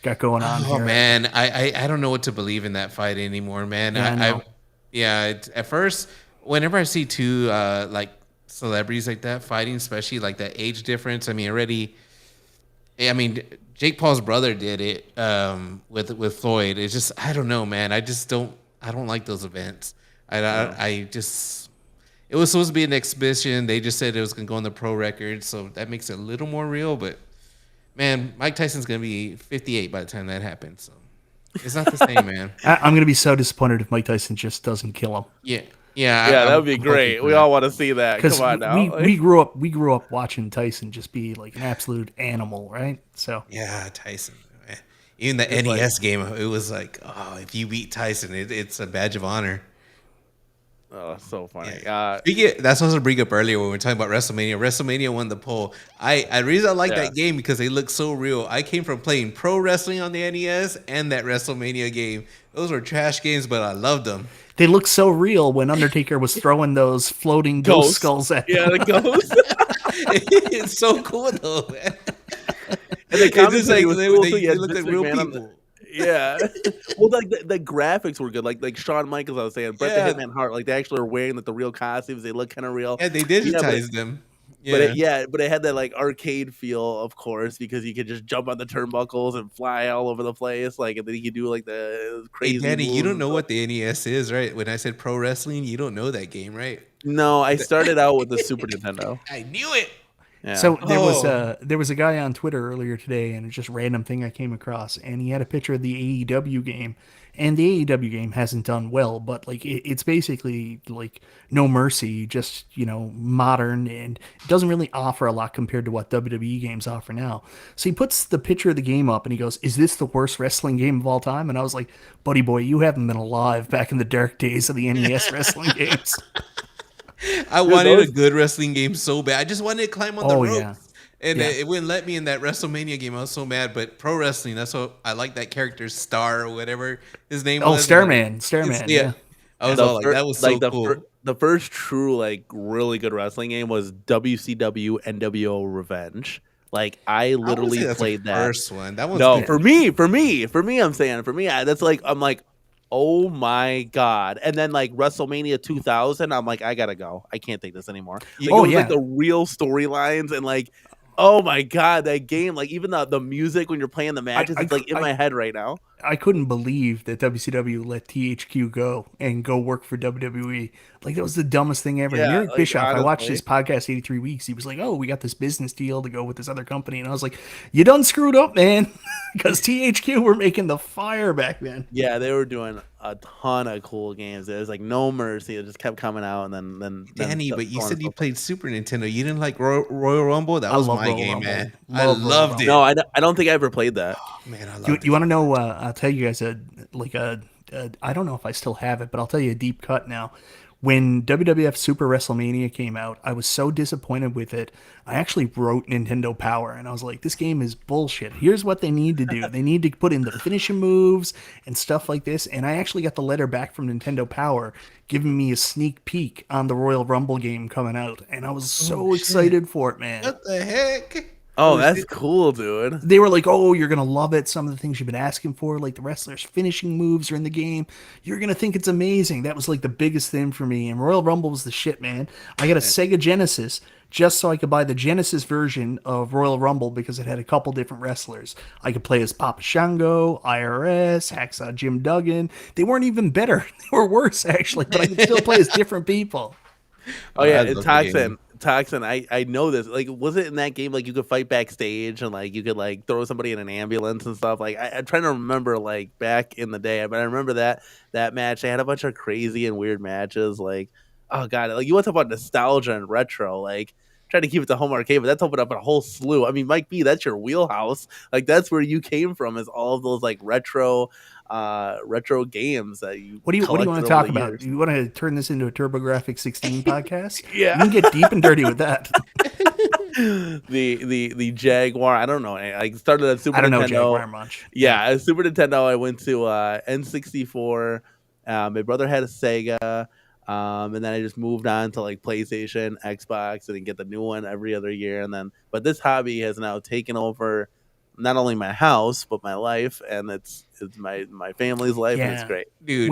got going on Oh here. man, I don't know what to believe in that fight anymore, man. Yeah, I know. At first, whenever I see two like celebrities like that fighting, especially like that age difference. I mean, Jake Paul's brother did it with Floyd. It's just I don't know, man. I don't like those events. I just it was supposed to be an exhibition. They just said it was gonna go on the pro record, so that makes it a little more real. But man, Mike Tyson's gonna be 58 by the time that happens. So it's not the same, man. I'm gonna be so disappointed if Mike Tyson just doesn't kill him. Yeah, Yeah, that would be I'm hoping great. for We that. all want to see that. Because Come on now. we grew up watching Tyson just be like an absolute animal, right? So Yeah, Tyson. Man. Even the NES game, it was like, oh, if you beat Tyson, it's a badge of honor. Oh, so funny. That's what I was bring up earlier when we were talking about WrestleMania. WrestleMania won the poll. The reason I like that game because they look so real. I came from playing pro wrestling on the NES and that WrestleMania game. Those were trash games, but I loved them. They look so real when Undertaker was throwing those floating ghost skulls at them. Yeah, the ghost. It's so cool though, man. And the comments like was they cool too. look like real people. Yeah. Well, like the graphics were good. Like Shawn Michaels, I was saying, Bret the Hitman Hart. Like they actually are wearing like the real costumes. They look kind of real. Yeah, they digitized them. Yeah. But it had that like arcade feel, of course, because you could just jump on the turnbuckles and fly all over the place. Like, and then you could do like the crazy. Hey, Danny, you don't know stuff. what the NES is, right? When I said pro wrestling, you don't know that game, right? No, I started out with the Super Nintendo. I knew it. Yeah. So there was a guy on Twitter earlier today, and it's just a random thing I came across, and he had a picture of the AEW game, and the AEW game hasn't done well, but like it's basically like No Mercy, just modern, and it doesn't really offer a lot compared to what WWE games offer now. So he puts the picture of the game up, and he goes, "Is this the worst wrestling game of all time?" And I was like, "Buddy boy, you haven't been alive back in the dark days of the NES wrestling games." I wanted a good wrestling game so bad. I just wanted to climb on the ropes. Yeah. And it wouldn't let me in that WrestleMania game. I was so mad. But pro wrestling, that's what I like that character, Star or whatever his name was. Starman. Yeah. I was all like, that was so cool. The first true, like, really good wrestling game was WCW NWO Revenge. Like, I literally played that. First one. That was no, for me, I'm saying, that's like, I'm like, oh my god! And then like WrestleMania 2000, I'm like, I gotta go. I can't take this anymore. Like, it was like the real storylines and like, oh my god, that game! Like even the music when you're playing the matches, it's like in my head right now. I couldn't believe that WCW let THQ go and go work for WWE. Like that was the dumbest thing ever. Yeah, Eric like, Bischoff, honestly. I watched his podcast 83 Weeks. He was like, "Oh, we got this business deal to go with this other company," and I was like, "You done screwed up, man," because THQ were making the fire back then. Yeah, they were doing a ton of cool games. It was like No Mercy. It just kept coming out, and then Danny, but you said you played Super Nintendo. You didn't like Royal Rumble? That was my game, man. I loved it. No, I don't think I ever played that. Oh, man, I loved it. You want to know? I'll tell you guys I don't know if I still have it, but I'll tell you a deep cut now. When WWF Super WrestleMania came out, I was so disappointed with it. I actually wrote Nintendo Power, and I was like, this game is bullshit. Here's what they need to do. They need to put in the finishing moves and stuff like this. And I actually got the letter back from Nintendo Power giving me a sneak peek on the Royal Rumble game coming out. And I was so excited for it, man. What the heck? Oh, that's cool, dude. They were like, "Oh, you're gonna love it. Some of the things you've been asking for, like the wrestlers' finishing moves, are in the game. You're gonna think it's amazing." That was like the biggest thing for me. And Royal Rumble was the shit, man. I got a Sega Genesis just so I could buy the Genesis version of Royal Rumble because it had a couple different wrestlers. I could play as Papa Shango, IRS, Hacksaw Jim Duggan. They weren't even better. They were worse actually, but I could still play as different people. Oh yeah, it's Toxin, I know this. Like, was it in that game like you could fight backstage and like you could like throw somebody in an ambulance and stuff? Like I'm trying to remember like back in the day, but I remember that match. They had a bunch of crazy and weird matches. Like, oh god, like you want to talk about nostalgia and retro? Like, trying to keep it to home arcade, but that's opened up a whole slew. I mean, Mike B, that's your wheelhouse. Like that's where you came from, is all of those like retro games that you. What do you want to talk about? You want to turn this into a TurboGrafx 16 podcast? Yeah, you can get deep and dirty with that. the Jaguar. I don't know. I started at Super Nintendo. I don't know Jaguar much. Yeah, at Super Nintendo, I went to N64. My brother had a Sega. And then I just moved on to like PlayStation, Xbox, and then get the new one every other year. But this hobby has now taken over not only my house but my life, and it's my family's life, and it's great, dude.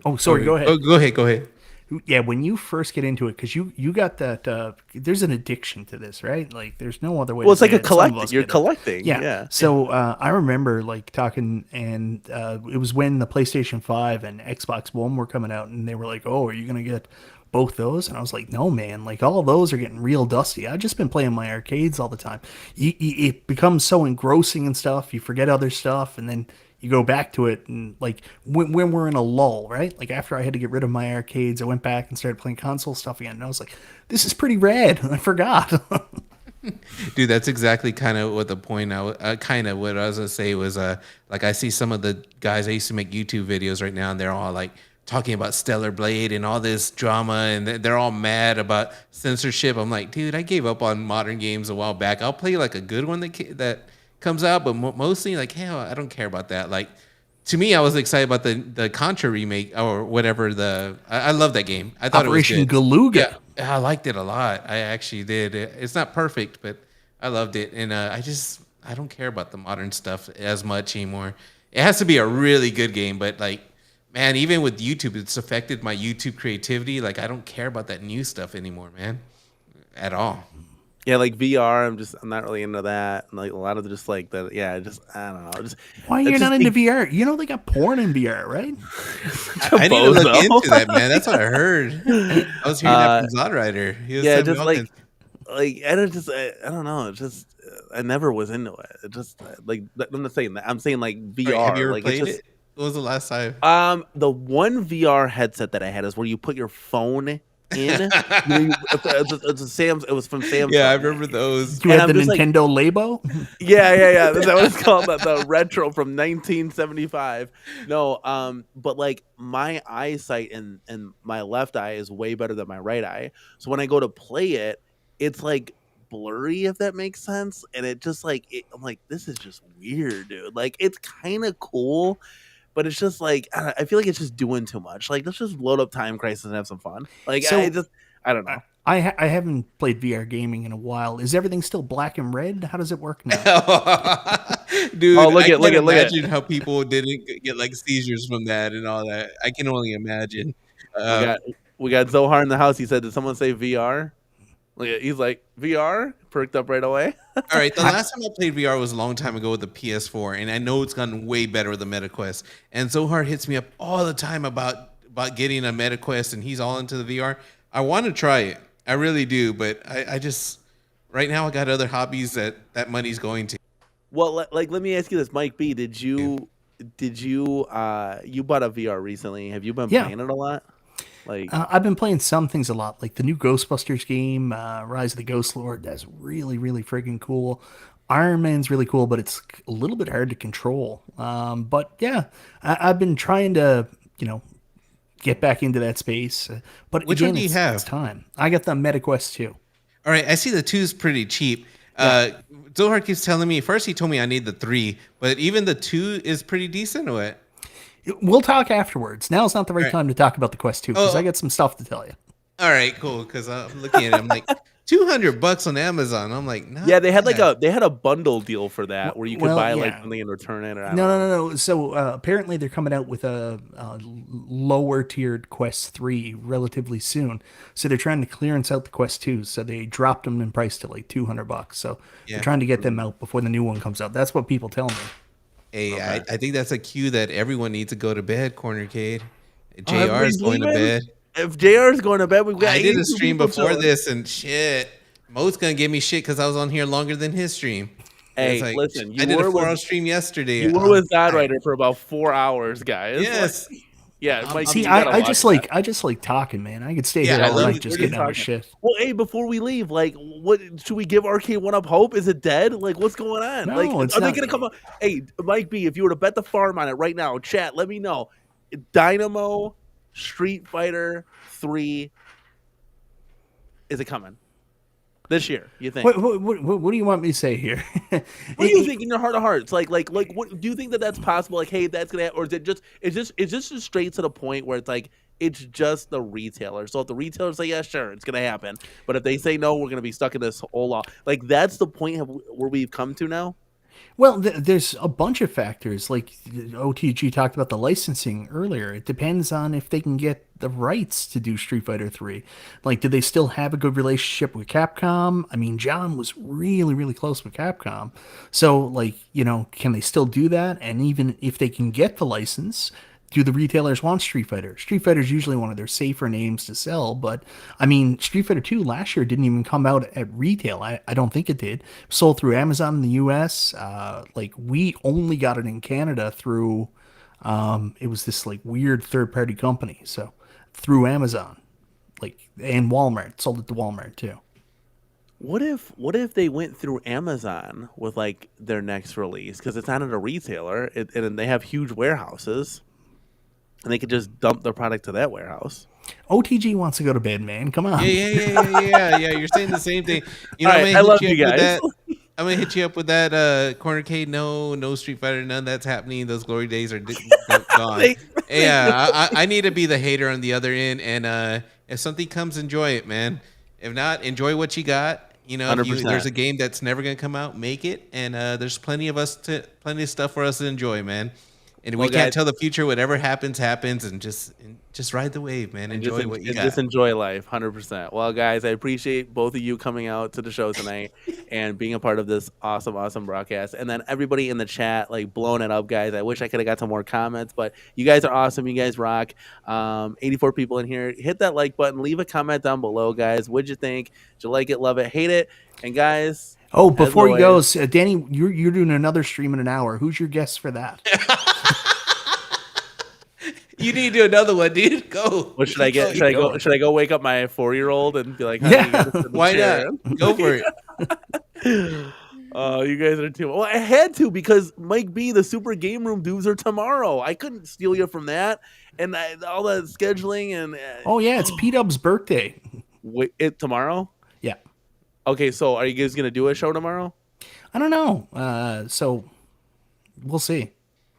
Go ahead. Go ahead. Yeah, when you first get into it, because you got that, there's an addiction to this, right? Like, there's no other way. Well, it's like a collecting. You're collecting. Yeah. So I remember like talking, and it was when the PlayStation 5 and Xbox One were coming out, and they were like, "Oh, are you gonna get both those?" And I was like, "No, man. Like, all of those are getting real dusty. I've just been playing my arcades all the time. It becomes so engrossing and stuff. You forget other stuff, and then you go back to it, and like when we're in a lull, right? Like after I had to get rid of my arcades, I went back and started playing console stuff again, and I was like, this is pretty rad. I forgot. Dude, that's exactly kind of what the point what I was gonna say was like I see some of the guys I used to make YouTube videos right now, and they're all like talking about Stellar Blade and all this drama, and they're all mad about censorship. I'm like, dude, I gave up on modern games a while back. I'll play like a good one that comes out, but mostly like, hell, I don't care about that. Like, to me, I was excited about the Contra remake or whatever. I love that game. I thought Operation it was good. Galuga. Yeah, I liked it a lot. I actually did. It's not perfect, but I loved it, and I don't care about the modern stuff as much anymore. It has to be a really good game, but like, man, even with YouTube, it's affected my YouTube creativity. Like, I don't care about that new stuff anymore, man, at all. Yeah, like VR, I'm not really into that. And like a lot of just like the I don't know. Why you're not into VR? You know they got porn in VR, right? I need to look into that, man. That's what I heard. I was hearing that from Zodrider. He was just like I don't know. It just I never was into it. It just like I'm not saying that. I'm saying like VR. Right, have you ever like played it? What was the last time? The one VR headset that I had is where you put your phone in. It's a Sam's. It was from Samsung. Yeah, I remember those. You had the Nintendo Labo? Yeah. That's what it's called. The retro from 1975. No, but like my eyesight and my left eye is way better than my right eye. So when I go to play it, it's like blurry, if that makes sense. And it just like I'm like, this is just weird, dude. Like it's kind of cool. But it's just like I feel like it's just doing too much. Like let's just load up Time Crisis and have some fun. Like I don't know. I haven't played VR gaming in a while. Is everything still black and red? How does it work now? Dude, look I at imagine how people didn't get like seizures from that and all that. I can only imagine. We got Zohar in the house. He said, "Did someone say VR?" He's like, VR? Perked up right away. All right, the last time I played VR was a long time ago with the PS4, and I know it's gotten way better with the MetaQuest. And Zohar hits me up all the time about getting a MetaQuest, and he's all into the VR. I want to try it. I really do, but I just right now I got other hobbies that money's going to. Well, like let me ask you this, Mike B. Did you you bought a VR recently? Have you been playing it a lot? Like I've been playing some things a lot, like the new Ghostbusters game, Rise of the Ghost Lord. That's really, really freaking cool. Iron Man's really cool, but it's a little bit hard to control. But yeah, I've been trying to, get back into that space. But which one do you have? It's time. I got the MetaQuest 2. All right, I see the 2's pretty cheap. Zohar keeps telling me, first he told me I need the 3, but even the 2 is pretty decent or what? We'll talk afterwards. Now's not the right time to talk about the Quest 2 because I got some stuff to tell you. All right, cool. Because I'm looking at it, I'm like, $200 on Amazon. I'm like, no. Yeah, they had a bundle deal for that where you could buy like something and return it. Or No. So apparently they're coming out with a lower tiered Quest 3 relatively soon. So they're trying to clearance out the Quest 2. So they dropped them in price to like $200. So they're trying to get them out before the new one comes out. That's what people tell me. Hey, okay. I think that's a cue that everyone needs to go to bed, Cornercade. JR is going to bed. If JR is going to bed, I did a stream before this and shit. Mo's going to give me shit because I was on here longer than his stream. Hey, like, listen, I did a 4-hour stream yesterday. You were with Zodrider for about 4 hours, guys. Yes. Mike, see, I just like talking, man. I could stay here all night just getting our shit. Well, hey, before we leave, like, what should we give Arcade1up hope? Is it dead? Like, what's going on? No, like, are they gonna come up? Hey, Mike B, if you were to bet the farm on it right now, chat, let me know. Dynamo Street Fighter 3, is it coming this year? You think? What do you want me to say here? What do you think in your heart of hearts? Like, what do you think that's possible? Like, hey, that's gonna, or is it just straight to the point where it's like it's just the retailer? So if the retailers say yeah, sure, it's gonna happen. But if they say no, we're gonna be stuck in this whole law. Like, that's the point where we've come to now. Well, there's a bunch of factors. Like OTG talked about the licensing earlier. It depends on if they can get the rights to do Street Fighter 3. Like, do they still have a good relationship with Capcom? I mean, John was really, really close with Capcom. So, like, can they still do that? And even if they can get the license, do the retailers want Street Fighter? Street Fighter is usually one of their safer names to sell, but I mean, Street Fighter 2 last year didn't even come out at retail. I don't think it did. Sold through Amazon in the US. Like, we only got it in Canada through, it was this like weird third-party company. So through Amazon, like, and Walmart, sold it to Walmart too. What if they went through Amazon with like their next release because it's not at a retailer and they have huge warehouses? and they could just dump their product to that warehouse. OTG wants to go to bed, man. Come on. Yeah. You're saying the same thing. You know, All I'm right, gonna I hit love you you up with guys. that. I'm gonna hit you up with that cornercade. No Street Fighter, none that's happening. Those glory days are gone. Thank you. Yeah, I need to be the hater on the other end, and if something comes, enjoy it, man. If not, enjoy what you got. You know, if there's 100%. a game that's never gonna come out, make it, and there's plenty of stuff for us to enjoy, man. And we Well, can't guys, tell the future. Whatever happens, and just ride the wave, man. and Enjoy what you just got. enjoy life, 100%. Well, guys, I appreciate both of you coming out to the show tonight and being a part of this awesome broadcast. And then everybody in the chat, like blowing it up, guys. I wish I could have got some more comments, but you guys are awesome. You guys rock. 84 people in here. Hit that like button. Leave a comment down below, guys. What'd you think? Did you like it? Love it? Hate it? And guys, Oh, as before he always, goes, Danny, you're doing another stream in an hour. Who's your guest for that? You need to do another one, dude. Go. what should I get? Keep going. Should I go wake up my 4-year-old and be like, honey, Yeah. you gotta sit in the Why chair? not? Go for it. Oh, you guys are too. Well, I had to because Mike B, the Super Game Room dues are tomorrow. I couldn't steal you from that, and all the scheduling and. Oh yeah, it's P Dub's birthday. Wait, it tomorrow? Yeah. Okay, so are you guys gonna do a show tomorrow? I don't know. So we'll see.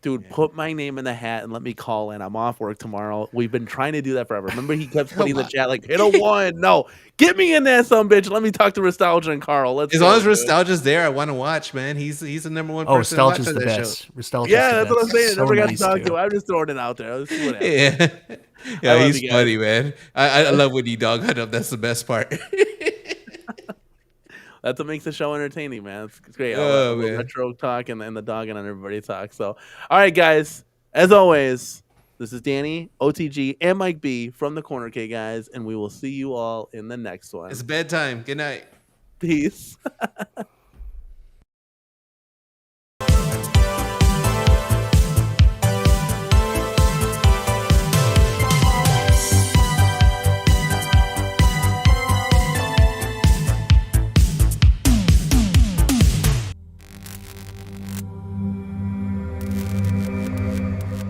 Dude, put my name in the hat and let me call in. I'm off work tomorrow. We've been trying to do that forever. Remember, he kept putting in the chat like, hit a 1. No, get me in there, some bitch. Let me talk to Nostalgia and Carl. Let's As go, long as dude. Nostalgia's there, I want to watch, man. He's the number one Oh, person to watch Nostalgia's on the that best. show. Nostalgia's Yeah, the that's what I'm best. saying. So Never got nice, to talk too. to him. I'm just throwing it out there. Let's see what happens. Yeah, love he's you guys. funny, man. I love when you dog hunt him. That's the best part. That's what makes the show entertaining, man. It's great. Oh, The man. retro talk and the dog and everybody talk. So, all right, guys. As always, this is Danny, OTG, and Mike B from the Corner K, guys, and we will see you all in the next one. It's bedtime. Good night. Peace.